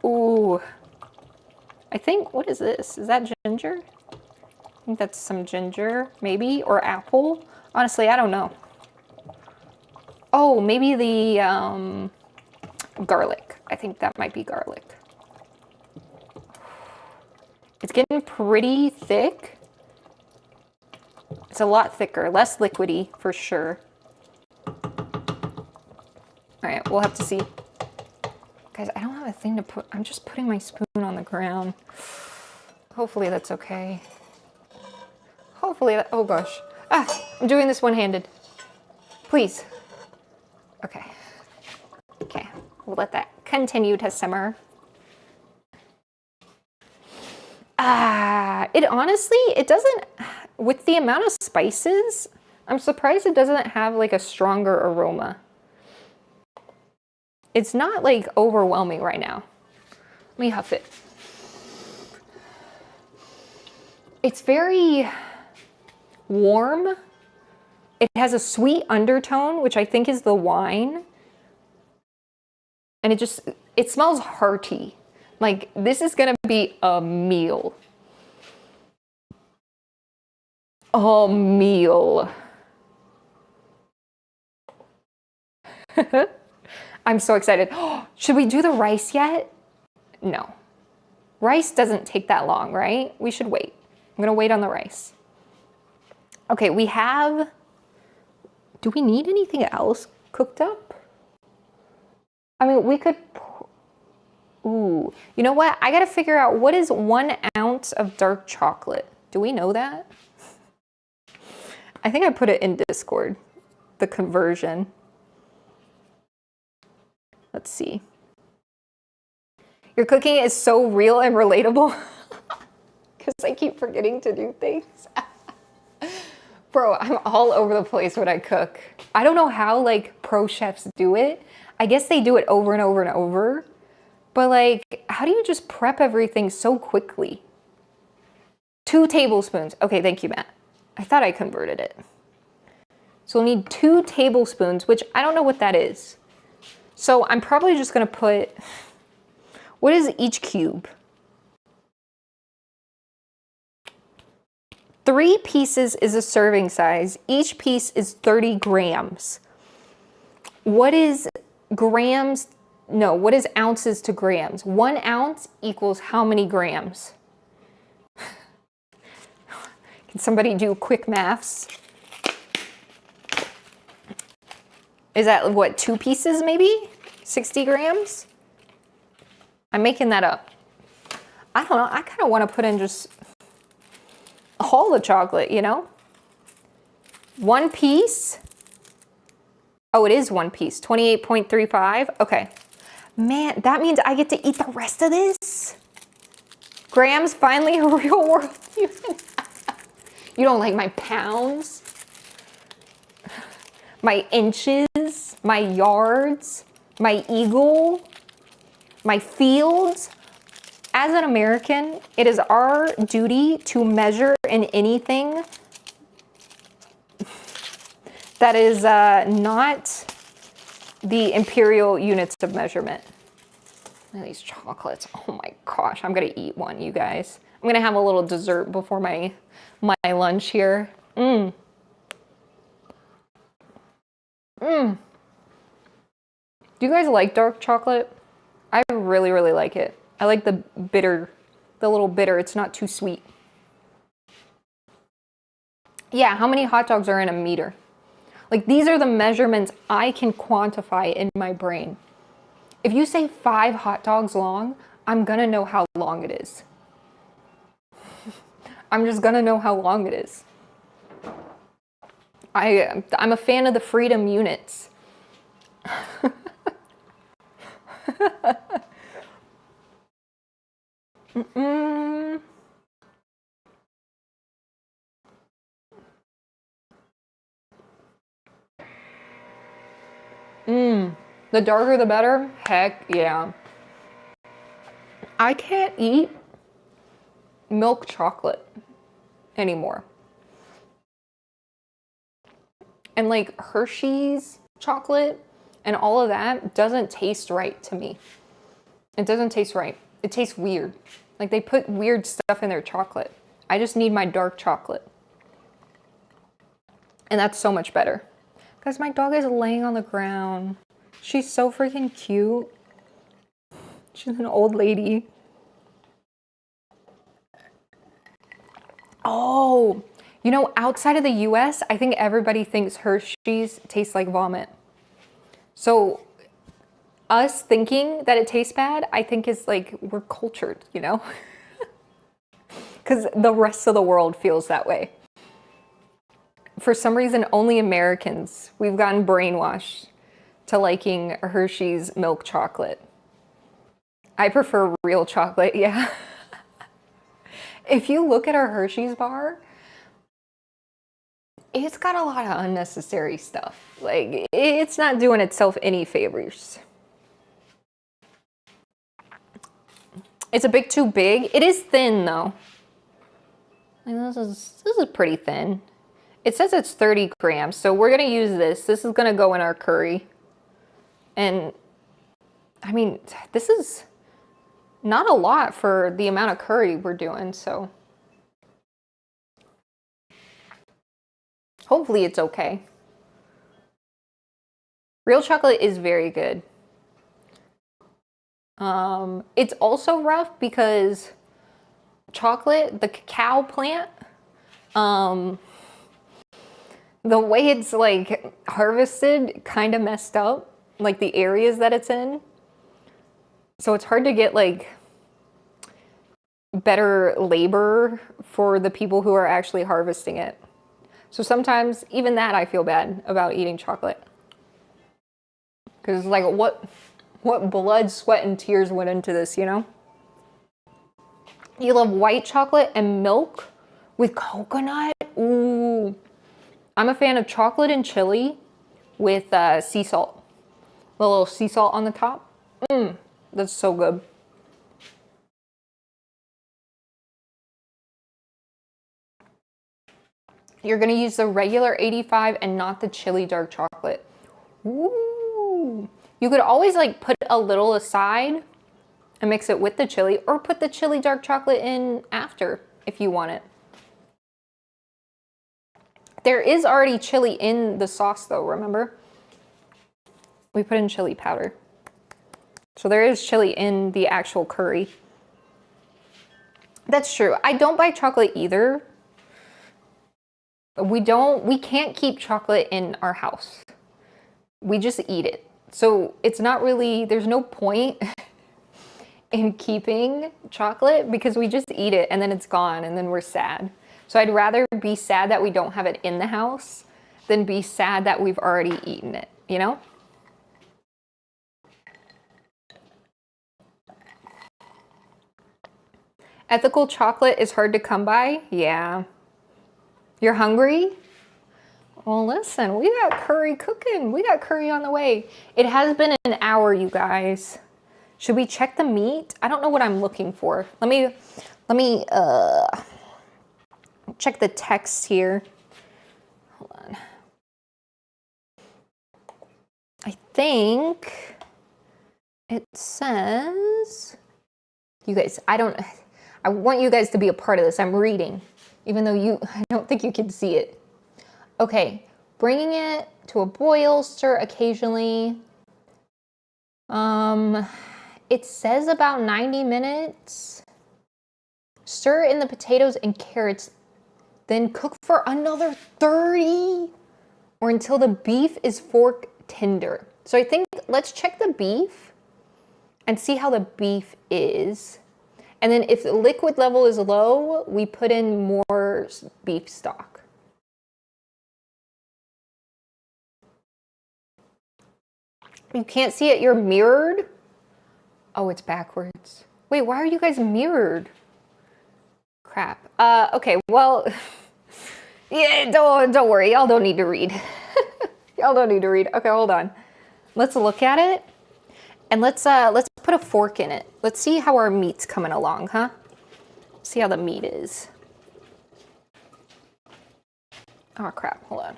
Ooh. I think, what is this? Is that ginger? I think that's some ginger, maybe, or apple. Honestly, I don't know. Oh, maybe the garlic. I think that might be garlic. It's getting pretty thick. It's a lot thicker, less liquidy for sure. All right, we'll have to see. Guys, I don't have a thing to put, I'm just putting my spoon on the ground. Hopefully that's okay. Hopefully that, oh gosh. Ah, I'm doing this one-handed. Please. Okay. Okay, we'll let that continue to simmer. It honestly, it doesn't, with the amount of spices, I'm surprised it doesn't have like a stronger aroma. It's not like overwhelming right now. Let me huff it. It's very warm. It has a sweet undertone, which I think is the wine. And it smells hearty. Like, this is gonna be a meal. A meal. I'm so excited. Should we do the rice yet? No. Rice doesn't take that long, right? We should wait. I'm gonna wait on the rice. Okay, we have, do we need anything else cooked up? I mean, we could, ooh, you know what? I gotta figure out what is 1 ounce of dark chocolate. Do we know that? I think I put it in Discord, the conversion. Let's see. Your cooking is so real and relatable because I keep forgetting to do things. Bro, I'm all over the place when I cook. I don't know how like pro chefs do it. I guess they do it over and over and over. But like, how do you just prep everything so quickly? 2 tablespoons. Okay, thank you, Matt. I thought I converted it. So we'll need 2 tablespoons, which I don't know what that is. So I'm probably just gonna put, what is each cube? 3 pieces is a serving size. Each piece is 30 grams. What is grams? No, what is ounces to grams? 1 ounce equals how many grams? Can somebody do quick maths? Is that what, 2 pieces maybe? 60 grams? I'm making that up. I don't know, I kind of want to put in just all the chocolate, you know? 1 piece. Oh, it is 1 piece, 28.35, okay. Man, that means I get to eat the rest of this? Grams, finally a real world human. You don't like my pounds? My inches, my yards, my eagle, my fields. As an American, it is our duty to measure in anything That is not the imperial units of measurement. Look at these chocolates. Oh my gosh, I'm gonna eat one, you guys. I'm gonna have a little dessert before my lunch here. Do you guys like dark chocolate? I really, really like it. I like the bitter, the little bitter. It's not too sweet. Yeah, how many hot dogs are in a meter? Like, these are the measurements I can quantify in my brain. If you say 5 hot dogs long, I'm gonna know how long it is. I'm just gonna know how long it is. I'm a fan of the freedom units. The darker the better? Heck yeah. I can't eat milk chocolate anymore. And like Hershey's chocolate and all of that doesn't taste right to me. It doesn't taste right. It tastes weird. Like they put weird stuff in their chocolate. I just need my dark chocolate. And that's so much better. Guys, my dog is laying on the ground. She's so freaking cute. She's an old lady. Oh, you know, outside of the US, I think everybody thinks Hershey's tastes like vomit. So us thinking that it tastes bad, I think is like, we're cultured, you know? Because the rest of the world feels that way. For some reason, only Americans, we've gotten brainwashed to liking Hershey's milk chocolate. I prefer real chocolate, yeah. If you look at our Hershey's bar, it's got a lot of unnecessary stuff. Like, it's not doing itself any favors. It's a bit too big. It is thin though. And this is pretty thin. It says it's 30 grams, so we're gonna use this. This is gonna go in our curry. And I mean, this is not a lot for the amount of curry we're doing, so hopefully it's okay. Real chocolate is very good. It's also rough because chocolate, the cacao plant, the way it's like harvested kind of messed up, like the areas that it's in. So it's hard to get like better labor for the people who are actually harvesting it. So sometimes even that I feel bad about eating chocolate. Because like what blood, sweat, and tears went into this, you know? You love white chocolate and milk with coconut? Ooh. I'm a fan of chocolate and chili with sea salt. A little sea salt on the top. That's so good. You're gonna use the regular 85 and not the chili dark chocolate. Ooh. You could always like put a little aside and mix it with the chili, or put the chili dark chocolate in after if you want it. There is already chili in the sauce though, remember? We put in chili powder. So there is chili in the actual curry. That's true. I don't buy chocolate either. We can't keep chocolate in our house. We just eat it. So it's not really, there's no point in keeping chocolate because we just eat it and then it's gone and then we're sad. So I'd rather be sad that we don't have it in the house than be sad that we've already eaten it, you know? Ethical chocolate is hard to come by? Yeah. You're hungry? Well, listen, we got curry cooking. We got curry on the way. It has been an hour, you guys. Should we check the meat? I don't know what I'm looking for. Let me check the text here. Hold on. I think it says, you guys, I want you guys to be a part of this. I'm reading, even though I don't think you can see it. Okay, bringing it to a boil, stir occasionally. It says about 90 minutes. Stir in the potatoes and carrots, then cook for another 30 or until the beef is fork tender. So I think let's check the beef and see how the beef is. And then if the liquid level is low, we put in more beef stock. You can't see it, you're mirrored? Oh, it's backwards. Wait, why are you guys mirrored? Crap. Okay, well, yeah, don't worry, y'all don't need to read. Y'all don't need to read. Okay, hold on. Let's look at it and let's put a fork in it. Let's see how our meat's coming along, huh? See how the meat is. Oh crap, hold on.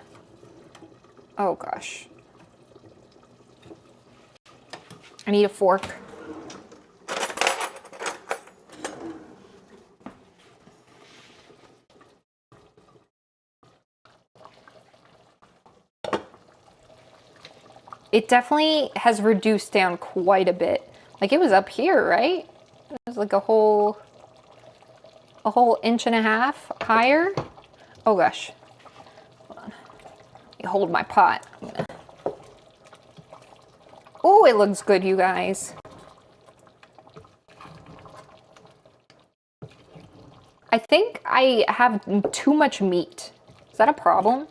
Oh gosh. I need a fork. It definitely has reduced down quite a bit. Like it was up here, right? It was like a whole inch and a half higher. Oh gosh. Hold on. Let me hold my pot. Oh, it looks good, you guys. I think I have too much meat. Is that a problem?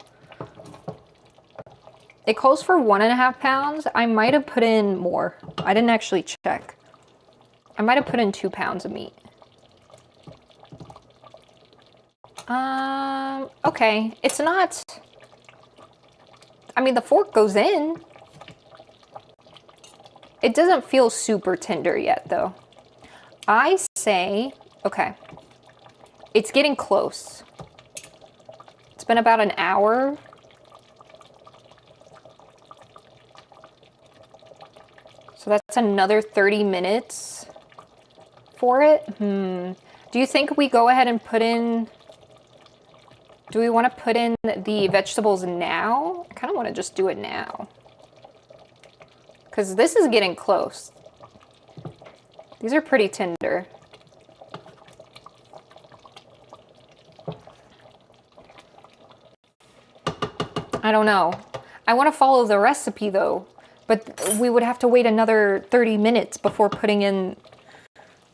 It calls for 1.5 pounds. I might have put in more. I didn't actually check. I might have put in 2 pounds of meat. Okay. It's not... I mean, the fork goes in. It doesn't feel super tender yet, though. I say, okay. It's getting close. It's been about an hour. So that's another 30 minutes for it. Do you think we go ahead and put in, do we want to put in the vegetables now? I kind of want to just do it now. Because this is getting close. These are pretty tender. I don't know. I want to follow the recipe though. But we would have to wait another 30 minutes before putting in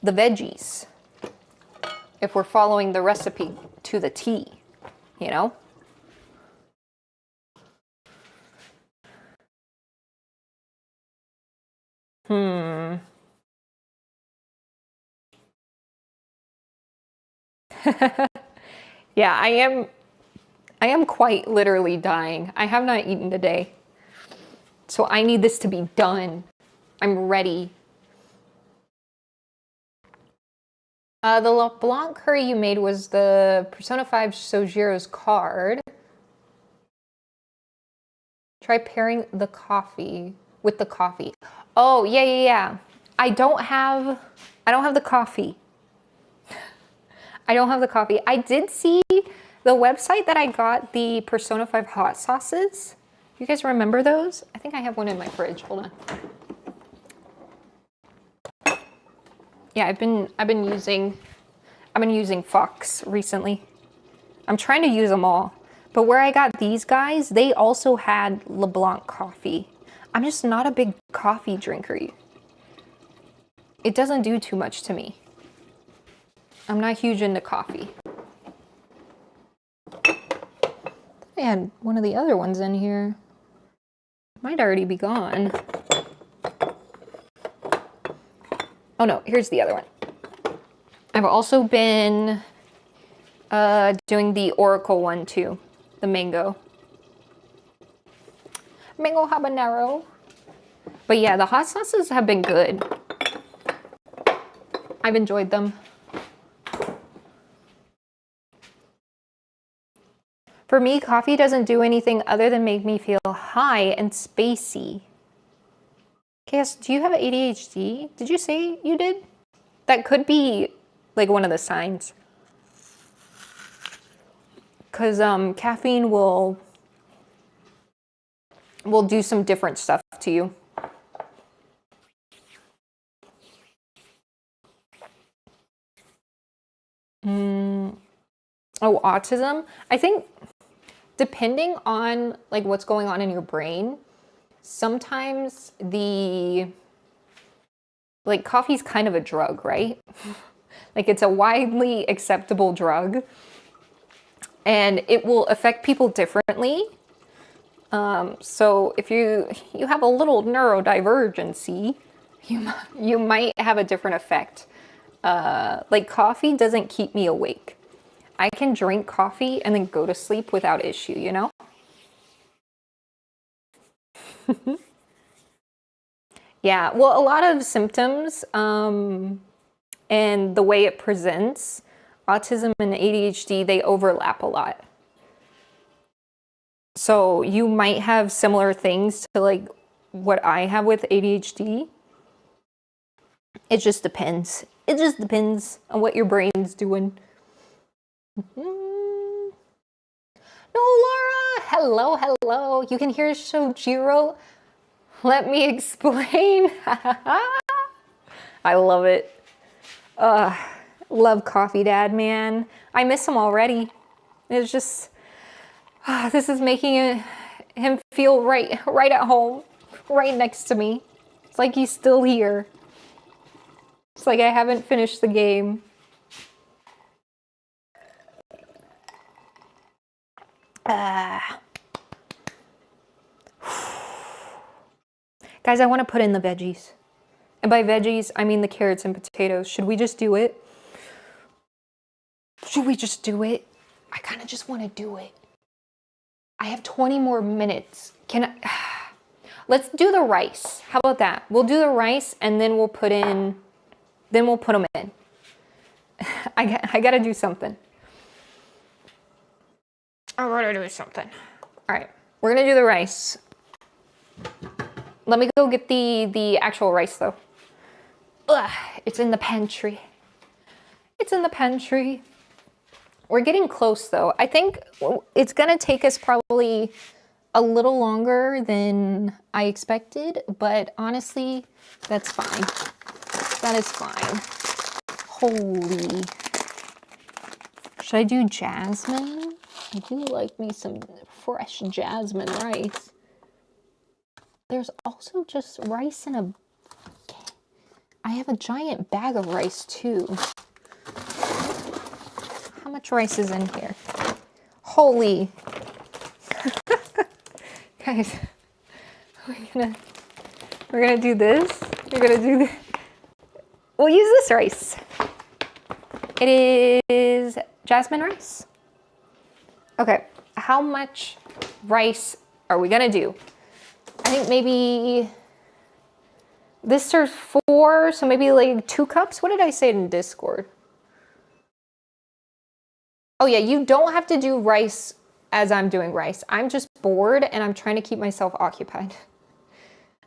the veggies. If we're following the recipe to the T, you know? Yeah, I am quite literally dying. I have not eaten today. So I need this to be done. I'm ready. The Leblanc Curry you made was the Persona 5 Sojiro's card. Try pairing the coffee with the coffee. Oh, yeah. I don't have the coffee. I don't have the coffee. I did see the website that I got the Persona 5 hot sauces. You guys remember those? I think I have one in my fridge. Hold on. Yeah, I've been using Fox recently. I'm trying to use them all. But where I got these guys, they also had Leblanc coffee. I'm just not a big coffee drinker. It doesn't do too much to me. I'm not huge into coffee. I had one of the other ones in here. Might already be gone. Oh no, here's the other one. I've also been doing the Oracle one too. The mango. Mango habanero. But yeah, the hot sauces have been good. I've enjoyed them. For me, coffee doesn't do anything other than make me feel high and spacey. Cass, do you have ADHD? Did you say you did? That could be like one of the signs. Because caffeine will do some different stuff to you. Oh, autism? I think depending on like what's going on in your brain, sometimes coffee's kind of a drug, right? Like it's a widely acceptable drug and it will affect people differently. So if you have a little neurodivergency, you might have a different effect. Like coffee doesn't keep me awake. I can drink coffee and then go to sleep without issue, you know? Yeah, well, a lot of symptoms and the way it presents, autism and ADHD, they overlap a lot. So you might have similar things to like what I have with ADHD. It just depends. It just depends on what your brain's doing. No, Laura! Hello, hello. You can hear Sojiro. Let me explain. I love it. Love Coffee Dad, man. I miss him already. It's just, this is making him feel right at home, right next to me. It's like he's still here. It's like I haven't finished the game. Guys, I want to put in the veggies. And by veggies, I mean the carrots and potatoes. Should we just do it? Should we just do it? I kind of just want to do it. I have 20 more minutes. Can I? Let's do the rice. How about that? We'll do the rice and then we'll put in, then we'll put them in. I gotta do something. I gotta do something. All right, we're gonna do the rice. Let me go get the actual rice though. Ugh, it's in the pantry. It's in the pantry. We're getting close though. I think it's gonna take us probably a little longer than I expected, but honestly, that's fine. That is fine. Holy. Should I do jasmine? I do like me some fresh jasmine rice. There's also just rice in a... I have a giant bag of rice too. How much rice is in here? Holy. Guys, we're gonna do this. We're gonna do this. We'll use this rice. It is jasmine rice. Okay, how much rice are we gonna do? I think maybe this serves 4, so maybe like 2 cups. What did I say in Discord? Oh yeah, you don't have to do rice as I'm doing rice. I'm just bored and I'm trying to keep myself occupied.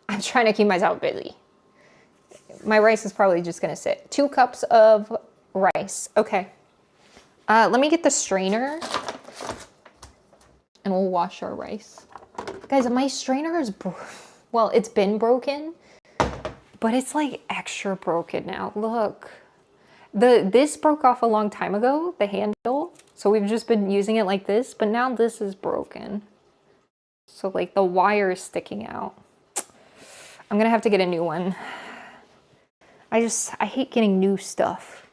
I'm trying to keep myself busy. My rice is probably just gonna sit. 2 cups of rice. Okay. Let me get the strainer and we'll wash our rice. Guys, my strainer is, well, it's been broken, but it's like extra broken now. Look, this broke off a long time ago, the handle. So we've just been using it like this, but now this is broken. So like the wire is sticking out. I'm gonna have to get a new one. I hate getting new stuff.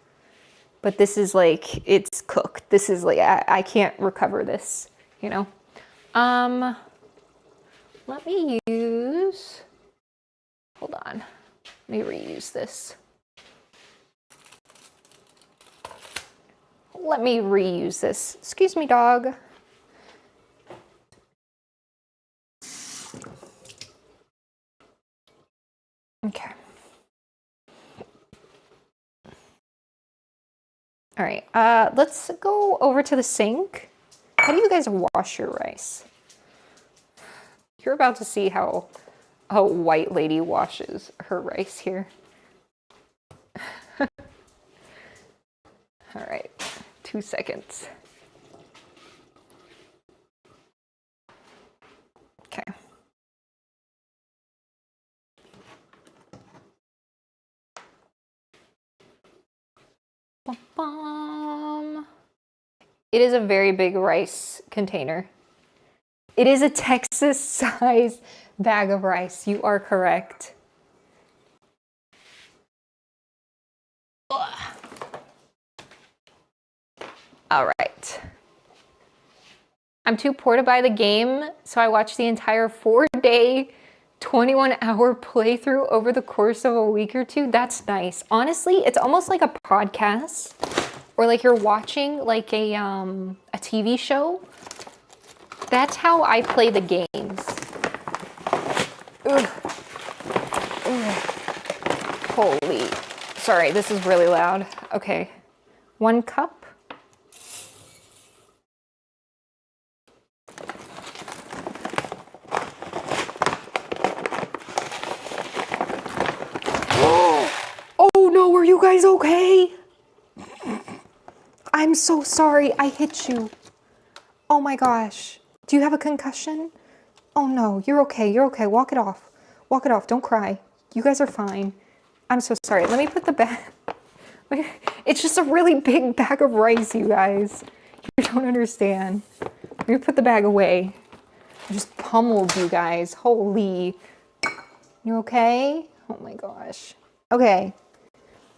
But this is like, it's cooked. This is like, I can't recover this, you know? Let me use, hold on. Let me reuse this. Let me reuse this. Excuse me, dog. Okay. All right, let's go over to the sink. How do you guys wash your rice? You're about to see how a white lady washes her rice here. All right, 2 seconds. Okay. Bum. It is a very big rice container. It is a Texas size bag of rice. You are correct. Ugh. All right. I'm too poor to buy the game, so I watched the entire 4-day, 21-hour playthrough over the course of a week or two. That's nice. Honestly, it's almost like a podcast, or like you're watching like a TV show. That's how I play the games. Ugh. Ugh. Holy. Sorry, this is really loud. Okay. 1 cup. Oh no, are you guys okay? I'm so sorry, I hit you. Oh my gosh. Do you have a concussion? Oh no, you're okay, you're okay. Walk it off. Walk it off, don't cry. You guys are fine. I'm so sorry. Let me put the bag. It's just a really big bag of rice, you guys. You don't understand. Let me put the bag away. I just pummeled you guys. Holy. You okay? Oh my gosh. Okay.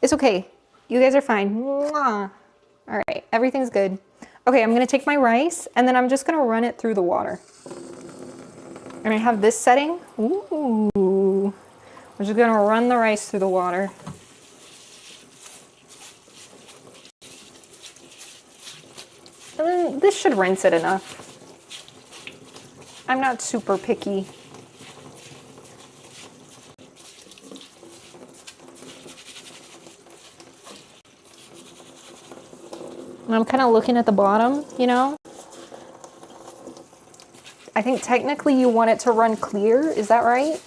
It's okay. You guys are fine. Mwah. All right, everything's good. Okay, I'm gonna take my rice and then I'm just gonna run it through the water. And I have this setting. Ooh. I'm just gonna run the rice through the water. And then this should rinse it enough. I'm not super picky. And I'm kind of looking at the bottom, you know? I think technically you want it to run clear, is that right?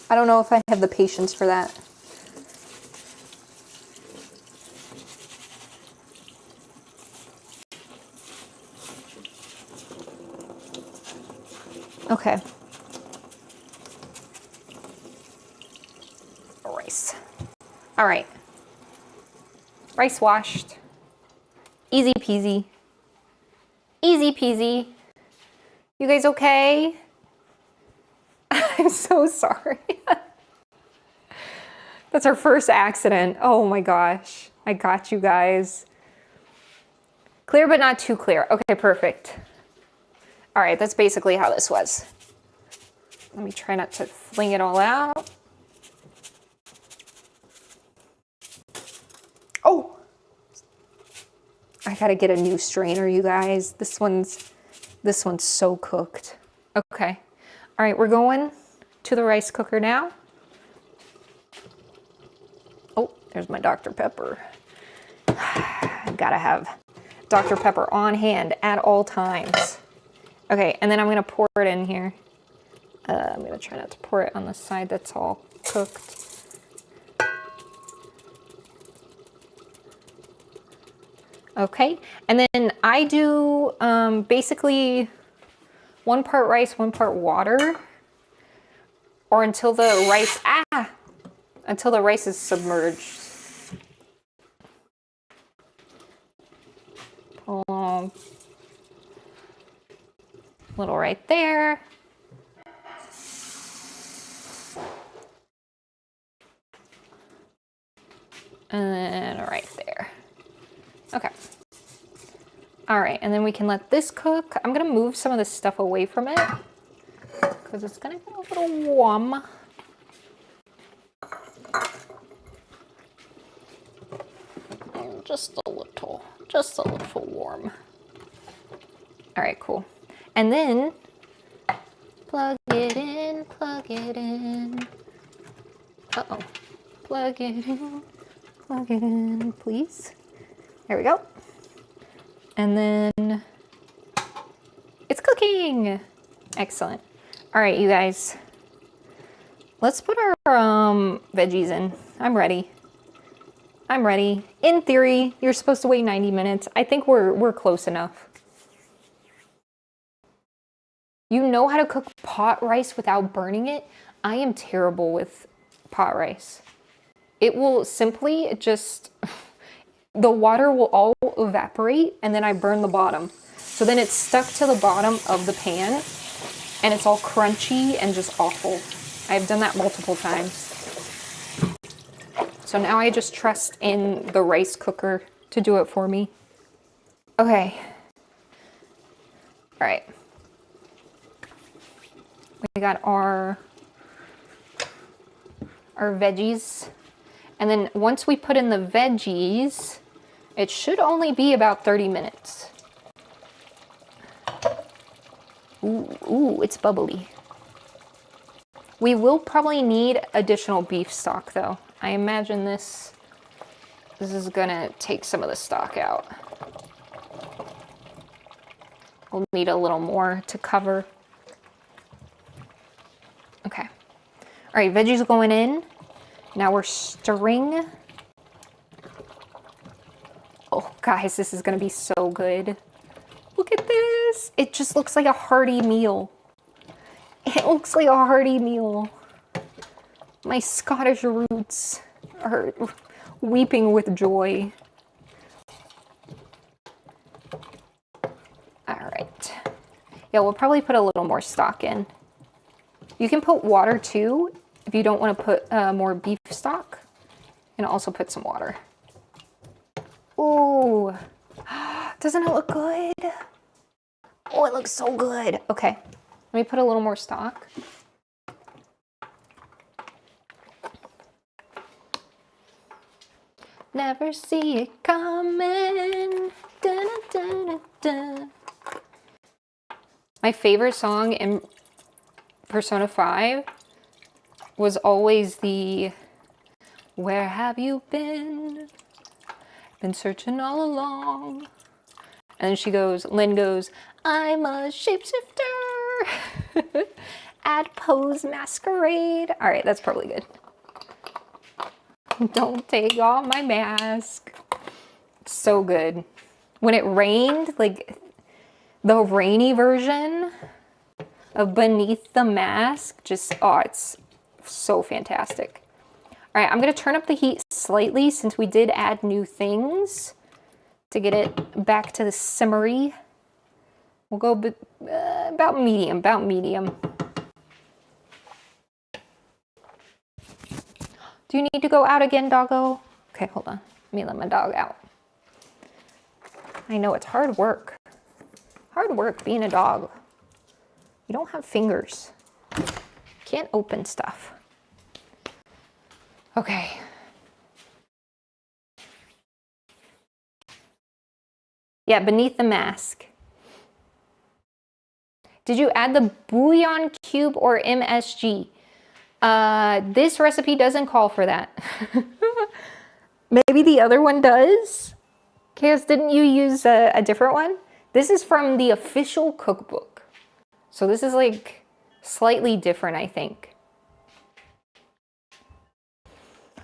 I don't know if I have the patience for that. Okay. Rice. All right. Rice washed. Easy peasy. Easy peasy. You guys okay? I'm so sorry. That's our first accident. Oh my gosh. I got you guys. Clear but not too clear. Okay, perfect. All right, that's basically how this was. Let me try not to fling it all out. Oh! I gotta get a new strainer, you guys. This one's so cooked. Okay. All right, we're going to the rice cooker now. Oh, there's my Dr. Pepper. I've gotta have Dr. Pepper on hand at all times. Okay, and then I'm gonna pour it in here. I'm gonna try not to pour it on the side that's all cooked. Okay, and then I do basically 1 part rice, 1 part water, or until the rice is submerged. Pull a little right there. And then right there. Okay. All right, and then we can let this cook. I'm gonna move some of this stuff away from it because it's gonna get a little warm. Just a little warm. All right, cool. And then plug it in, Uh-oh, plug it in, please. There we go. And then it's cooking. Excellent. All right, you guys. Let's put our veggies in. I'm ready. I'm ready. In theory, you're supposed to wait 90 minutes. I think we're close enough. You know how to cook pot rice without burning it? I am terrible with pot rice. It will simply just, the water will all evaporate and then I burn the bottom. So then it's stuck to the bottom of the pan and it's all crunchy and just awful. I've done that multiple times. So now I just trust in the rice cooker to do it for me. Okay. All right. We got our veggies. And then once we put in the veggies, it should only be about 30 minutes. Ooh, it's bubbly. We will probably need additional beef stock though. I imagine this is gonna take some of the stock out. We'll need a little more to cover. Okay. All right, veggies going in. Now we're stirring. Oh, guys, this is gonna be so good. Look at this. It just looks like a hearty meal. It looks like a hearty meal. My Scottish roots are weeping with joy. All right. Yeah, we'll probably put a little more stock in. You can put water too if you don't want to put more beef stock. And also put some water. Ooh. Doesn't it look good? Oh, it looks so good. Okay. Let me put a little more stock. Never see it coming. Dun, dun, dun, dun. My favorite song in Persona 5 was always the "Where have you been? Been searching all along." And then she goes, Lynn goes, "I'm a shapeshifter at Pose Masquerade." All right, that's probably good. Don't take off my mask. It's so good. When it rained, like the rainy version of Beneath the Mask, just, oh, it's so fantastic. All right, I'm gonna turn up the heat slightly since we did add new things to get it back to the simmery. We'll go about medium, Do you need to go out again, doggo? Okay, hold on. Let me let my dog out. I know it's hard work. Hard work being a dog. You don't have fingers. Can't open stuff. Okay. Yeah, Beneath the Mask. Did you add the bouillon cube or MSG? This recipe doesn't call for that. Maybe the other one does? Chaos, didn't you use a different one? This is from the official cookbook. So this is like slightly different, I think.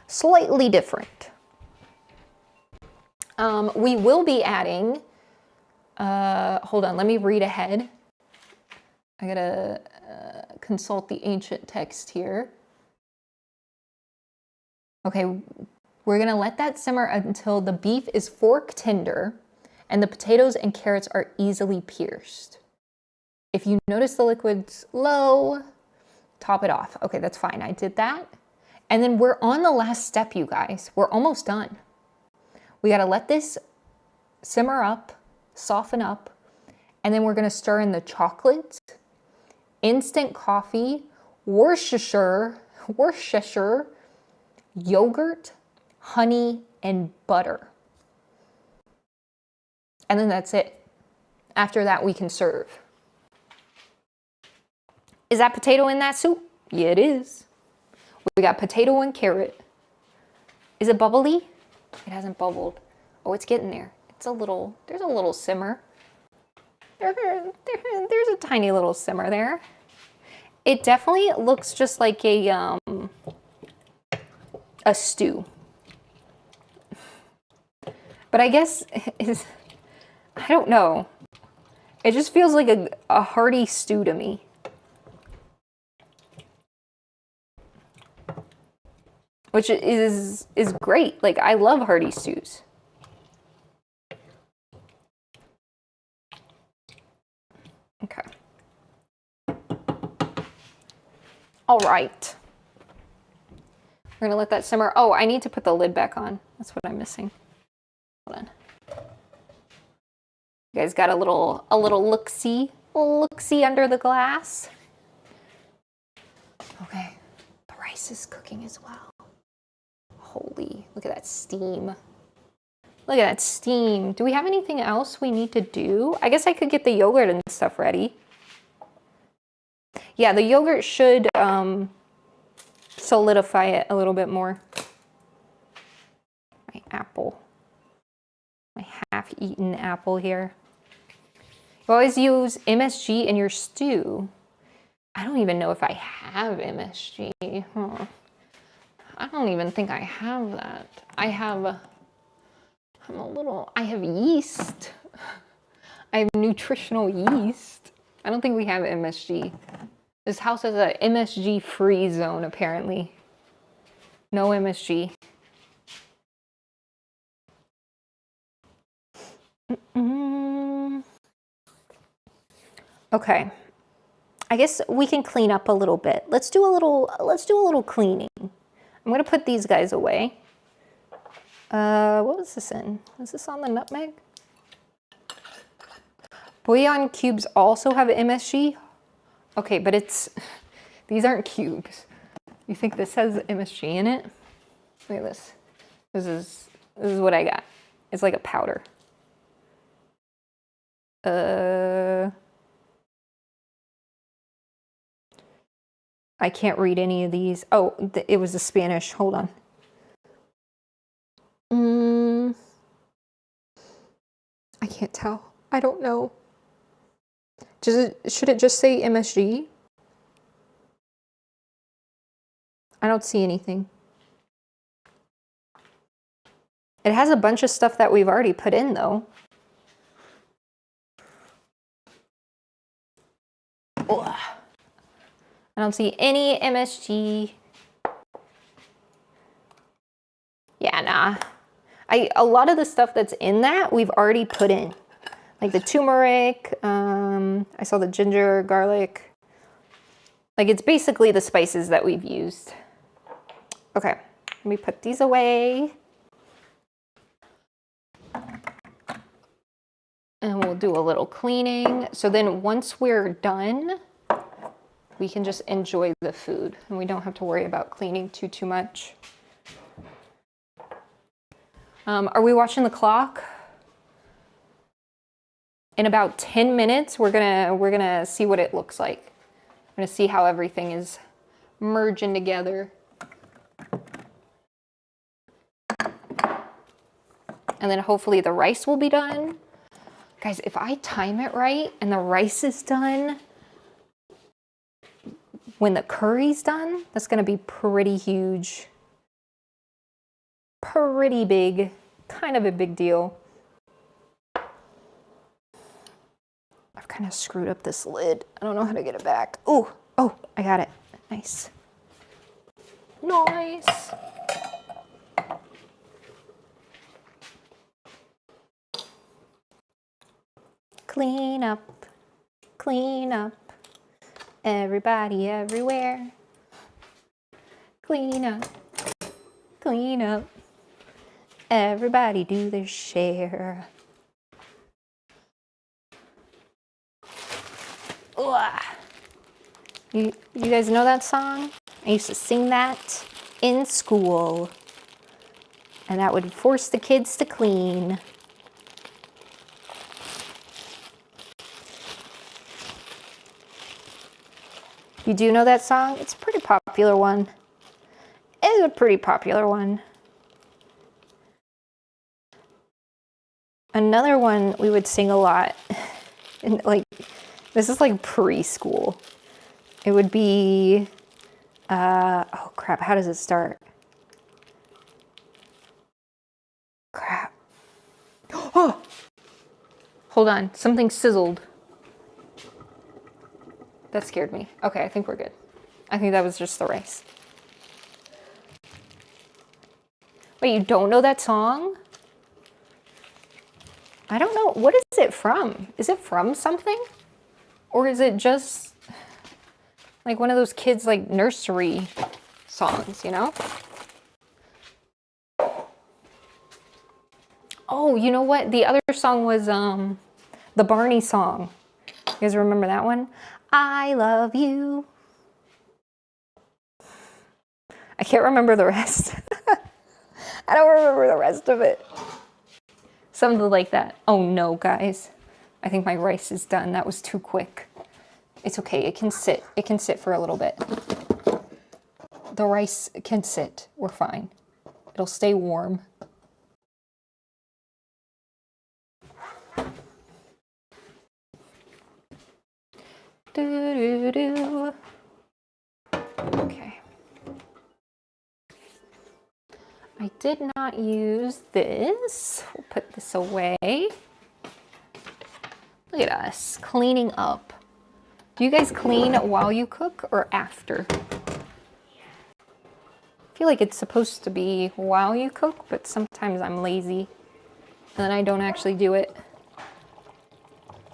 Slightly different. We will be adding, hold on, let me read ahead. I gotta consult the ancient text here. Okay, we're gonna let that simmer until the beef is fork tender and the potatoes and carrots are easily pierced. If you notice the liquid's low, top it off. Okay, that's fine, I did that. And then we're on the last step, you guys. We're almost done. We gotta let this simmer up, soften up, and then we're gonna stir in the chocolate, instant coffee, Worcestershire, yogurt, honey, and butter. And then that's it. After that, we can serve. Is that potato in that soup? Yeah, it is. We got potato and carrot. Is it bubbly? It hasn't bubbled. Oh, it's getting there. It's a little, there's a little simmer. There's a tiny little simmer there. It definitely looks just like a stew. But I guess I don't know. It just feels like a hearty stew to me. Which is great. Like, I love hearty stews. Okay. All right. We're gonna let that simmer. Oh, I need to put the lid back on. That's what I'm missing. Hold on. You guys got a little look-see under the glass. Okay, the rice is cooking as well. Holy, look at that steam. Look at that steam. Do we have anything else we need to do? I guess I could get the yogurt and stuff ready. Yeah, the yogurt should solidify it a little bit more. My apple. My half-eaten apple here. You always use MSG in your stew. I don't even know if I have MSG. I don't even think I have that. I have yeast. I have nutritional yeast. I don't think we have MSG. This house is a MSG-free zone, apparently. No MSG. Okay. I guess we can clean up a little bit. Let's do a little cleaning. I'm gonna put these guys away. What was this in? Is this on the nutmeg? Bouillon cubes also have MSG. Okay, but these aren't cubes. You think this has MSG in it? Look at this. This is what I got. It's like a powder. I can't read any of these. Oh, it was the Spanish. Hold on. I can't tell. I don't know. Should it just say MSG? I don't see anything. It has a bunch of stuff that we've already put in, though. Ugh. I don't see any MSG. Yeah, nah. A lot of the stuff that's in that we've already put in. Like the turmeric, I saw the ginger, garlic. Like, it's basically the spices that we've used. Okay, let me put these away. And we'll do a little cleaning. So then once we're done, we can just enjoy the food and we don't have to worry about cleaning too much. Are we watching the clock? In about 10 minutes, we're gonna see what it looks like. We're gonna see how everything is merging together. And then hopefully the rice will be done. Guys, if I time it right and the rice is done, when the curry's done, that's gonna be pretty huge. Pretty big, kind of a big deal. I've kind of screwed up this lid. I don't know how to get it back. Oh, I got it. Nice. Nice. Clean up, everybody everywhere. Clean up, everybody do their share. Ugh. You guys know that song? I used to sing that in school, and that would force the kids to clean. You do know that song? It's a pretty popular one. It's a pretty popular one. Another one we would sing a lot, and like, this is like preschool. It would be, oh crap, how does it start? Crap. Oh! Hold on, something sizzled. That scared me. Okay, I think we're good. I think that was just the rice. Wait, you don't know that song? I don't know. What is it from? Is it from something? Or is it just like one of those kids like nursery songs, you know? Oh, you know what? The other song was the Barney song. You guys remember that one? I love you. I can't remember the rest. I don't remember the rest of it. Something like that. Oh no, guys. I think my rice is done. That was too quick. It's okay. It can sit. It can sit for a little bit. The rice can sit. We're fine. It'll stay warm. Do-do-do. Okay. I did not use this. We'll put this away. Look at us cleaning up. Do you guys clean while you cook or after? I feel like it's supposed to be while you cook, but sometimes I'm lazy and then I don't actually do it.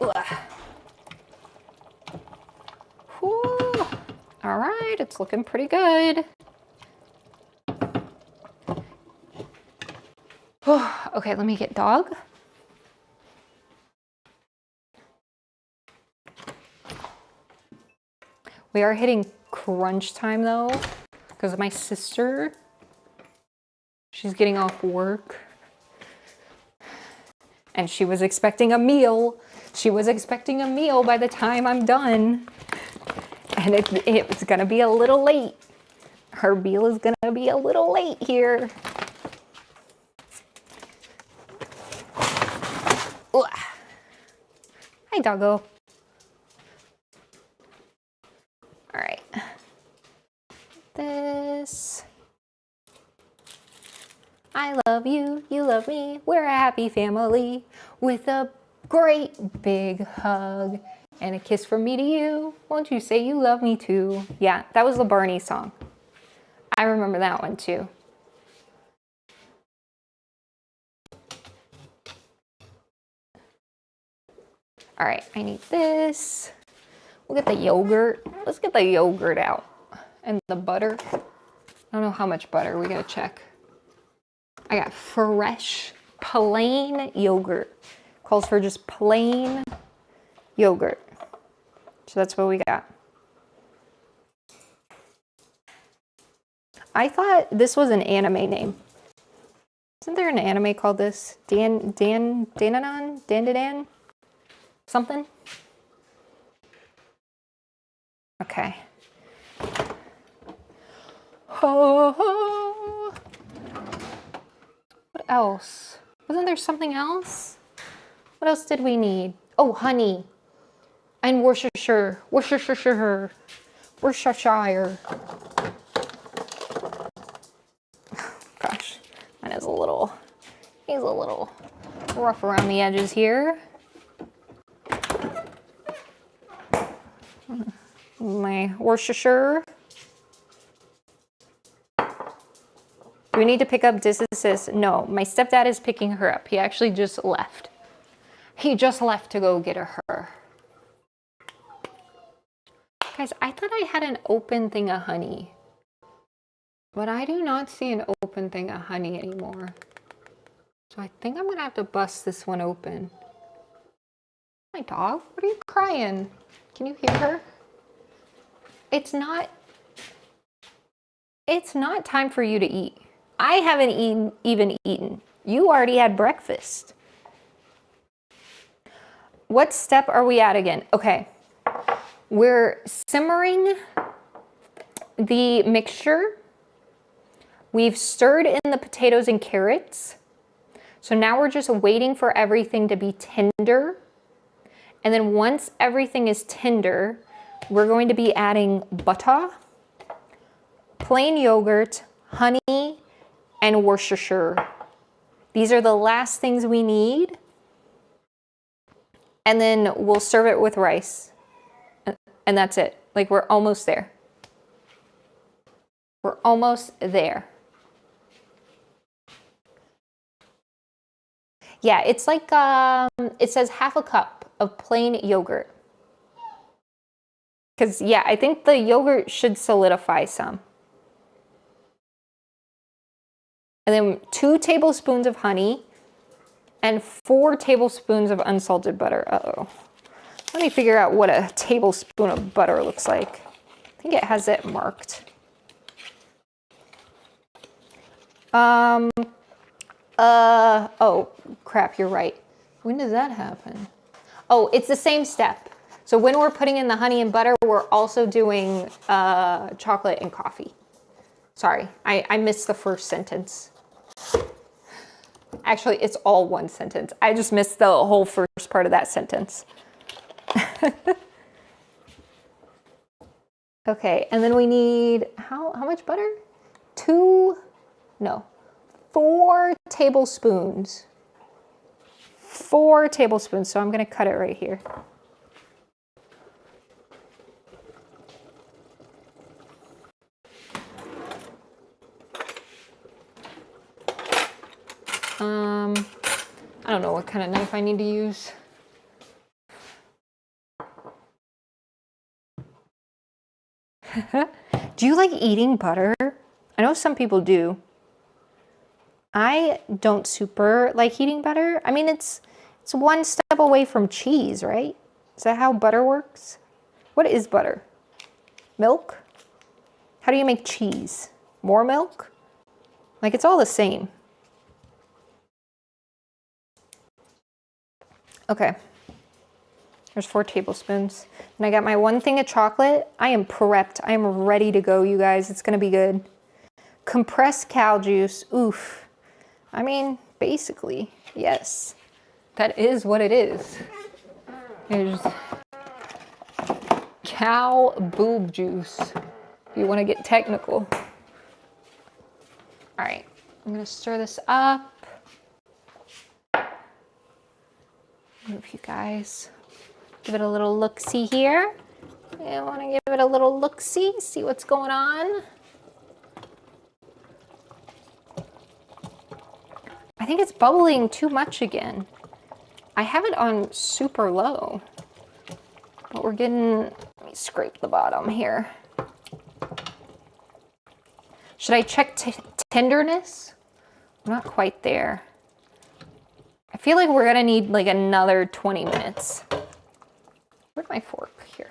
Ugh. Whew. All right, it's looking pretty good. Okay, let me get dog. We are hitting crunch time though, because of my sister. She's getting off work. And she was expecting a meal. She was expecting a meal by the time I'm done. And it's gonna be a little late. Her meal is gonna be a little late here. Ugh. Hi, doggo. All right. This. I love you, you love me. We're a happy family with a great big hug and a kiss from me to you. Won't you say you love me too? Yeah, that was the Barney song. I remember that one too. All right, I need this. We'll get the yogurt. Let's get the yogurt out. And the butter. I don't know how much butter. We gotta check. I got fresh, plain yogurt. Calls for just plain yogurt. So that's what we got. I thought this was an anime name. Isn't there an anime called this? Dandadan? Something? Okay. Oh. What else? Wasn't there something else? What else did we need? Oh, honey. And Worcestershire. Worcestershire. Gosh, mine is he's a little rough around the edges here. My Worcestershire. Do we need to pick up Sis? No, my stepdad is picking her up. He actually just left. He just left to go get her. Guys, I thought I had an open thing of honey. But I do not see an open thing of honey anymore. So I think I'm gonna have to bust this one open. My dog, what are you crying? Can you hear her? It's not time for you to eat. I haven't even eaten. You already had breakfast. What step are we at again? Okay, we're simmering the mixture. We've stirred in the potatoes and carrots. So now we're just waiting for everything to be tender. And then once everything is tender, we're going to be adding butter, plain yogurt, honey, and Worcestershire. These are the last things we need. And then we'll serve it with rice. And that's it. Like, we're almost there. We're almost there. Yeah, it's like, it says half a cup of plain yogurt. Because, yeah, I think the yogurt should solidify some. And then 2 tablespoons of honey and 4 tablespoons of unsalted butter. Uh-oh. Let me figure out what a tablespoon of butter looks like. I think it has it marked. Oh, crap, you're right. When does that happen? Oh, it's the same step. So when we're putting in the honey and butter, we're also doing chocolate and coffee. Sorry, I missed the first sentence. Actually, it's all one sentence. I just missed the whole first part of that sentence. Okay, and then we need, how much butter? 4 tablespoons. 4 tablespoons, so I'm gonna cut it right here. I don't know what kind of knife I need to use. Do you like eating butter? I know some people do. I don't super like eating butter. I mean, it's one step away from cheese, right? Is that how butter works? What is butter? Milk? How do you make cheese? More milk? Like, it's all the same. Okay. There's 4 tablespoons. And I got my 1 thing of chocolate. I am prepped. I am ready to go, you guys. It's gonna be good. Compressed cow juice. Oof. I mean, basically, yes. That is what it is. There's cow boob juice, if you want to get technical. All right, I'm gonna stir this up. Move you guys. Give it a little look-see here. I want to give it a little look-see, see what's going on. I think it's bubbling too much again. I have it on super low, but we're getting, let me scrape the bottom here. Should I check tenderness? I'm not quite there. I feel like we're gonna need like another 20 minutes. Where's my fork? Here.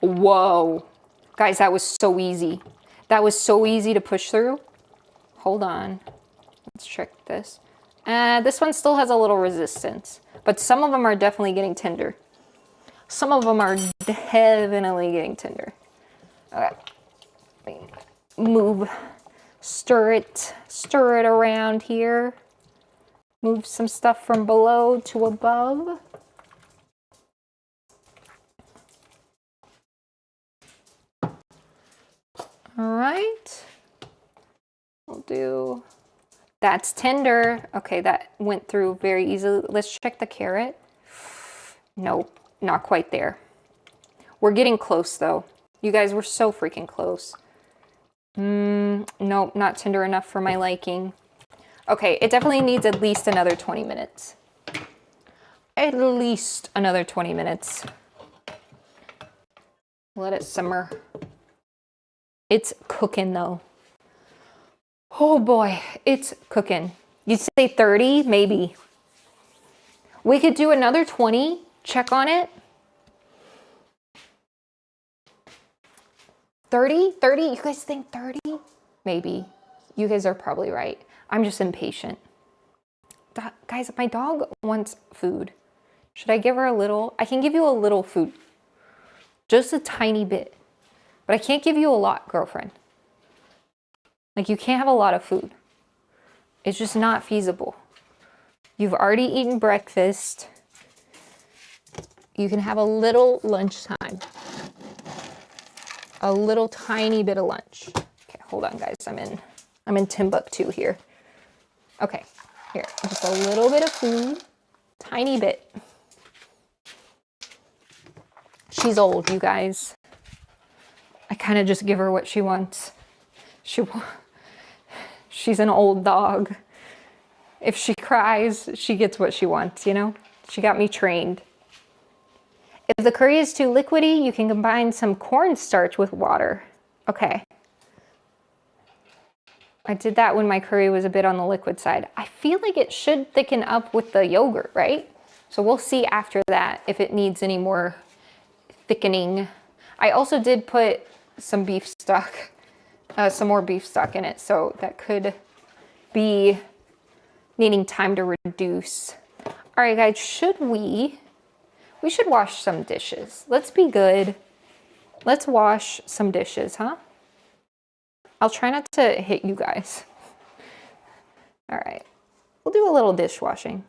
Whoa. Guys, that was so easy. That was so easy to push through. Hold on. Let's check this. This one still has a little resistance, but some of them are definitely getting tender. Some of them are definitely getting tender. Okay. Let me move, stir it around here. Move some stuff from below to above. All right. We'll do, that's tender. Okay, that went through very easily. Let's check the carrot. Nope, not quite there. We're getting close though. You guys, we're so freaking close. Nope, not tender enough for my liking. Okay, it definitely needs at least another 20 minutes. At least another 20 minutes. Let it simmer. It's cooking though. Oh boy, it's cooking. You'd say 30, maybe. We could do another 20, check on it. 30? You guys think 30? Maybe. You guys are probably right. I'm just impatient. Guys, my dog wants food. Should I give her a little? I can give you a little food. Just a tiny bit. But I can't give you a lot, girlfriend. Like, you can't have a lot of food. It's just not feasible. You've already eaten breakfast. You can have a little lunchtime. A little tiny bit of lunch. Okay, hold on guys, I'm in Timbuktu here. Okay, here, just a little bit of food, tiny bit. She's old, you guys. I kind of just give her what she wants. She's an old dog. If she cries, she gets what she wants, you know? She got me trained. If the curry is too liquidy, you can combine some cornstarch with water. Okay. I did that when my curry was a bit on the liquid side. I feel like it should thicken up with the yogurt, right? So we'll see after that if it needs any more thickening. I also did put some beef stock, some more beef stock in it, so that could be needing time to reduce. All right, guys, we should wash some dishes. Let's be good. Let's wash some dishes, huh? I'll try not to hit you guys. All right, we'll do a little dishwashing.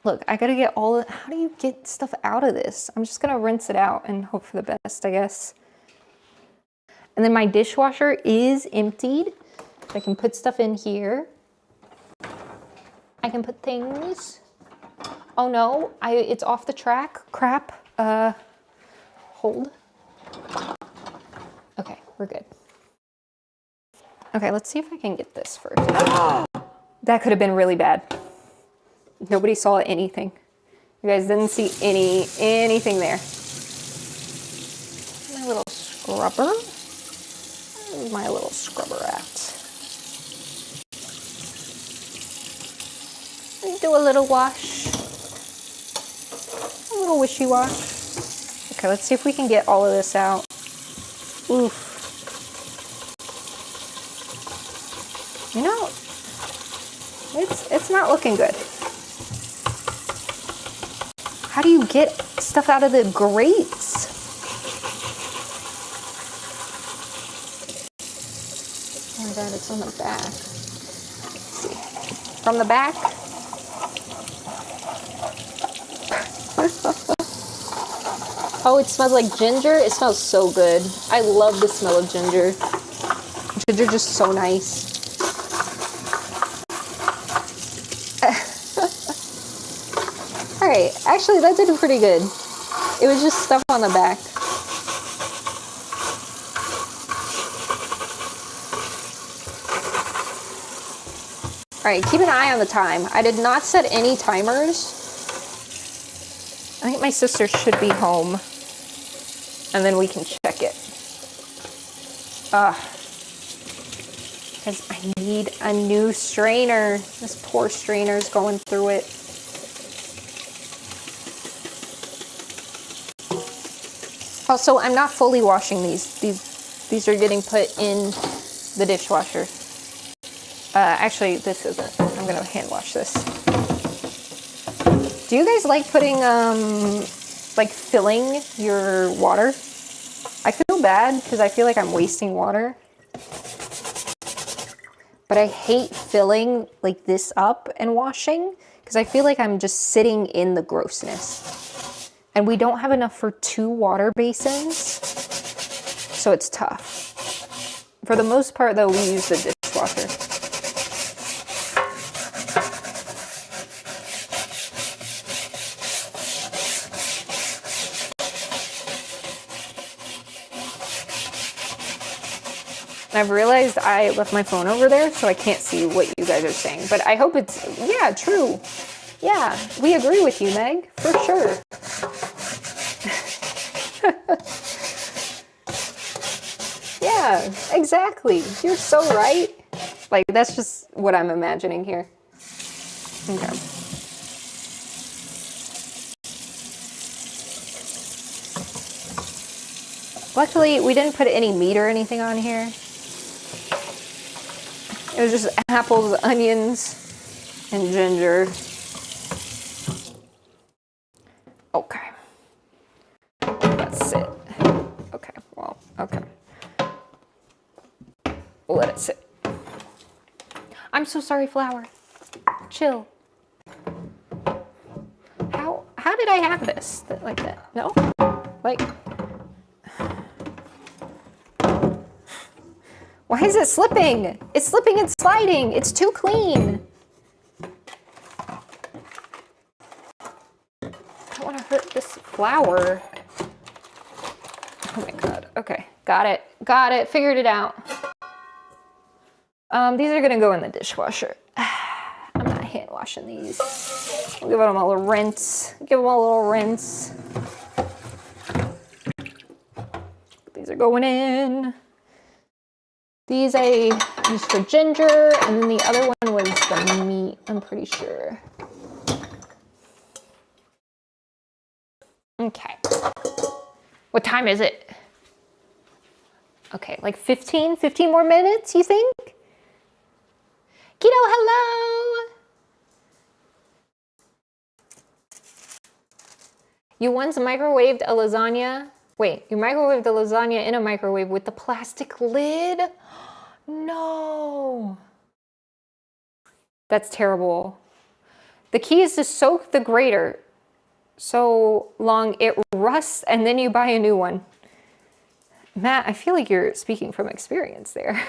Look, I gotta get how do you get stuff out of this? I'm just gonna rinse it out and hope for the best, I guess. And then my dishwasher is emptied. So I can put stuff in here. I can put things. Oh no, it's off the track. Crap. Hold. Okay, we're good. Okay, let's see if I can get this first. That could have been really bad. Nobody saw anything. You guys didn't see anything there. My little scrubber. Where's my little scrubber at? Do a little wash. A little wishy-wash. Okay, let's see if we can get all of this out. Oof. You know, it's not looking good. How do you get stuff out of the grates? Oh my god, it's on the back. Let's see. From the back. Oh, it smells like ginger. It smells so good. I love the smell of ginger. Ginger just so nice. All right, actually that did pretty good. It was just stuff on the back. All right, keep an eye on the time. I did not set any timers. I think my sister should be home, and then we can check it. Because I need a new strainer. This poor strainer's going through it. Also, I'm not fully washing these. These are getting put in the dishwasher. Actually, this isn't. I'm gonna hand wash this. Do you guys like putting, like filling your water? I feel bad because I feel like I'm wasting water. But I hate filling like this up and washing because I feel like I'm just sitting in the grossness. And we don't have enough for 2 water basins, so it's tough. For the most part though, we use the dishwasher. I've realized I left my phone over there, so I can't see what you guys are saying. But I hope it's, yeah, true. Yeah, we agree with you, Meg, for sure. Yeah, exactly. You're so right. Like, that's just what I'm imagining here. Okay. Luckily, we didn't put any meat or anything on here. It was just apples, onions, and ginger. Okay. That's it. Okay, well, okay. We'll let it sit. I'm so sorry, Flour. Chill. How did I have this? Like that? No? Like, why is it slipping? It's slipping and sliding. It's too clean. I don't want to hurt this flour. Oh my God. Okay. Got it. Got it. Figured it out. These are going to go in the dishwasher. I'm not hand washing these. We'll give them a little rinse. Give them a little rinse. These are going in. These I used for ginger, and then the other one was the meat, I'm pretty sure. Okay. What time is it? Okay, like 15 more minutes, you think? Keto, hello! You once microwaved a lasagna. Wait, you microwaved the lasagna in a microwave with the plastic lid? No. That's terrible. The key is to soak the grater so long it rusts and then you buy a new one. Matt, I feel like you're speaking from experience there.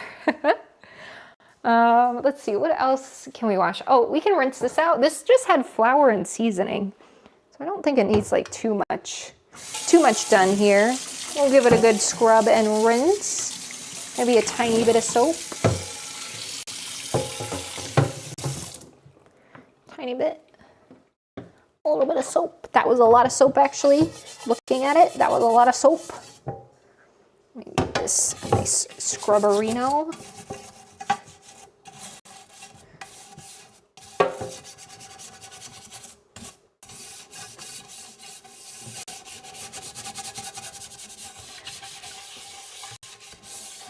Let's see, what else can we wash? Oh, we can rinse this out. This just had flour and seasoning. So I don't think it needs like too much done here. We'll give it a good scrub and rinse. Maybe a tiny bit of soap. Tiny bit. A little bit of soap. That was a lot of soap actually. Looking at it, that was a lot of soap. Maybe this a nice scrubberino.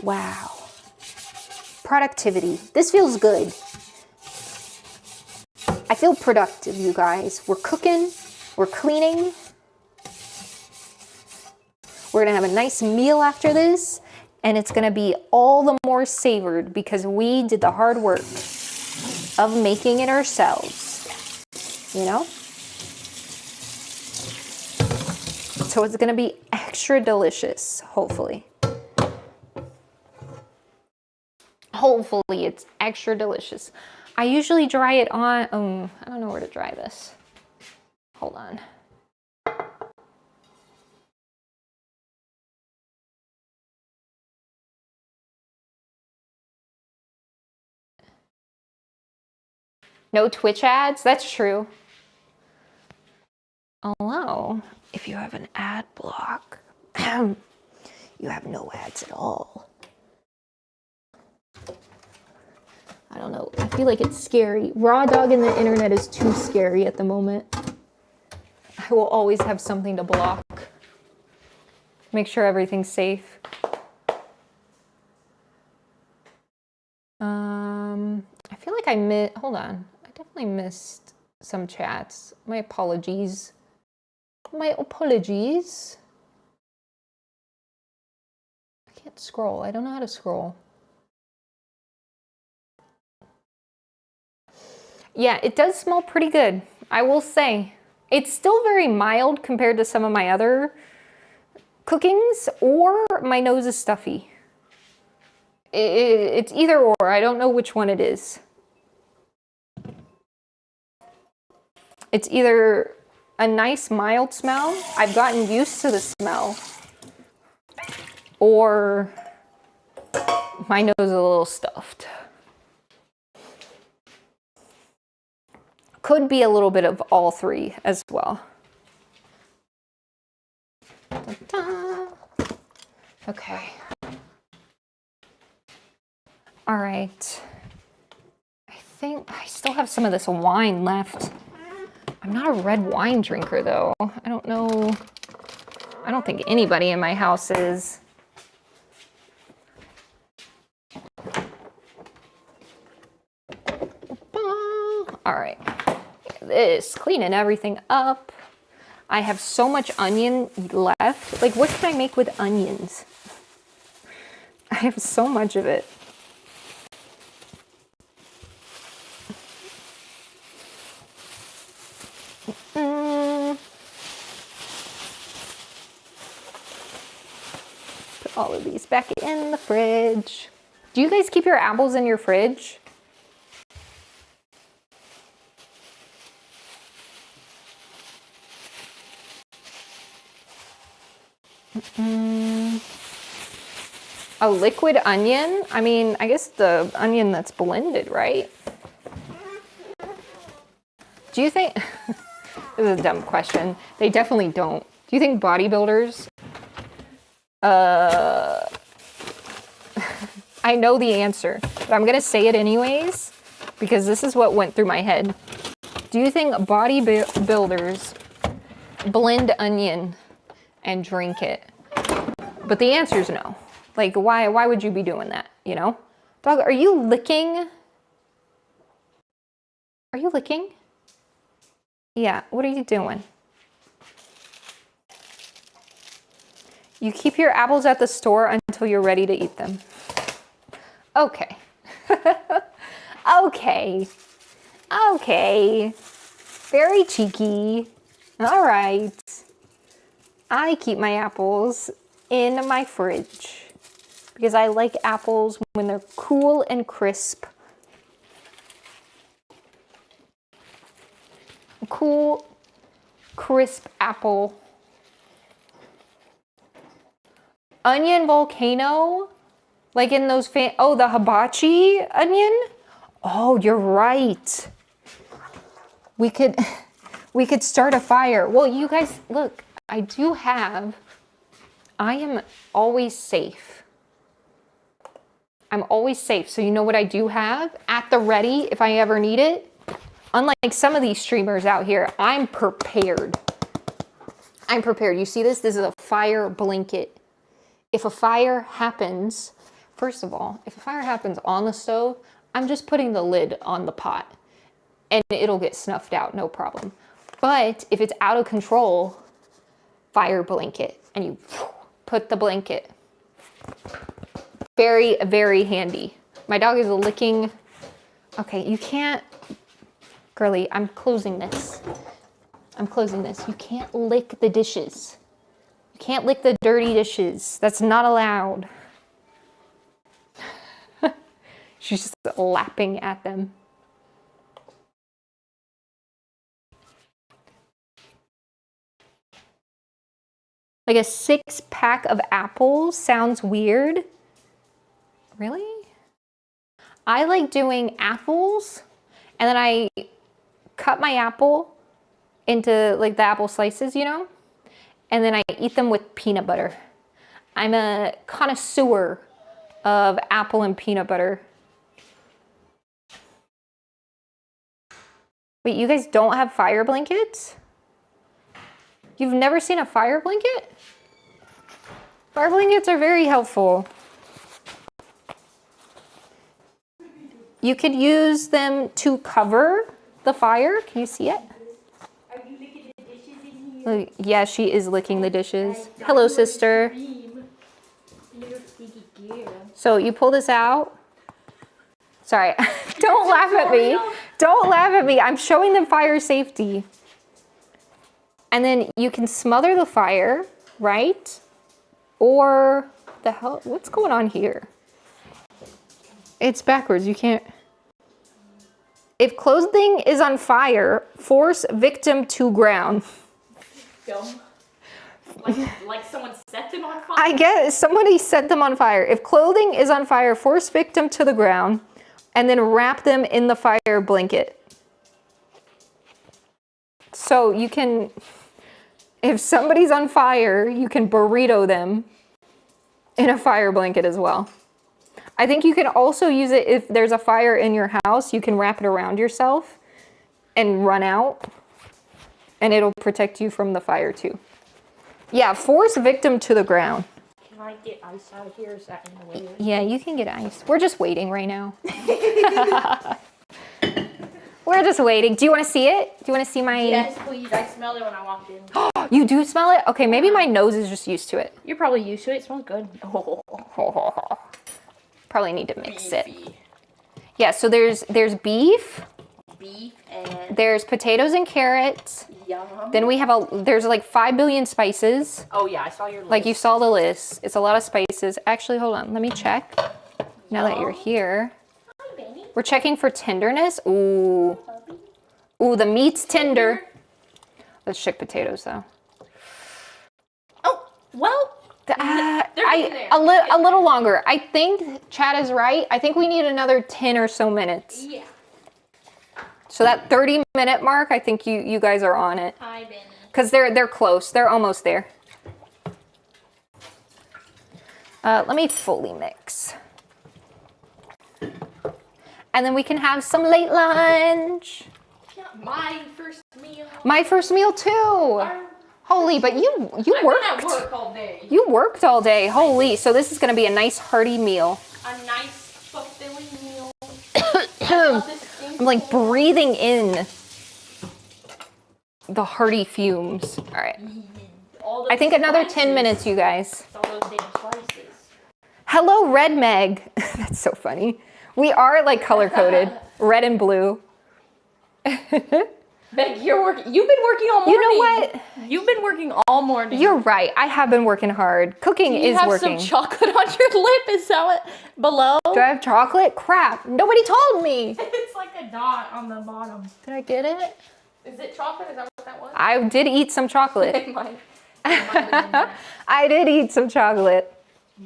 Wow. Productivity. This feels good. I feel productive, you guys. We're cooking. We're cleaning. We're going to have a nice meal after this. And it's going to be all the more savored because we did the hard work of making it ourselves. You know? So it's going to be extra delicious, hopefully. Hopefully it's extra delicious. I usually dry it on, I don't know where to dry this. Hold on. No Twitch ads? That's true. Although, if you have an ad block, you have no ads at all. I don't know. I feel like it's scary. Raw dogging the internet is too scary at the moment. I will always have something to block. Make sure everything's safe. I feel like hold on. I definitely missed some chats. My apologies. My apologies. I can't scroll. I don't know how to scroll. Yeah, it does smell pretty good, I will say. It's still very mild compared to some of my other cookings, or my nose is stuffy. It's either or. I don't know which one it is. It's either a nice mild smell, I've gotten used to the smell, or my nose is a little stuffed. Could be a little bit of all three as well. Ta-da. Okay. All right. I think I still have some of this wine left. I'm not a red wine drinker though. I don't know. I don't think anybody in my house is. All right. This, cleaning everything up. I have so much onion left. Like, what can I make with onions? I have so much of it. all of these back in the fridge. Do you guys keep your apples in your fridge? A liquid onion? I mean, I guess the onion that's blended, right? Do you think, this is a dumb question. They definitely don't. Do you think bodybuilders, I know the answer, but I'm gonna say it anyways, because this is what went through my head. Do you think bodybuilders blend onion and drink it? But the answer is no. Like, why would you be doing that, you know? Dog, are you licking? Are you licking? Yeah, what are you doing? You keep your apples at the store until you're ready to eat them. Okay. Okay. Okay. Very cheeky. All right. I keep my apples in my fridge because I like apples when they're cool and crisp. Cool, crisp apple. Onion volcano, like in those oh, the hibachi onion. Oh, you're right. We could start a fire. Well, you guys, look, I am always safe. I'm always safe. So you know what I do have at the ready if I ever need it? Unlike some of these streamers out here, I'm prepared. I'm prepared. You see this? This is a fire blanket. If a fire happens, first of all, if a fire happens on the stove, I'm just putting the lid on the pot and it'll get snuffed out, no problem. But if it's out of control, fire blanket, and you put the blanket. Very, very handy. My dog is licking. Okay, you can't, girly, I'm closing this. I'm closing this. You can't lick the dishes. You can't lick the dirty dishes. That's not allowed. She's just lapping at them. Like a 6-pack of apples sounds weird. Really? I like doing apples and then I cut my apple into like the apple slices, you know? And then I eat them with peanut butter. I'm a connoisseur of apple and peanut butter. Wait, you guys don't have fire blankets? You've never seen a fire blanket? Fire blankets are very helpful. You could use them to cover the fire. Can you see it? Are you licking the dishes in here? Yeah, she is licking the dishes. Hello, sister. So you pull this out. Sorry, don't laugh at me. Don't laugh at me. I'm showing them fire safety. And then you can smother the fire, right? Or the hell, what's going on here? It's backwards, you can't. If clothing is on fire, force victim to ground. Dumb. Like someone set them on fire? I guess somebody set them on fire. If clothing is on fire, force victim to the ground and then wrap them in the fire blanket. So you can, if somebody's on fire, you can burrito them in a fire blanket as well. I think you can also use it if there's a fire in your house. You can wrap it around yourself and run out and it'll protect you from the fire too. Yeah, force victim to the ground. Can I get ice out of here? Is that in the way? Yeah, you can get ice. We're just waiting right now. We're just waiting. Do you want to see it? Do you want to see my... Yes, please. I smelled it when I walked in. You do smell it? Okay, maybe my nose is just used to it. You're probably used to it. It smells good. Probably need to mix it. Beefy. Yeah, so there's beef. Beef and... There's potatoes and carrots. Yum. Then we have there's like 5 billion spices. Oh yeah, I saw your list. Like you saw the list. It's a lot of spices. Actually, hold on. Let me check. Now that you're here. Hi, Benny. We're checking for tenderness. Ooh. Ooh, the meat's tender. Let's check potatoes though. Oh, well. A little longer. I think Chad is right. I think we need another 10 or so minutes. Yeah. So that 30-minute mark, I think you guys are on it. Hi, Benny. Because they're close. They're almost there. Let me fully mix. And then we can have some late lunch. Yeah, my first meal. My first meal too. Holy, but you I've worked. been at work all day. You worked all day. Holy, so this is going to be a nice hearty meal. A nice fulfilling meal. I'm I'm like breathing in the hearty fumes. All right. I think another 10 minutes, you guys. All those damn spices. Hello, Red Meg. That's so funny. We are like color coded, red and blue. Meg, you've been working all morning. You know what? You've been working all morning. You're right. I have been working hard. Cooking is working. You have some chocolate on your lip. Is that below? Do I have chocolate? Crap. Nobody told me. It's like a dot on the bottom. Did I get it? Is it chocolate? Is that what that was? I did eat some chocolate. It might have been that. I did eat some chocolate.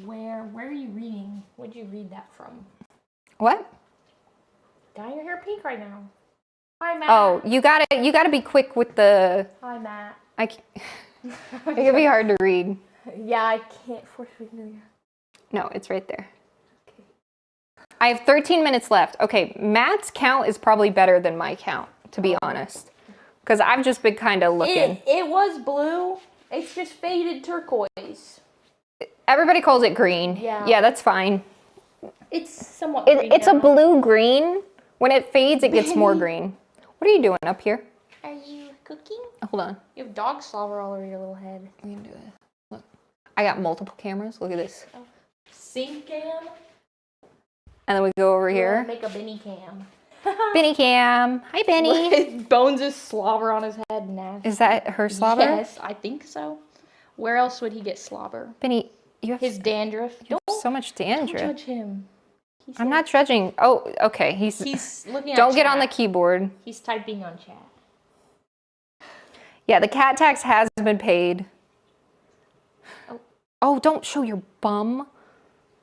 Where are you reading? Where'd you read that from? What? Dye your hair pink right now. Hi, Matt. Oh, you gotta be quick with the. Hi, Matt. It can be hard to read. Yeah, I can't force read you. No, it's right there. Okay. I have 13 minutes left. Okay, Matt's count is probably better than my count, to be honest. Because I've just been kind of looking. It was blue. It's just faded turquoise. Everybody calls it green. Yeah. Yeah, that's fine. It's somewhat green It's now. a blue-green. When it fades, it gets more green. What are you doing up here? Are you cooking? Hold on. You have dog slobber all over your little head. We can do it. Look. I got multiple cameras. Look at this. Oh. Sink cam. And then we go over here. Make a Benny cam. Benny cam. Hi, Benny. Bones is slobber on his head now. Is that her slobber? Yes, I think so. Where else would he get slobber? Benny, you have His dandruff. you have so much dandruff. Don't judge him. I'm not judging. Oh, okay. He's looking at don't get chat. on the keyboard. He's typing on chat. Yeah, the cat tax has been paid. Oh, don't show your bum.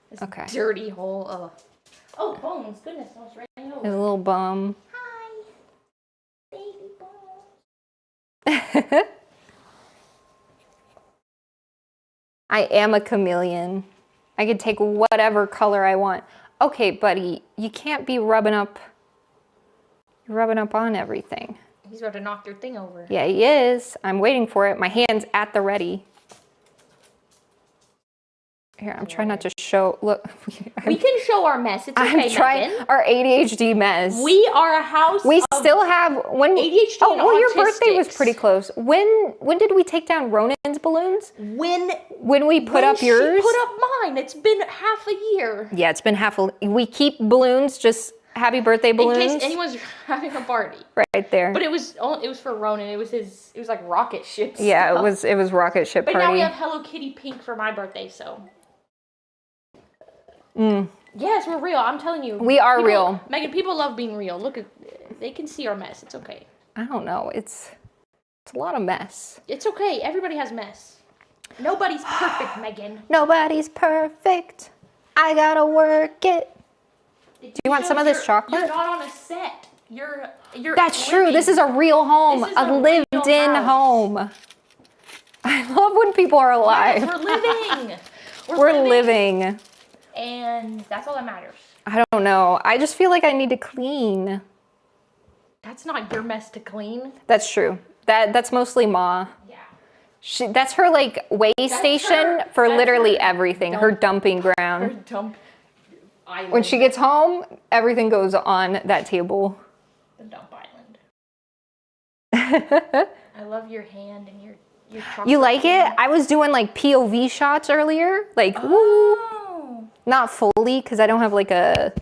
This Okay. dirty hole. Ugh. Oh, Bones. Goodness, I was right His over. little bum. Hi, baby Bones. I am a chameleon. I could take whatever color I want. Okay, buddy, you can't be rubbing up on everything. He's about to knock your thing over. Yeah, he is. I'm waiting for it. My hand's at the ready. Here, I'm trying not to show. Look. We can show our mess. It's okay, I'm trying Megan. our ADHD mess. We are a house We of still have when ADHD Oh, and well, your birthday was autistics. pretty close. When did we take down Ronan's balloons? When We put up yours? She put up mine. It's been half a year. Yeah, it's been we keep balloons, just happy birthday balloons. In case anyone's having a party. Right there. But it was for Ronan. It was like rocket ship stuff. Yeah, it was rocket ship But party. now we have Hello Kitty pink for my birthday, so. Mm. Yes, we're real. I'm telling you. We are real. Megan, people love being real. Look at, they can see our mess. It's okay. I don't know. It's a lot of mess. It's okay. Everybody has mess. Nobody's perfect, Megan. Nobody's perfect. I gotta work it. Do you want some of this chocolate? You're not on a set. You're That's true. This is a real home. This is A a real lived-in house. home. I love when people are alive. Yes, we're living. We're living. And that's all that matters. I don't know. I just feel like I need to clean. That's not your mess to clean. That's true. That's mostly Ma. Yeah. That's her like way station for literally everything. Her dumping ground. Her dump island. When she gets home, everything goes on that table. The dump island. I love your hand and your chocolate. You like it? I was doing like POV shots earlier. Like, woo. Oh. Not fully, because I don't have like a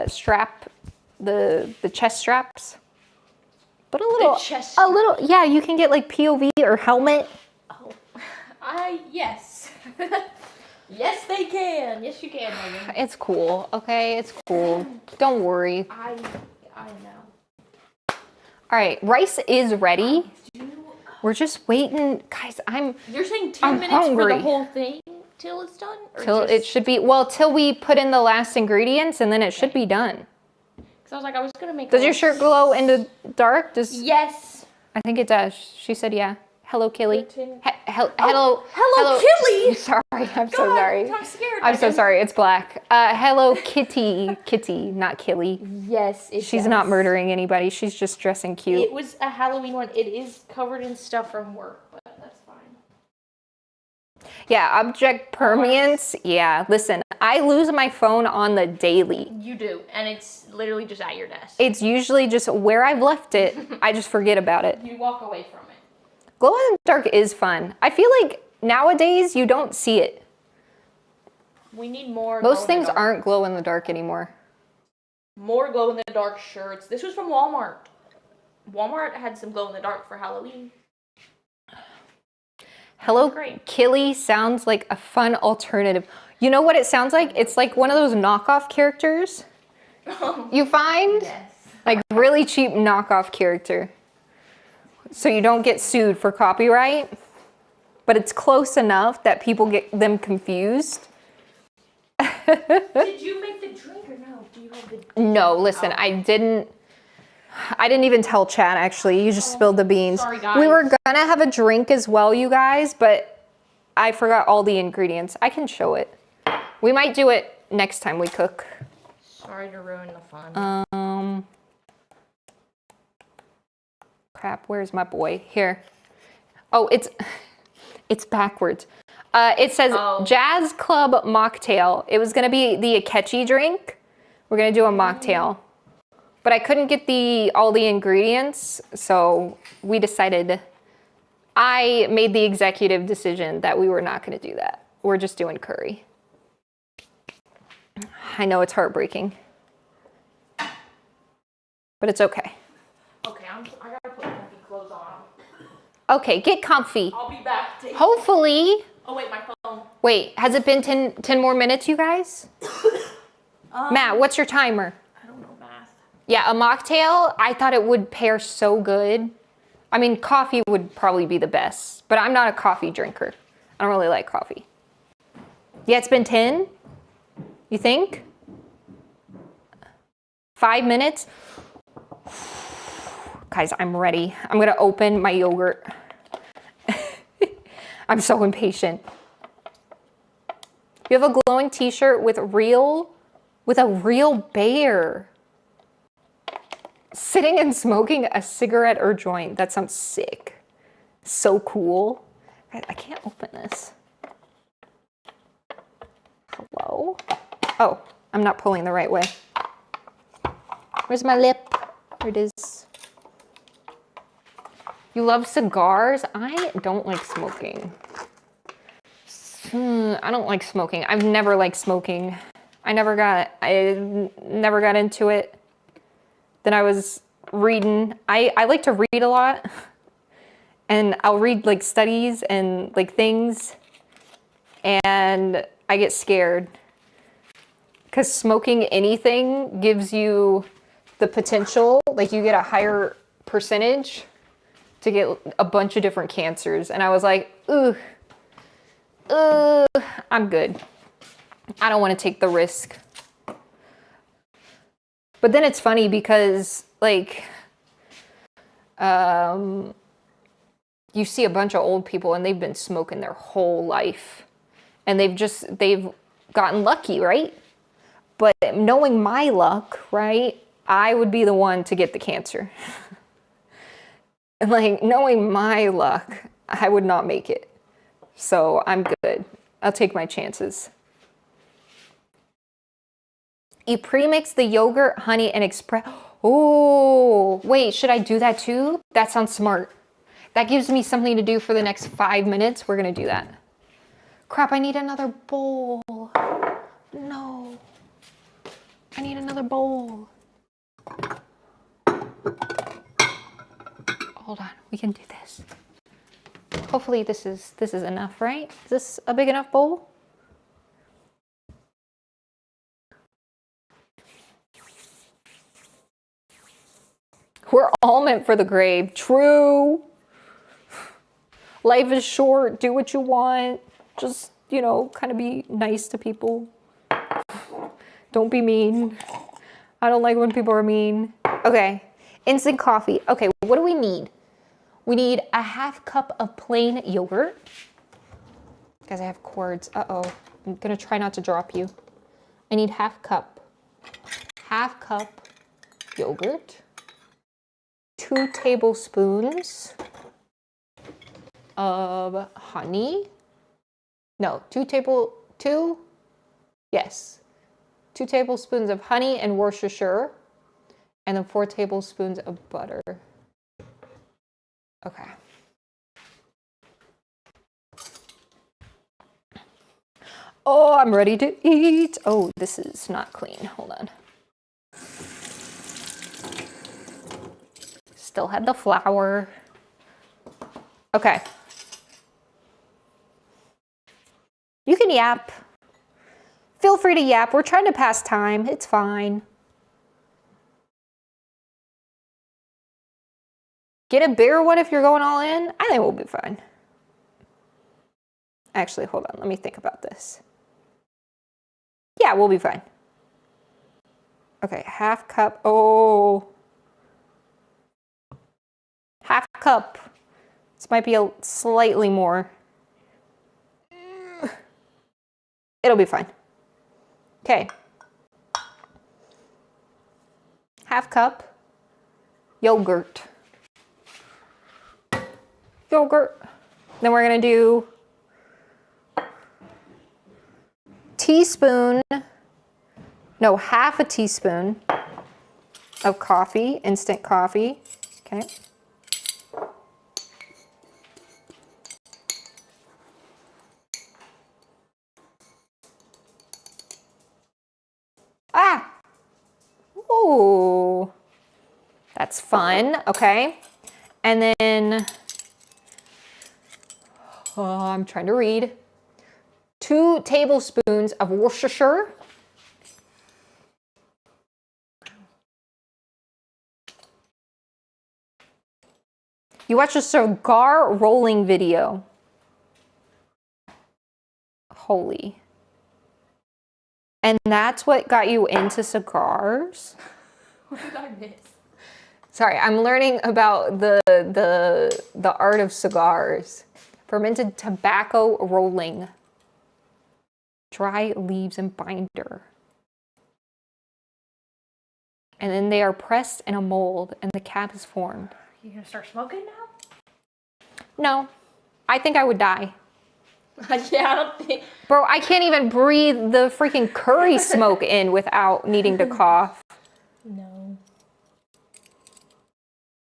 strap, the chest straps. Put a chest little, yeah, you can get like POV or helmet. Oh, yes. Yes, they can. Yes, you can, Megan. It's cool, okay? It's cool. Don't worry. I know. All right, rice is ready. We're just waiting. Guys, You're saying 10 minutes hungry. for the whole thing till it's done? Or till it should be, well, till we put in the last ingredients and then it should be done. Because I was like, I was going to make Does your shirt glow in the dark? Yes. I think it does. She said, yeah. Hello, Killy. Hello. Hello, Killy. Sorry, I'm so sorry. I'm scared. I'm so sorry. It's black. Hello, Kitty. Kitty, not Killy. Yes, She's not murdering anybody. She's just dressing cute. It was a Halloween one. It is covered in stuff from work, but that's fine. Yeah, object permanence. Yeah, listen, I lose my phone on the daily. You do, and it's literally just at your desk. It's usually just where I've left it. I just forget about it. You walk away from it. Glow in the dark is fun. I feel like nowadays you don't see it. We need more. Most things aren't glow in the dark anymore. More glow in the dark shirts. This was from Walmart. Walmart had some glow in the dark for Halloween. Hello, Great. Killy sounds like a fun alternative. You know what it sounds like? It's like one of those knockoff characters. You find? Yes. Like really cheap knockoff character. So you don't get sued for copyright, but it's close enough that people get them confused. Did you make the drink or no? Do you have the... No, listen, I didn't even tell Chad actually. You just spilled the beans. Sorry, guys. We were gonna have a drink as well, you guys, but I forgot all the ingredients. I can show it. We might do it next time we cook. Sorry to ruin the fun. Crap, where's my boy? Here. Oh, it's backwards. It says Jazz Club Mocktail. It was gonna be the Akechi drink. We're gonna do a mocktail. But I couldn't get all the ingredients, so we decided, I made the executive decision that we were not gonna do that. We're just doing curry. I know it's heartbreaking, but it's okay. Okay, I gotta put comfy clothes on. Okay, get comfy. I'll be back. Hopefully. Oh wait, my phone. Wait, has it been 10 more minutes, you guys? Matt, what's your timer? I don't know math. Yeah, a mocktail, I thought it would pair so good. I mean, coffee would probably be the best, but I'm not a coffee drinker. I don't really like coffee. Yeah, it's been 10? You think? 5 minutes? Guys, I'm ready. I'm gonna open my yogurt. I'm so impatient. You have a glowing t-shirt with a real bear. Sitting and smoking a cigarette or joint. That sounds sick. So cool. I can't open this. Hello? Oh, I'm not pulling the right way. Where's my lip? There it is. You love cigars? I don't like smoking. I don't like smoking. I've never liked smoking. I never got into it. Then I was reading. I like to read a lot. And I'll read like studies and like things. And I get scared. Because smoking anything gives you the potential, like you get a higher percentage to get a bunch of different cancers. And I was like, I'm good. I don't want to take the risk. But then it's funny because like, you see a bunch of old people and they've been smoking their whole life and they've gotten lucky, right? But knowing my luck, right? I would be the one to get the cancer. Like, knowing my luck, I would not make it. So I'm good. I'll take my chances. You pre-mix the yogurt, honey, and express. Oh, wait, should I do that too? That sounds smart. That gives me something to do for the next 5 minutes. We're gonna do that. Crap, I need another bowl. No. I need another bowl. hold on. We can do this. Hopefully this is enough, right? Is this a big enough bowl? We're all meant for the grave. True. Life is short. Do what you want. Just, you know, kind of be nice to people. Don't be mean. I don't like when people are mean. Okay. Instant coffee. Okay, what do we need? We need a 1/2 cup of plain yogurt. Guys, I have cords. Uh-oh. I'm going to try not to drop you. I need 1/2 cup. 1/2 cup yogurt. 2 tablespoons of honey. No, 2 tablespoons of honey and Worcestershire, and then 4 tablespoons of butter. Okay. Oh, I'm ready to eat. Oh, this is not clean. Hold on. Still had the flour. Okay. You can yap. Feel free to yap. We're trying to pass time. It's fine. Get a bigger one if you're going all in. I think we'll be fine. Actually, hold on. Let me think about this. Yeah, we'll be fine. Okay, 1/2 cup. Oh. 1/2 cup. This might be a slightly more. It'll be fine. Okay. 1/2 cup yogurt. Yogurt. Then we're gonna do teaspoon, no, 1/2 teaspoon of coffee, instant coffee. Okay. Ah! Ooh. That's fun. Okay. And then, I'm trying to read. 2 tablespoons of Worcestershire. You watched a cigar rolling video. Holy. And that's what got you into cigars? What did I miss? Sorry, I'm learning about the art of cigars. Fermented tobacco rolling. Dry leaves and binder. And then they are pressed in a mold and the cap is formed. You gonna start smoking now? No, I think I would die. Yeah, I don't think. Bro, I can't even breathe the freaking curry smoke in without needing to cough. No.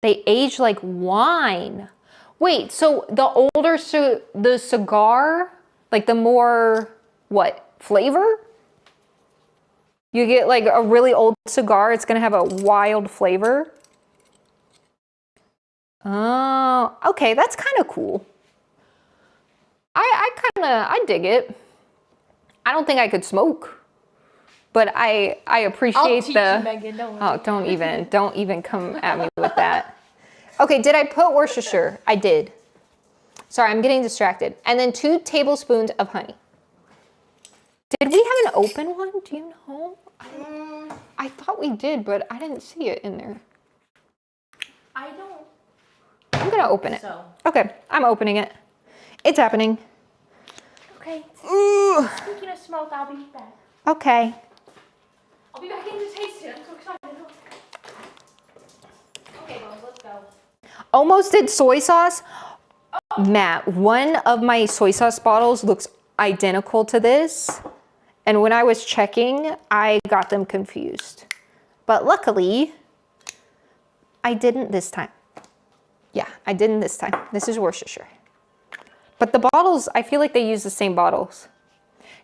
They age like wine. Wait, so the older the cigar, like the more, what, flavor? You get like a really old cigar, it's gonna have a wild flavor. Oh, okay, that's kind of cool. I dig it. I don't think I could smoke, but I appreciate I'll teach you, Megan, don't worry. Oh, don't even come at me with that. Okay, did I put Worcestershire? I did. Sorry, I'm getting distracted. And then 2 tablespoons of honey. Did we have an open one? Do you know? I thought we did, but I didn't see it in there. I don't. I'm gonna open it. So. Okay, I'm opening it. It's happening. Okay. Ooh. Speaking of smoke, I'll be back. Okay. I'll be back in to taste it. I'm so excited. Okay, guys, let's go. Almost did soy sauce. Matt, one of my soy sauce bottles looks identical to this. And when I was checking, I got them confused. But luckily, I didn't this time. Yeah, I didn't this time. This is Worcestershire. But the bottles, I feel like they use the same bottles.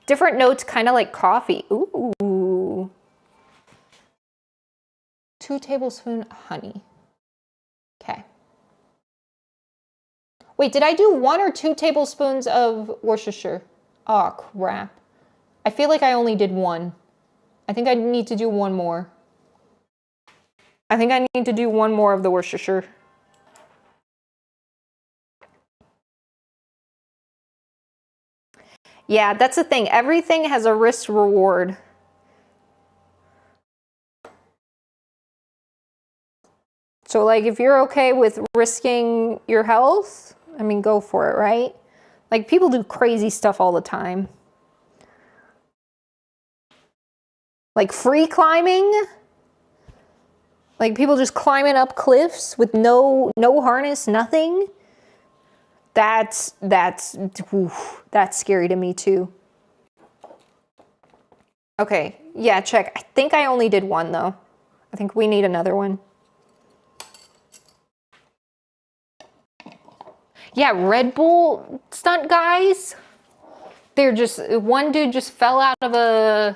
Different notes, kind of like coffee. Ooh. 2 tablespoons honey. Okay. Wait, did I do 1 or 2 tablespoons of Worcestershire? Oh, crap. I feel like I only did 1. I think I need to do 1 more. I think I need to do 1 more of the Worcestershire. Yeah, that's the thing. Everything has a risk reward. So like if you're okay with risking your health, I mean, go for it, right? Like people do crazy stuff all the time. Like free climbing. Like people just climbing up cliffs with no harness, nothing. That's scary to me too. Okay, yeah, check. I think I only did 1 though. I think we need another one. Yeah, Red Bull stunt guys. They're just, one dude just fell out of a,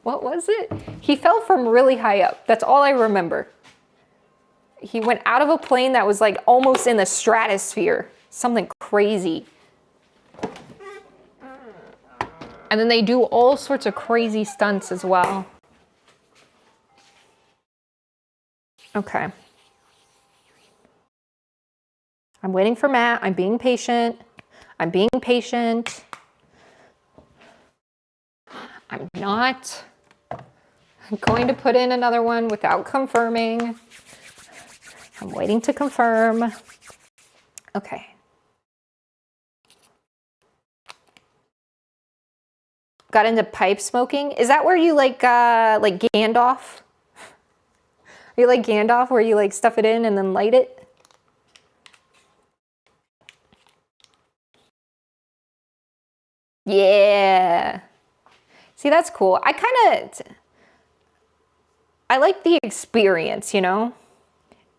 what was it? He fell from really high up. That's all I remember. He went out of a plane that was like almost in the stratosphere. Something crazy. And then they do all sorts of crazy stunts as well. Okay. I'm waiting for Matt. I'm being patient. I'm being patient. I'm not going to put in another one without confirming. I'm waiting to confirm. Okay. Got into pipe smoking. Is that where you like Gandalf? You like Gandalf where you like stuff it in and then light it? Yeah. See, that's cool. I like the experience, you know?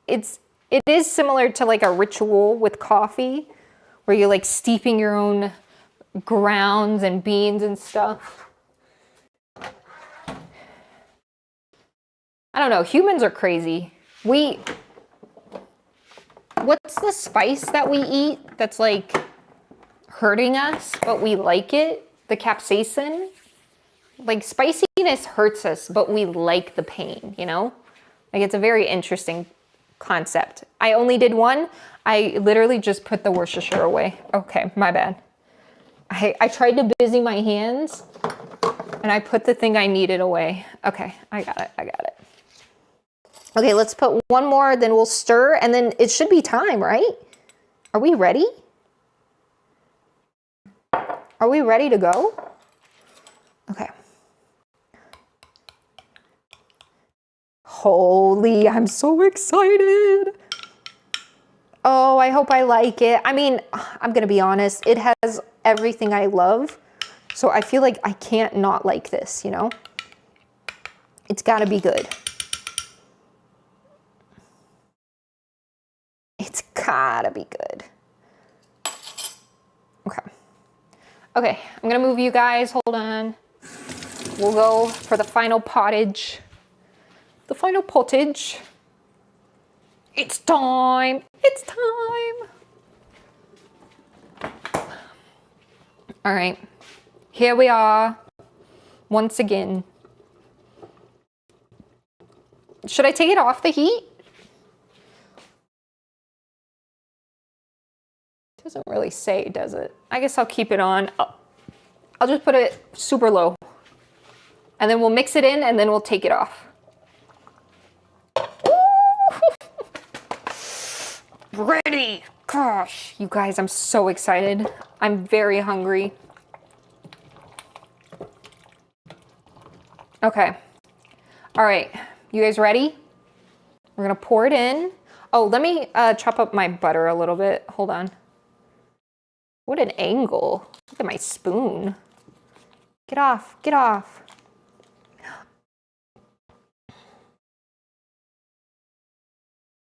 It is similar to like a ritual with coffee where you're like steeping your own grounds and beans and stuff. I don't know, humans are crazy. What's the spice that we eat that's like hurting us, but we like it? The capsaicin. Like spiciness hurts us, but we like the pain, you know? Like it's a very interesting concept. I only did 1. I literally just put the Worcestershire away. Okay, my bad. I tried to busy my hands and I put the thing I needed away. Okay, I got it. Okay, let's put 1 more, then we'll stir, and then it should be time, right? Are we ready? Are we ready to go? Okay. Holy, I'm so excited. Oh, I hope I like it. I mean, I'm gonna be honest, it has everything I love. So I feel like I can't not like this, you know? It's gotta be good. It's gotta be good. Okay. Okay, I'm gonna move you guys, hold on. We'll go for the final pottage. The final pottage. It's time. It's time. All right, here we are once again. Should I take it off the heat? Doesn't really say, does it? I guess I'll keep it on. I'll just put it super low. And then we'll mix it in and then we'll take it off. Ready. Gosh, you guys, I'm so excited. I'm very hungry. Okay. All right, you guys ready? We're gonna pour it in. Oh, let me chop up my butter a little bit. Hold on. What an angle. Look at my spoon. Get off, get off.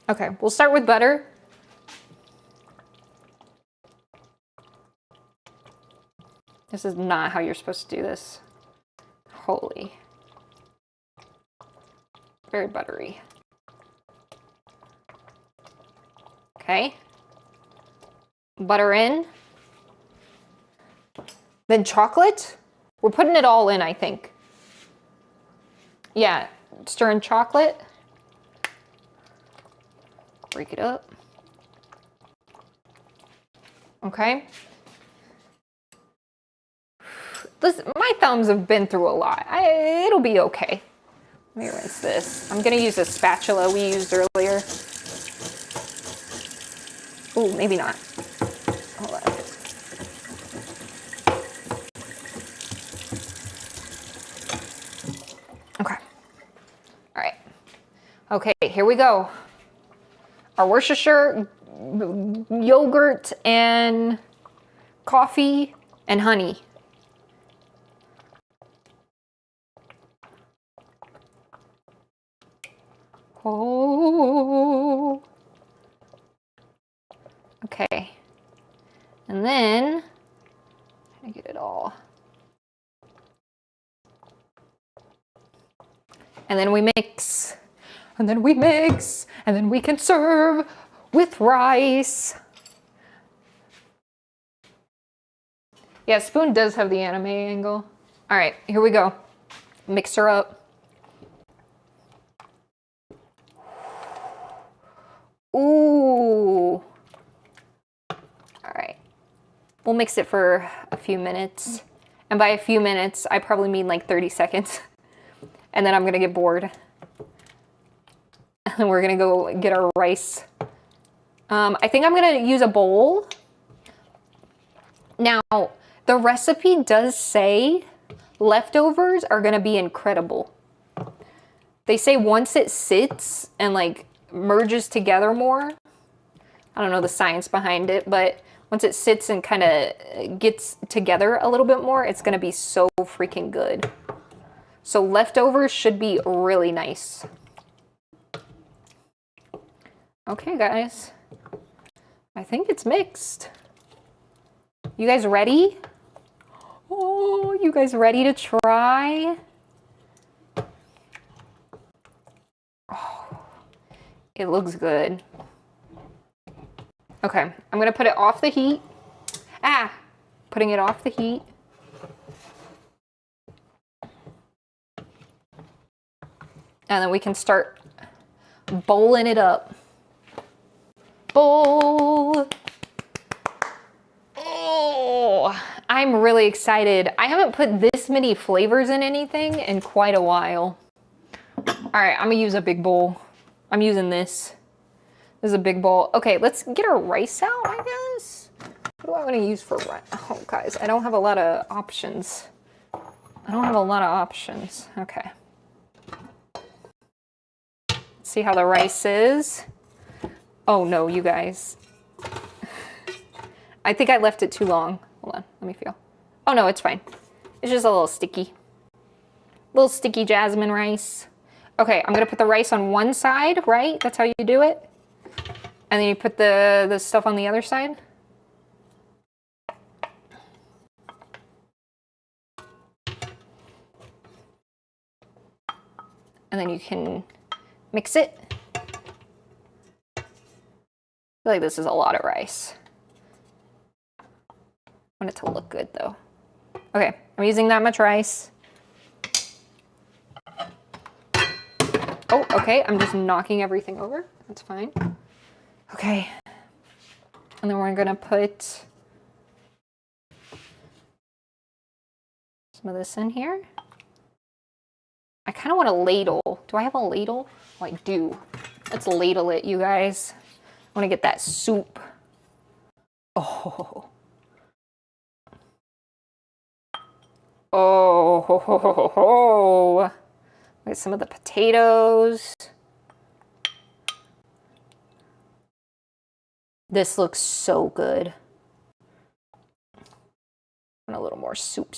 Okay, we'll start with butter. This is not how you're supposed to do this. Holy. Very buttery. Okay. Butter in. Then chocolate. We're putting it all in, I think. Yeah, stir in chocolate. Break it up. Okay. Listen, my thumbs have been through a lot. It'll be okay. Let me rinse this. I'm gonna use a spatula we used earlier. Oh, maybe not. Hold on. Okay. All right. Okay, here we go. Our Worcestershire yogurt and coffee and honey. Oh. Okay. And then I get it all. And then we mix. And then we mix. And then we can serve with rice. Yeah, spoon does have the anime angle. All right, here we go. Mix her up. Ooh. All right. We'll mix it for a few minutes. And by a few minutes, I probably mean like 30 seconds. And then I'm gonna get bored. And we're gonna go get our rice. I think I'm gonna use a bowl. Now, the recipe does say leftovers are gonna be incredible. They say once it sits and like merges together more, I don't know the science behind it, but once it sits and kind of gets together a little bit more, it's gonna be so freaking good. So leftovers should be really nice. Okay, guys. I think it's mixed. You guys ready? Oh, you guys ready to try? Oh, it looks good. Okay, I'm gonna put it off the heat. Putting it off the heat. And then we can start bowling it up. Bowl. Oh, I'm really excited. I haven't put this many flavors in anything in quite a while. All right, I'm gonna use a big bowl. I'm using this. This is a big bowl. Okay, let's get our rice out, I guess. What do I want to use for rice? Oh, guys, I don't have a lot of options. Okay. Let's see how the rice is. Oh no, you guys. I think I left it too long. Hold on, let me feel. Oh no, it's fine. It's just a little sticky. Little sticky jasmine rice. Okay, I'm gonna put the rice on one side, right? That's how you do it? And then you put the stuff on the other side? And then you can mix it. I feel like this is a lot of rice. I want it to look good though. Okay, I'm using that much rice. Oh, okay, I'm just knocking everything over. That's fine. Okay. And then we're gonna put some of this in here. I kind of want a ladle. Do I have a ladle? Oh, I do. Let's ladle it, you guys. I want to get that soup. Oh. Oh, ho, ho, ho, ho, ho. Get some of the potatoes. This looks so good. And a little more soup.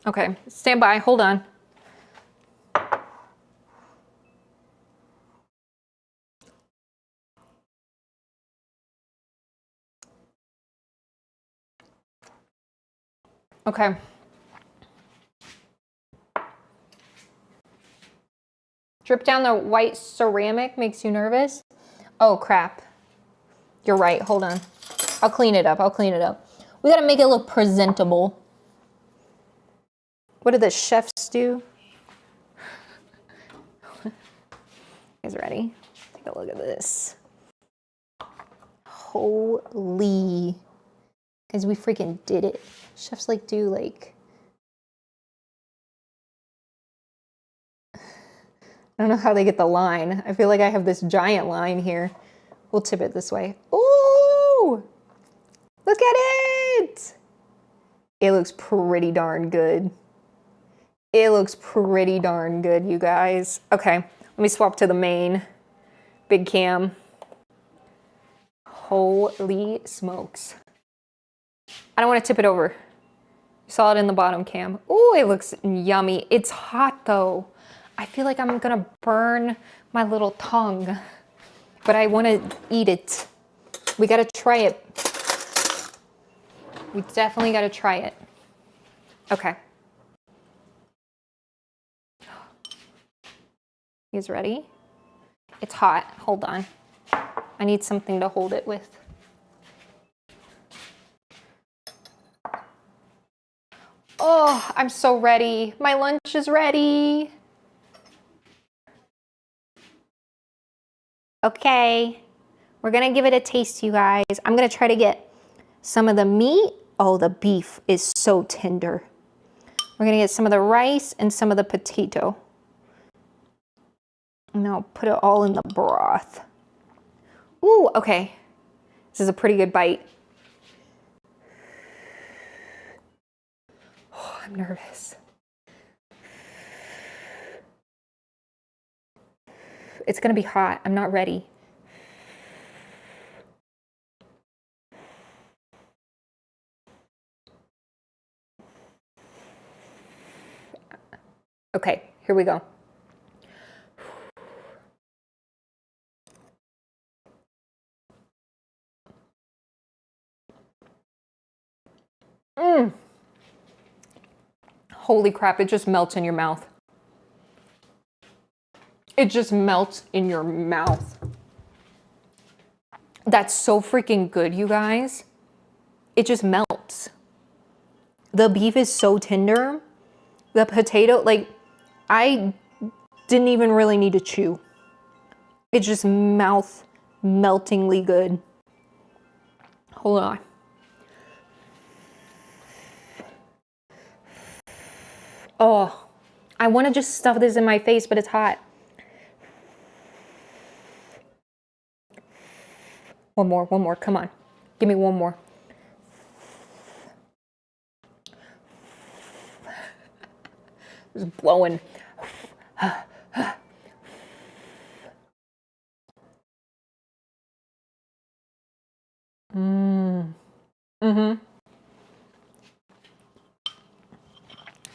Okay, stand by, hold on. Okay. Drip down the white ceramic makes you nervous? Oh, crap. You're right. Hold on. I'll clean it up. I'll clean it up. We gotta make it look presentable. What do the chefs do? You guys ready? Take a look at this. Holy. Guys, we freaking did it. Chefs like do like... I don't know how they get the line. I feel like I have this giant line here. We'll tip it this way. Ooh! Look at it! It looks pretty darn good. It looks pretty darn good, you guys. Okay, let me swap to the main big cam. Holy smokes. I don't want to tip it over. You saw it in the bottom cam. Ooh, it looks yummy. It's hot though. I feel like I'm gonna burn my little tongue, but I want to eat it. We gotta try it. We definitely gotta try it. Okay. You guys ready? It's hot. Hold on. I need something to hold it with. Oh, I'm so ready. My lunch is ready. Okay, we're gonna give it a taste, you guys. I'm gonna try to get some of the meat. Oh, the beef is so tender. We're gonna get some of the rice and some of the potato. And I'll put it all in the broth. Ooh, okay. This is a pretty good bite. Oh, I'm nervous. It's gonna be hot. I'm not ready. Okay, here we go. Mmm. Holy crap, it just melts in your mouth. It just melts in your mouth. That's so freaking good, you guys. It just melts. The beef is so tender. The potato, like, I didn't even really need to chew. It's just mouth meltingly good. Hold on. Oh, I want to just stuff this in my face, but it's hot. One more, come on. Give me one more. Just blowing.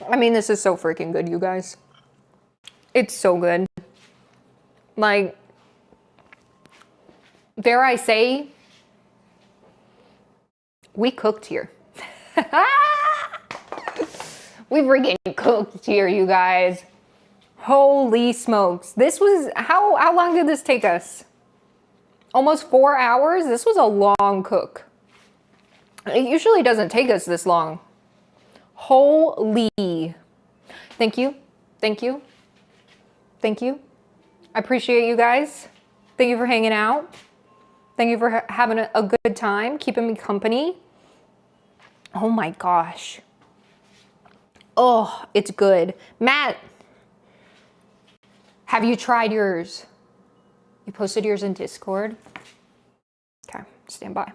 I mean, this is so freaking good, you guys. It's so good. Like, dare I say, we cooked here. We freaking cooked here, you guys. Holy smokes. This was, how long did this take us? Almost 4 hours? This was a long cook. It usually doesn't take us this long. Holy. Thank you. Thank you. Thank you. I appreciate you guys. Thank you for hanging out. Thank you for having a good time, keeping me company. Oh my gosh. Oh, it's good. Matt, have you tried yours? You posted yours in Discord? Okay, stand by.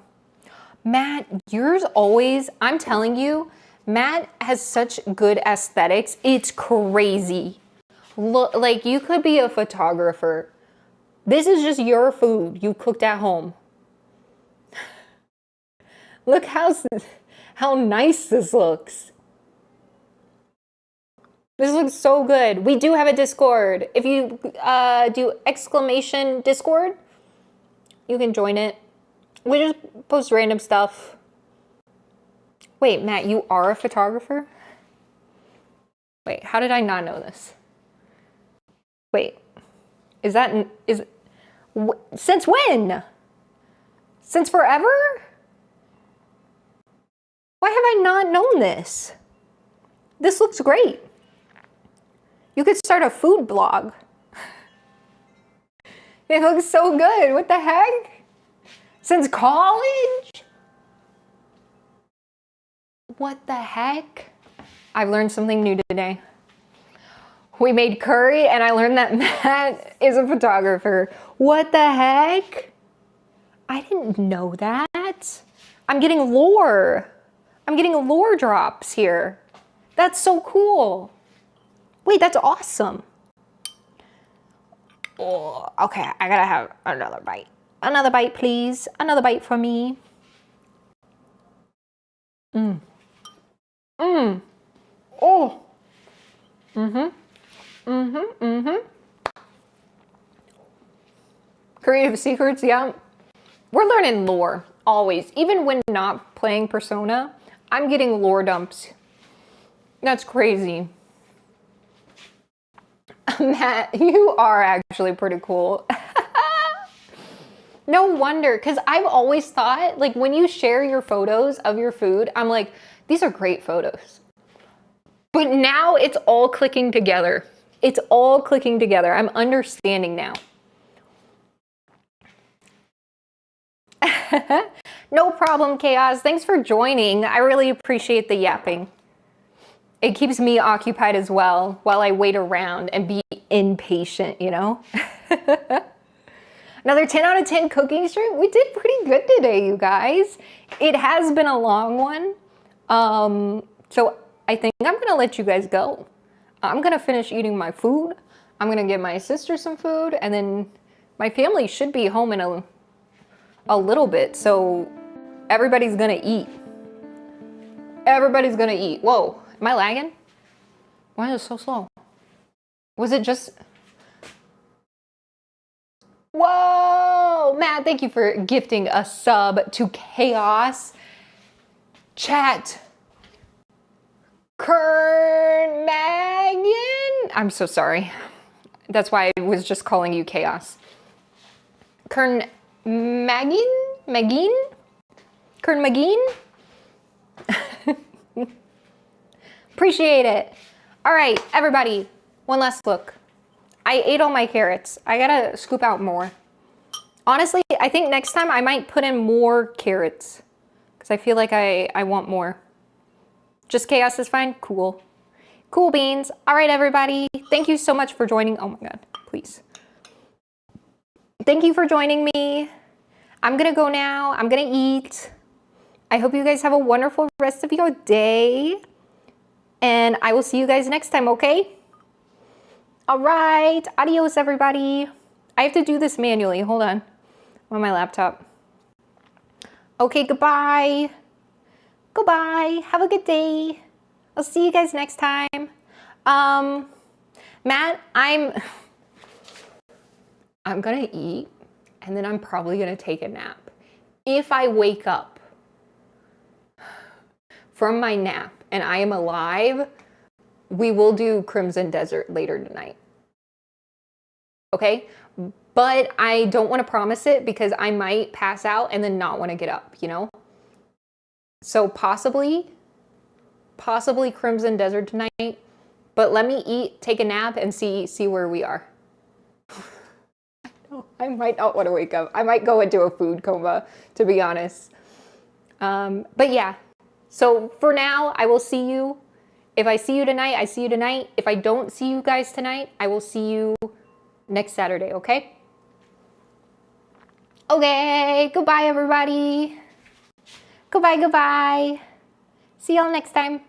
Matt, yours always, I'm telling you, Matt has such good aesthetics. It's crazy. Look, like you could be a photographer. This is just your food you cooked at home. Look how nice this looks. This looks so good. We do have a Discord. If you do exclamation Discord, you can join it. We just post random stuff. Wait, Matt, you are a photographer? Wait, how did I not know this? Wait, Since when? Since forever? Why have I not known this? This looks great. You could start a food blog. It looks so good. What the heck? Since college? What the heck? I've learned something new today. We made curry and I learned that Matt is a photographer. What the heck? I didn't know that. I'm getting lore. I'm getting lore drops here. That's so cool. Wait, that's awesome. Oh, okay, I gotta have another bite. Another bite, please. Another bite for me. Oh. Creative secrets, yeah. We're learning lore, always. Even when not playing Persona, I'm getting lore dumps. That's crazy. Matt, you are actually pretty cool. No wonder, because I've always thought, like, when you share your photos of your food, I'm like, these are great photos. But now it's all clicking together. It's all clicking together. I'm understanding now. No problem, Chaos. Thanks for joining. I really appreciate the yapping. It keeps me occupied as well while I wait around and be impatient, you know? Another 10 out of 10 cooking stream. We did pretty good today, you guys. It has been a long one. So I think I'm gonna let you guys go. I'm gonna finish eating my food. I'm gonna give my sister some food, and then my family should be home in a little bit, so everybody's gonna eat. Everybody's gonna eat. Whoa, am I lagging? Why is it so slow? Was it just... Whoa! Matt, thank you for gifting a sub to Chaos. Chat. Kern Magin? I'm so sorry. That's why I was just calling you Chaos. Kern Magin? Magin? Kern Magin? Appreciate it. All right, everybody, one last look. I ate all my carrots. I gotta scoop out more. Honestly, I think next time I might put in more carrots because I feel like I want more. Just chaos is fine? Cool. Cool beans. All right, everybody. Thank you so much for joining. Oh my God, please. Thank you for joining me. I'm gonna go now. I'm gonna eat. I hope you guys have a wonderful rest of your day. And I will see you guys next time, okay? All right. Adios, everybody. I have to do this manually. Hold on. I'm on my laptop. Okay, goodbye. Goodbye. Have a good day. I'll see you guys next time. Matt, I'm gonna eat and then I'm probably gonna take a nap. If I wake up from my nap and I am alive, we will do Crimson Desert later tonight. Okay? But I don't want to promise it because I might pass out and then not want to get up, you know? So possibly Crimson Desert tonight, but let me eat, take a nap, and see where we are. I might not want to wake up. I might go into a food coma, to be honest. But yeah, so for now, I will see you. If I see you tonight, I see you tonight. If I don't see you guys tonight, I will see you next Saturday, okay? Okay, goodbye, everybody. Goodbye, goodbye. See y'all next time.